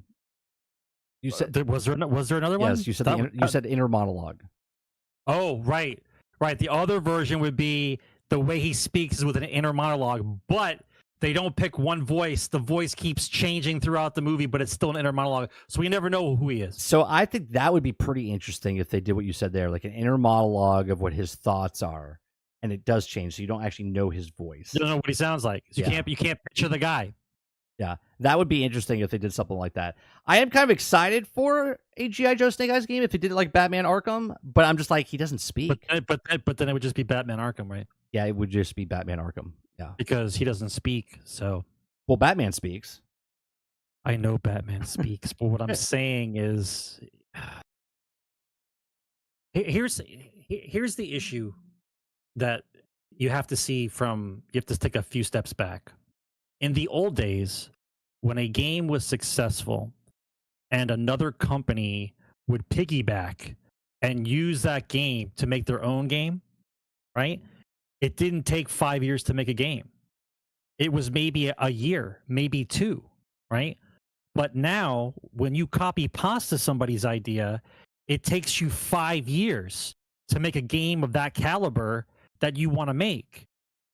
You said was there another one? Yes, you said you said inner monologue. Oh, right. The other version would be the way he speaks is with an inner monologue, but they don't pick one voice. The voice keeps changing throughout the movie, but it's still an inner monologue, so we never know who he is. So I think that would be pretty interesting if they did what you said there, like an inner monologue of what his thoughts are, and it does change, so you don't actually know his voice. You don't know what he sounds like. So you can't picture the guy. Yeah, that would be interesting if they did something like that. I am kind of excited for a G.I. Joe Snake Eyes game if they did it like Batman Arkham, but I'm just like, he doesn't speak. But then it would just be Batman Arkham, right? Yeah, it would just be Batman Arkham. Yeah, because he doesn't speak. So, well, Batman speaks. I know Batman speaks, but what I'm saying is, here's the issue that you have to see from. You have to take a few steps back. In the old days, when a game was successful, and another company would piggyback and use that game to make their own game, right? It didn't take 5 years to make a game. It was maybe a year, maybe 2, right? But now, when you copy pasta somebody's idea, it takes you 5 years to make a game of that caliber that you want to make.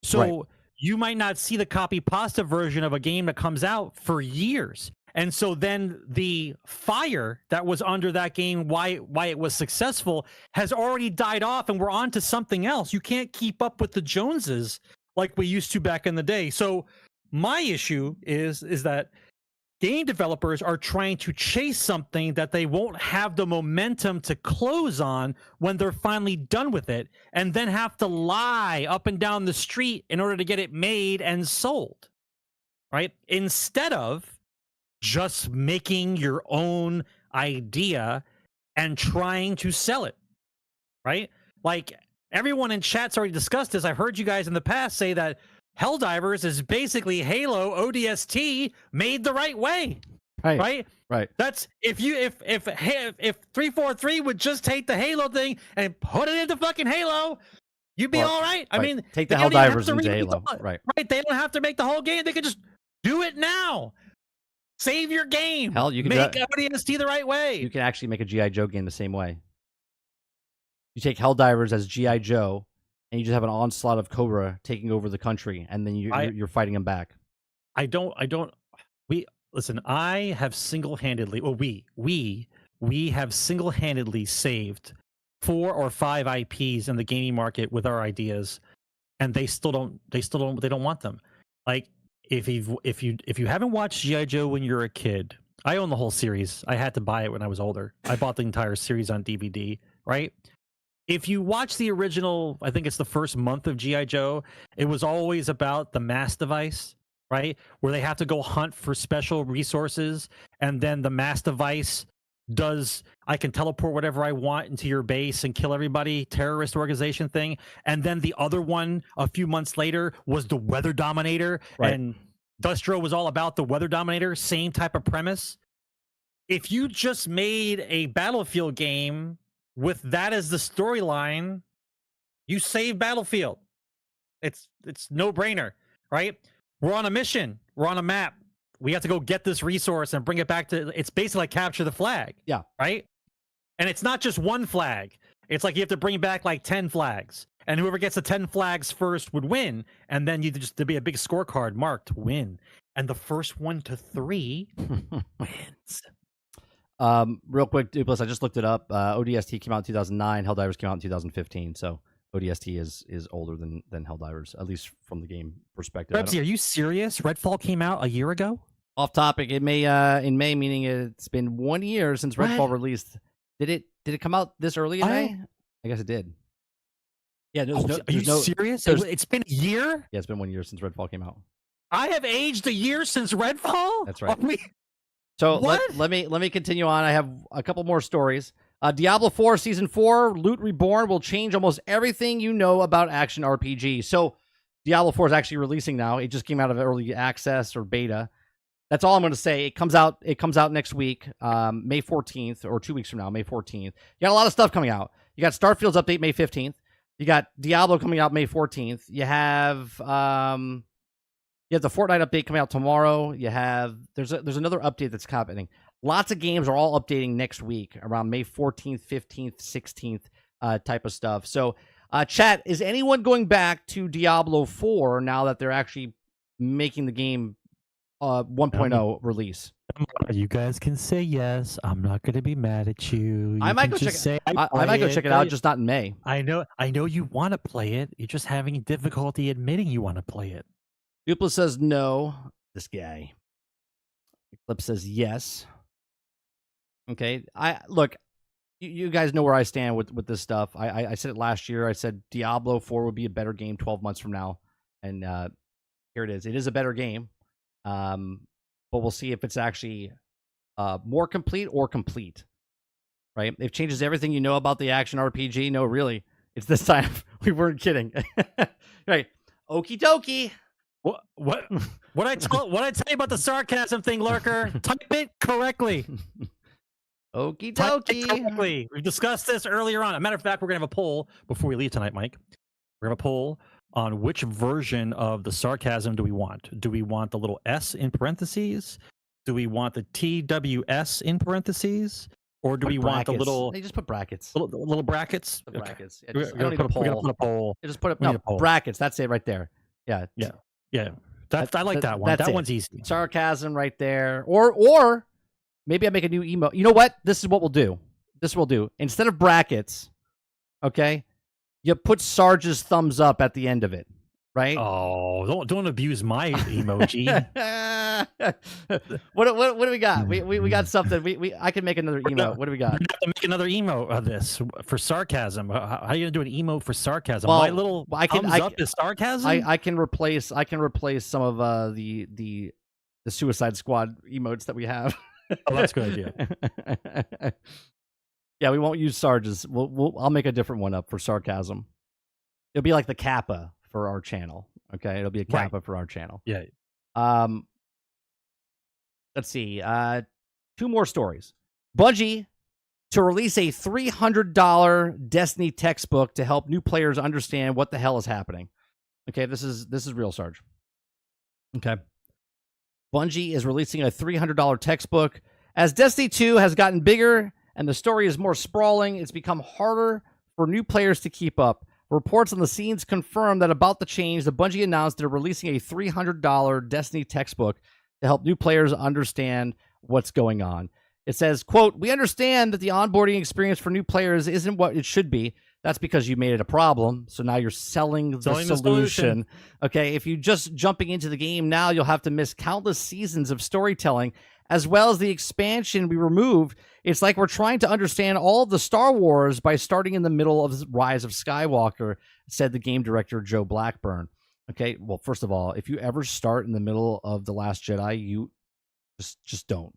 So you might not see the copy pasta version of a game that comes out for years. And so then the fire that was under that game, why it was successful, has already died off, and we're on to something else. You can't keep up with the Joneses like we used to back in the day. So my issue is that game developers are trying to chase something that they won't have the momentum to close on when they're finally done with it, and then have to lie up and down the street in order to get it made and sold, right? Instead of just making your own idea and trying to sell it, right? Like, everyone in chat's already discussed this. I've heard you guys in the past say that Helldivers is basically Halo ODST made the right way. Right. That's if 343 would just take the Halo thing and put it into fucking Halo, you'd be all right. I mean, take the Helldivers into Halo. Right. They don't have to make the whole game. They could just do it now. Save your game. Hell, you can make ODST the right way. You can actually make a GI Joe game the same way. You take Helldivers as GI Joe, and you just have an onslaught of Cobra taking over the country, and then you're fighting them back. Listen, I have single-handedly, we have single-handedly saved 4 or 5 IPs in the gaming market with our ideas, and they don't want them. Like, if you haven't watched GI Joe when you're a kid, I own the whole series. I had to buy it when I was older. I bought the entire series on DVD, right? If you watch the original, I think it's the first month of GI Joe, it was always about the mass device, right? Where they have to go hunt for special resources, and then the mass device does, I can teleport whatever I want into your base and kill everybody, terrorist organization thing. And then the other one a few months later was the Weather Dominator, right? And Dustro was all about the Weather Dominator, same type of premise. If you just made a Battlefield game with that as the storyline, you save Battlefield. It's no brainer, right? We're on a mission. We're on a map. We have to go get this resource and bring it back to. It's basically like capture the flag. Yeah. Right. And it's not just one flag. It's like you have to bring back like 10 flags, and whoever gets the 10 flags first would win. And then there'd be a big scorecard marked win, and the first 1 to 3 wins. Real quick, Dupless, I just looked it up. ODST came out in 2009. Helldivers came out in 2015. So ODST is older than Helldivers, at least from the game perspective. Rebsy, are you serious? Redfall came out a year ago? Off topic. It may in May, meaning it's been 1 year since Redfall released. Did it come out this early in May? I guess it did. Yeah. Are you serious? It's been a year? Yeah, it's been 1 year since Redfall came out. I have aged a year since Redfall? That's right. So let me continue on. I have a couple more stories. Diablo 4 Season 4 Loot Reborn will change almost everything you know about action RPG. So Diablo 4 is actually releasing now. It just came out of early access or beta. That's all I'm going to say. It comes out next week, May 14th, or 2 weeks from now, May 14th. You got a lot of stuff coming out. You got Starfield's update May 15th. You got Diablo coming out May 14th. You have the Fortnite update coming out tomorrow. There's another update that's happening. Lots of games are all updating next week around May 14th, 15th, 16th type of stuff. So, chat, is anyone going back to Diablo 4 now that they're actually making the game 1.0 release? You guys can say yes. I'm not going to be mad at you. I might go check it. I might go check it out, just not in May. I know you want to play it. You're just having difficulty admitting you want to play it. Dupla says no. This guy. Clip says yes. Okay. Look, you guys know where I stand with this stuff. I said it last year. I said Diablo 4 would be a better game 12 months from now. And here it is. It is a better game. But we'll see if it's actually more complete or complete. Right? It changes everything you know about the action RPG. No, really. It's this time. We weren't kidding. Right. Okie dokie. What I tell you about the sarcasm thing, Lurker? Type it correctly. Okie dokie. Correctly. We discussed this earlier on. As a matter of fact, we're gonna have a poll before we leave tonight, Mike. We're gonna have a poll on which version of the sarcasm do we want? Do we want the little S in parentheses? Do we want the TWS in parentheses? Or do we want the little? They just put brackets. Little brackets. Brackets. Yeah, we're gonna put a poll. Just put up brackets. That's it right there. Yeah. Yeah. I like that one. That one's easy. Sarcasm right there. Or maybe I make a new emote. You know what? This is what we'll do. Instead of brackets, okay, you put Sarge's thumbs up at the end of it, right? Oh, don't abuse my emoji. What do we got? We got something. I can make another emote. What do we got? You have to make another emote of this for sarcasm. How are you gonna do an emote for sarcasm? Well, my little thumbs up is sarcasm. I can replace some of the Suicide Squad emotes that we have. Oh, that's a good idea. Yeah, we won't use Sarge's. I'll make a different one up for sarcasm. It'll be like the Kappa for our channel. Okay, it'll be a Kappa for our channel. Yeah. Let's see. 2 more stories. Bungie to release a $300 Destiny textbook to help new players understand what the hell is happening. Okay, this is real, Sarge. Okay. Bungie is releasing a $300 textbook. As Destiny 2 has gotten bigger and the story is more sprawling, it's become harder for new players to keep up. Reports on the scenes confirm that about the change, the Bungie announced they're releasing a $300 Destiny textbook to help new players understand what's going on. It says, quote, "We understand that the onboarding experience for new players isn't what it should be. That's because you made it a problem. So now you're selling the solution. Okay, if you're just jumping into the game now, you'll have to miss countless seasons of storytelling, as well as the expansion we removed. It's like we're trying to understand all of the Star Wars by starting in the middle of Rise of Skywalker," said the game director, Joe Blackburn. Okay, well, first of all, if you ever start in the middle of The Last Jedi, you just don't.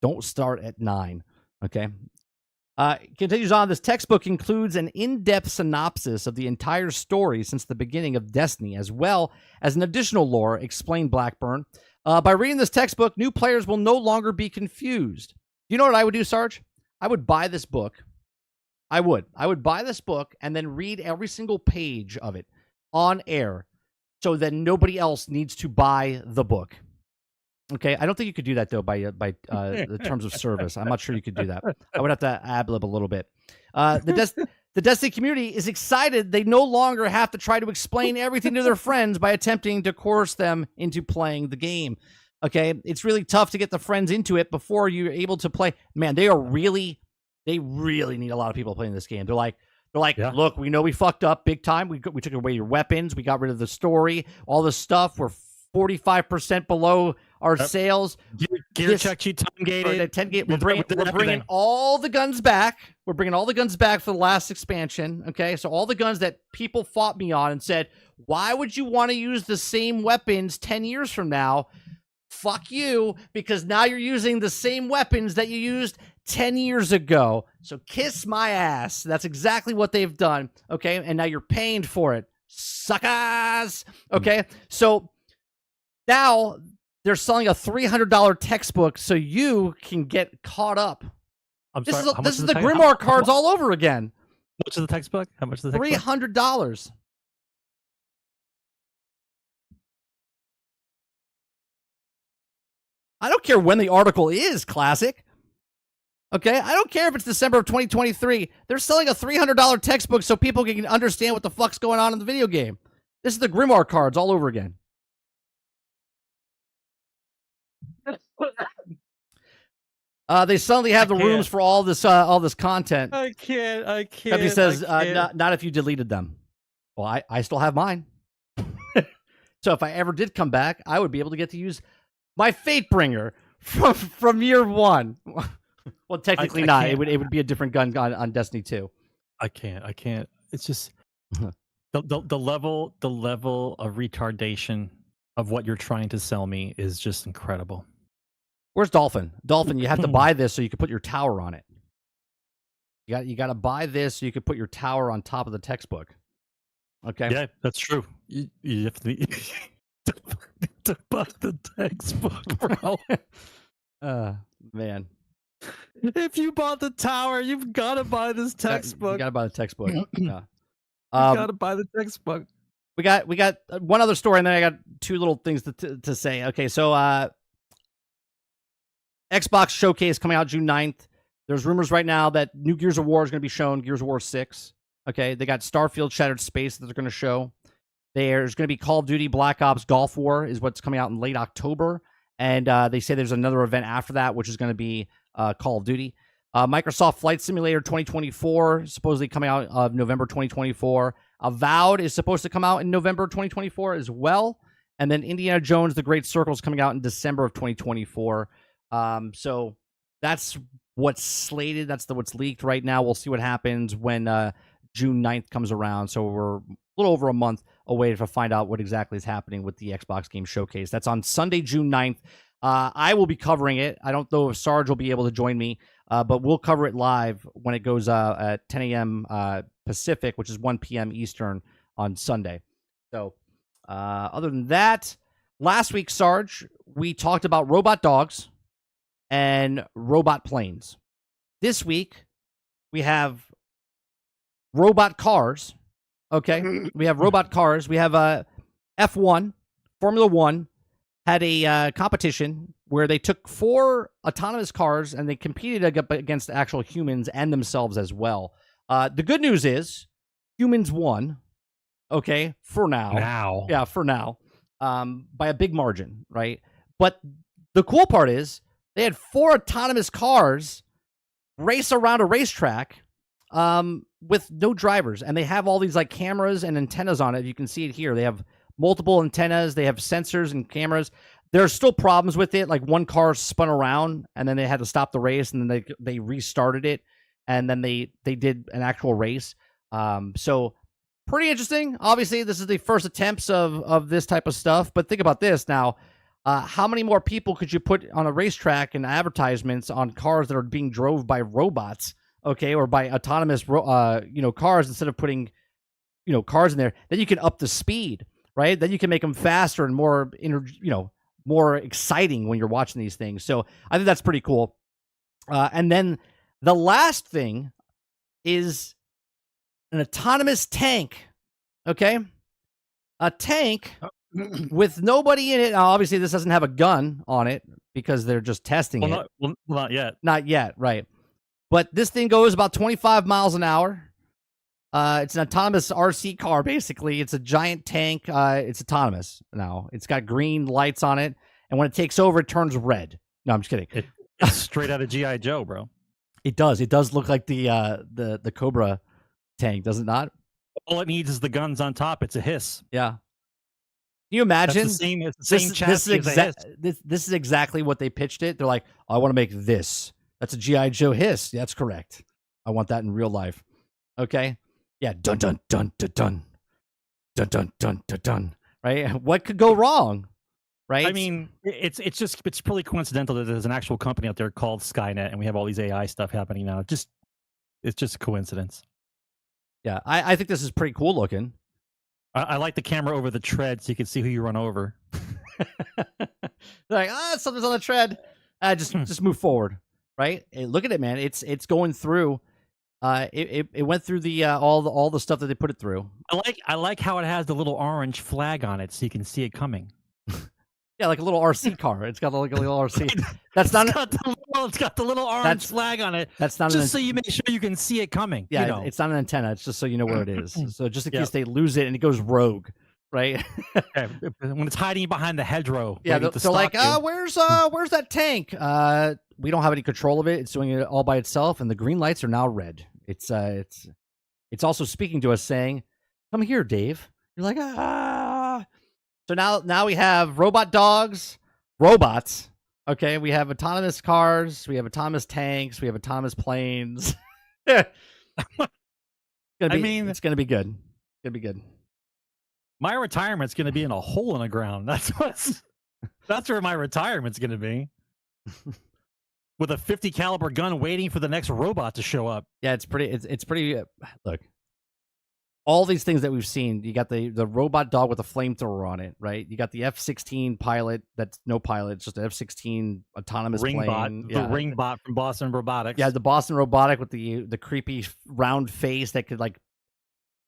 Don't start at 9, okay? Continues on, this textbook includes an in-depth synopsis of the entire story since the beginning of Destiny, as well as an additional lore, explained Blackburn. By reading this textbook, new players will no longer be confused. You know what I would do, Sarge? I would buy this book. I would buy this book and then read every single page of it on air so that nobody else needs to buy the book. Okay, I don't think you could do that, though, by the terms of service. I'm not sure you could do that. I would have to ad-lib a little bit. The Destiny community is excited. They no longer have to try to explain everything to their friends by attempting to coerce them into playing the game. Okay, it's really tough to get the friends into it before you're able to play. Man, they really need a lot of people playing this game. They're like, yeah. Look, we know we fucked up big time. We took away your weapons. We got rid of the story. All this stuff. We're 45% below our sales. Gear check sheet time gated. We're bringing all the guns back. We're bringing all the guns back for the last expansion. Okay, so all the guns that people fought me on and said, why would you want to use the same weapons 10 years from now? Fuck you, because now you're using the same weapons that you used 10 years ago. So kiss my ass. That's exactly what they've done. Okay, and now you're paying for it. Suckers. Okay, so now they're selling a $300 textbook so you can get caught up. This is the Grimoire cards all over again. How much is the textbook? How much is the textbook? $300. I don't care when the article is, Classic. Okay, I don't care if it's December of 2023. They're selling a $300 textbook so people can understand what the fuck's going on in the video game. This is the Grimoire cards all over again. They suddenly have the rooms for all this content. I can't. He says, not if you deleted them. Well, I still have mine. So if I ever did come back, I would be able to get to use my Fatebringer from year 1. Well, technically not. It would be a different gun on Destiny 2. I can't. It's just the level of retardation of what you're trying to sell me is just incredible. Where's Dolphin? Dolphin, you have to buy this so you can put your tower on it. You got to buy this so you can put your tower on top of the textbook. Okay. Yeah, that's true. You have to buy the textbook, bro. Man. If you bought the tower, you've got to buy this textbook. You got to buy the textbook. Yeah. You got to buy the textbook. We got one other story, and then I got 2 little things to say. Okay, so Xbox Showcase coming out June 9th. There's rumors right now that new Gears of War is going to be shown, Gears of War 6. Okay, they got Starfield Shattered Space that they're going to show. There's going to be Call of Duty Black Ops Gulf War is what's coming out in late October. And they say there's another event after that, which is going to be Call of Duty. Microsoft Flight Simulator 2024, supposedly coming out of November 2024. Avowed is supposed to come out in November 2024 as well. And then Indiana Jones, The Great Circle is coming out in December of 2024. So that's what's slated. That's what's leaked right now. We'll see what happens when June 9th comes around. So we're a little over a month away to find out what exactly is happening with the Xbox Game Showcase. That's on Sunday, June 9th. I will be covering it. I don't know if Sarge will be able to join me, but we'll cover it live when it goes at 10 a.m. Pacific, which is 1 p.m. Eastern on Sunday. So other than that, last week, Sarge, we talked about robot dogs and robot planes. This week, we have robot cars. Okay, we have robot cars. We have F1, Formula One, had a competition where they took 4 autonomous cars and they competed against actual humans and themselves as well. The good news is humans won. Okay, for now. Yeah, for now. By a big margin, right? But the cool part is they had 4 autonomous cars race around a racetrack with no drivers, and they have all these like cameras and antennas on it. You can see it here. They have multiple antennas. They have sensors and cameras. There are still problems with it. Like one car spun around, and then they had to stop the race, and then they restarted it, and then they did an actual race. So pretty interesting. Obviously, this is the first attempts of this type of stuff. But think about this now. How many more people could you put on a racetrack and advertisements on cars that are being drove by robots? Okay, or by autonomous, cars instead of putting, cars in there. Then you can up the speed, right? Then you can make them faster and more, more exciting when you're watching these things. So I think that's pretty cool. And then the last thing is an autonomous tank. Okay, a tank with nobody in it. Now, obviously, this doesn't have a gun on it because they're just testing it. Not yet. Not yet, right? But this thing goes about 25 miles an hour. It's an autonomous RC car, basically. It's a giant tank. It's autonomous now. It's got green lights on it, and when it takes over, it turns red. No, I'm just kidding. It's straight out of GI Joe, bro. It does. It does look like the Cobra tank, does it not? All it needs is the guns on top. It's a hiss. Yeah. Can you imagine? It's the same chassis as a hiss. This is exactly what they pitched it. They're like, I want to make this. That's a GI Joe hiss. That's correct. I want that in real life. Okay. Yeah. Dun dun dun dun dun dun dun dun dun dun. Right. What could go wrong? Right. I mean, it's pretty coincidental that there's an actual company out there called Skynet, and we have all these AI stuff happening now. It's just a coincidence. Yeah. I think this is pretty cool looking. I like the camera over the tread so you can see who you run over. Like, something's on the tread. Just move forward. Right? Hey, look at it, man. It's going through. It went through the all the stuff that they put it through. I like how it has the little orange flag on it, so you can see it coming. Yeah, like a little RC car. It's got like a little RC. That's not. It's got the little orange flag on it. That's not just so you make sure you can see it coming. Yeah, it's not an antenna. It's just so you know where it is. So just in case they lose it and it goes rogue, right? When it's hiding behind the hedgerow. Yeah, they're like, where's that tank? We don't have any control of it. It's doing it all by itself, and the green lights are now red. It's also speaking to us saying, "Come here, Dave." You're like, ah. So now we have robot dogs, robots. Okay, we have autonomous cars, we have autonomous tanks, we have autonomous planes. It's gonna be good. It's gonna be good. My retirement's gonna be in a hole in the ground. That's where my retirement's gonna be. With a 50 caliber gun waiting for the next robot to show up. Yeah, it's pretty. Look, all these things that we've seen. You got the robot dog with a flamethrower on it, right? You got the F-16 pilot that's no pilot, it's just an F-16 autonomous plane. The ring bot from Boston Robotics. Yeah, the Boston Robotic with the creepy round face that could like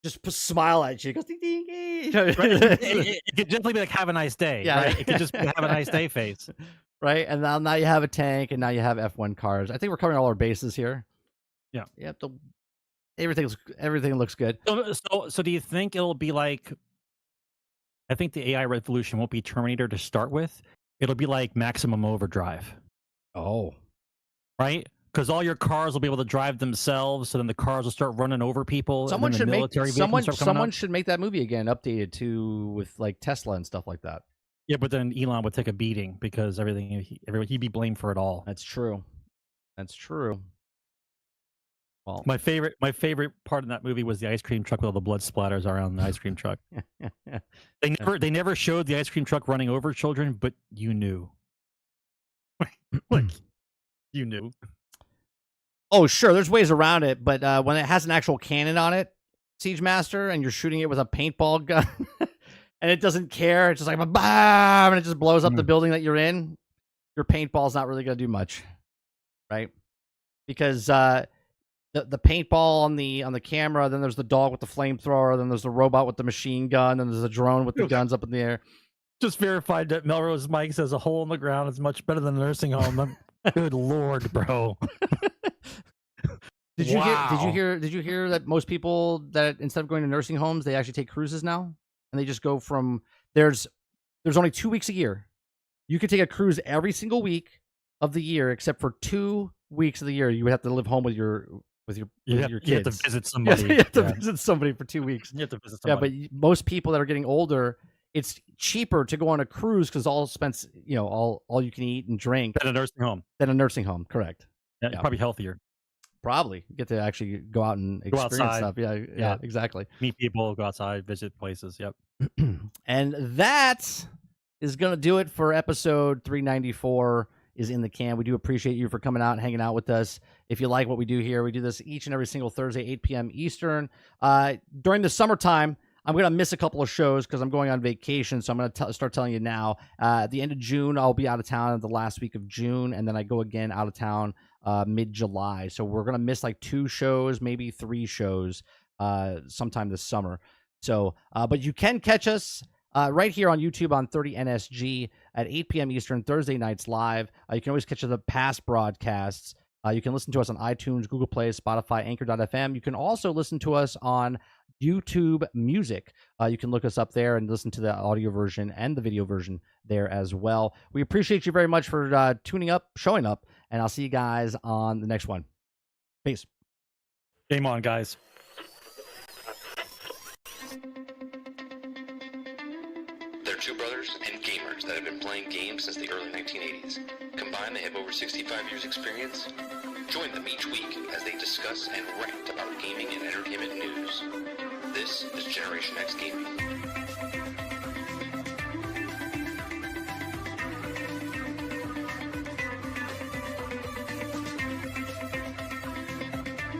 just smile at you. It goes ding ding. Right? It could definitely be like "Have a nice day." Yeah, right? It could just be "Have a nice day" face. Right, and now you have a tank, and now you have F1 cars. I think we're covering all our bases here. Yeah. Yep. Everything looks good. So do you think it'll be like I think the AI revolution won't be Terminator to start with. It'll be like Maximum Overdrive. Oh, right? Because all your cars will be able to drive themselves, so then the cars will start running over people. someone and then should the make military vehicles start coming someone up. should make that movie again, updated to with like Tesla and stuff like that. Yeah, but then Elon would take a beating because he'd be blamed for it all. That's true. That's true. Well, My favorite part of that movie was the ice cream truck with all the blood splatters around the ice cream truck. They never showed the ice cream truck running over children, but you knew. Like you knew. oh, sure, there's ways around it, but when it has an actual cannon on it, Siege Master, and you're shooting it with a paintball gun, and it doesn't care, it's just like bam, and it just blows up the building that you're in. Your paintball's not really gonna do much, right? Because the paintball on the camera, then there's the dog with the flamethrower, then there's the robot with the machine gun, then there's the drone with the guns up in the air. Just verified that Melrose Mike says a hole in the ground is much better than a nursing home. Good lord, bro. Did you hear that most people that instead of going to nursing homes, they actually take cruises now, and they just go from there's only 2 weeks a year. You could take a cruise every single week of the year, except for 2 weeks of the year you would have to live home with your kids. You have to visit somebody. You have to visit somebody for 2 weeks. You have to visit somebody. Yeah, but most people that are getting older, it's cheaper to go on a cruise because all expense, all you can eat and drink Than a nursing home. Correct. Yeah. Probably healthier. Probably you get to actually go out and experience stuff. Yeah, exactly. Meet people, go outside, visit places. Yep. And that is going to do it for episode 394 is in the can. We do appreciate you for coming out and hanging out with us. If you like what we do here, we do this each and every single Thursday, 8 p.m. Eastern. During the summertime, I'm going to miss a couple of shows because I'm going on vacation, so I'm going to start telling you now. At the end of June, I'll be out of town the last week of June, and then I go again out of town mid-July. So we're going to miss like 2 shows, maybe 3 shows sometime this summer. So, but you can catch us right here on YouTube on 30NSG at 8 p.m. Eastern, Thursday nights live. You can always catch the past broadcasts. You can listen to us on iTunes, Google Play, Spotify, Anchor.fm. You can also listen to us on YouTube Music. You can look us up there and listen to the audio version and the video version there as well. We appreciate you very much for tuning up, showing up, and I'll see you guys on the next one. Peace. Game on, guys. They're two brothers and gamers that have been playing games since the early 1980s. Combined, they have over 65 years experience. Join them each week as they discuss and rant about gaming and entertainment news. This is Generation X Gaming.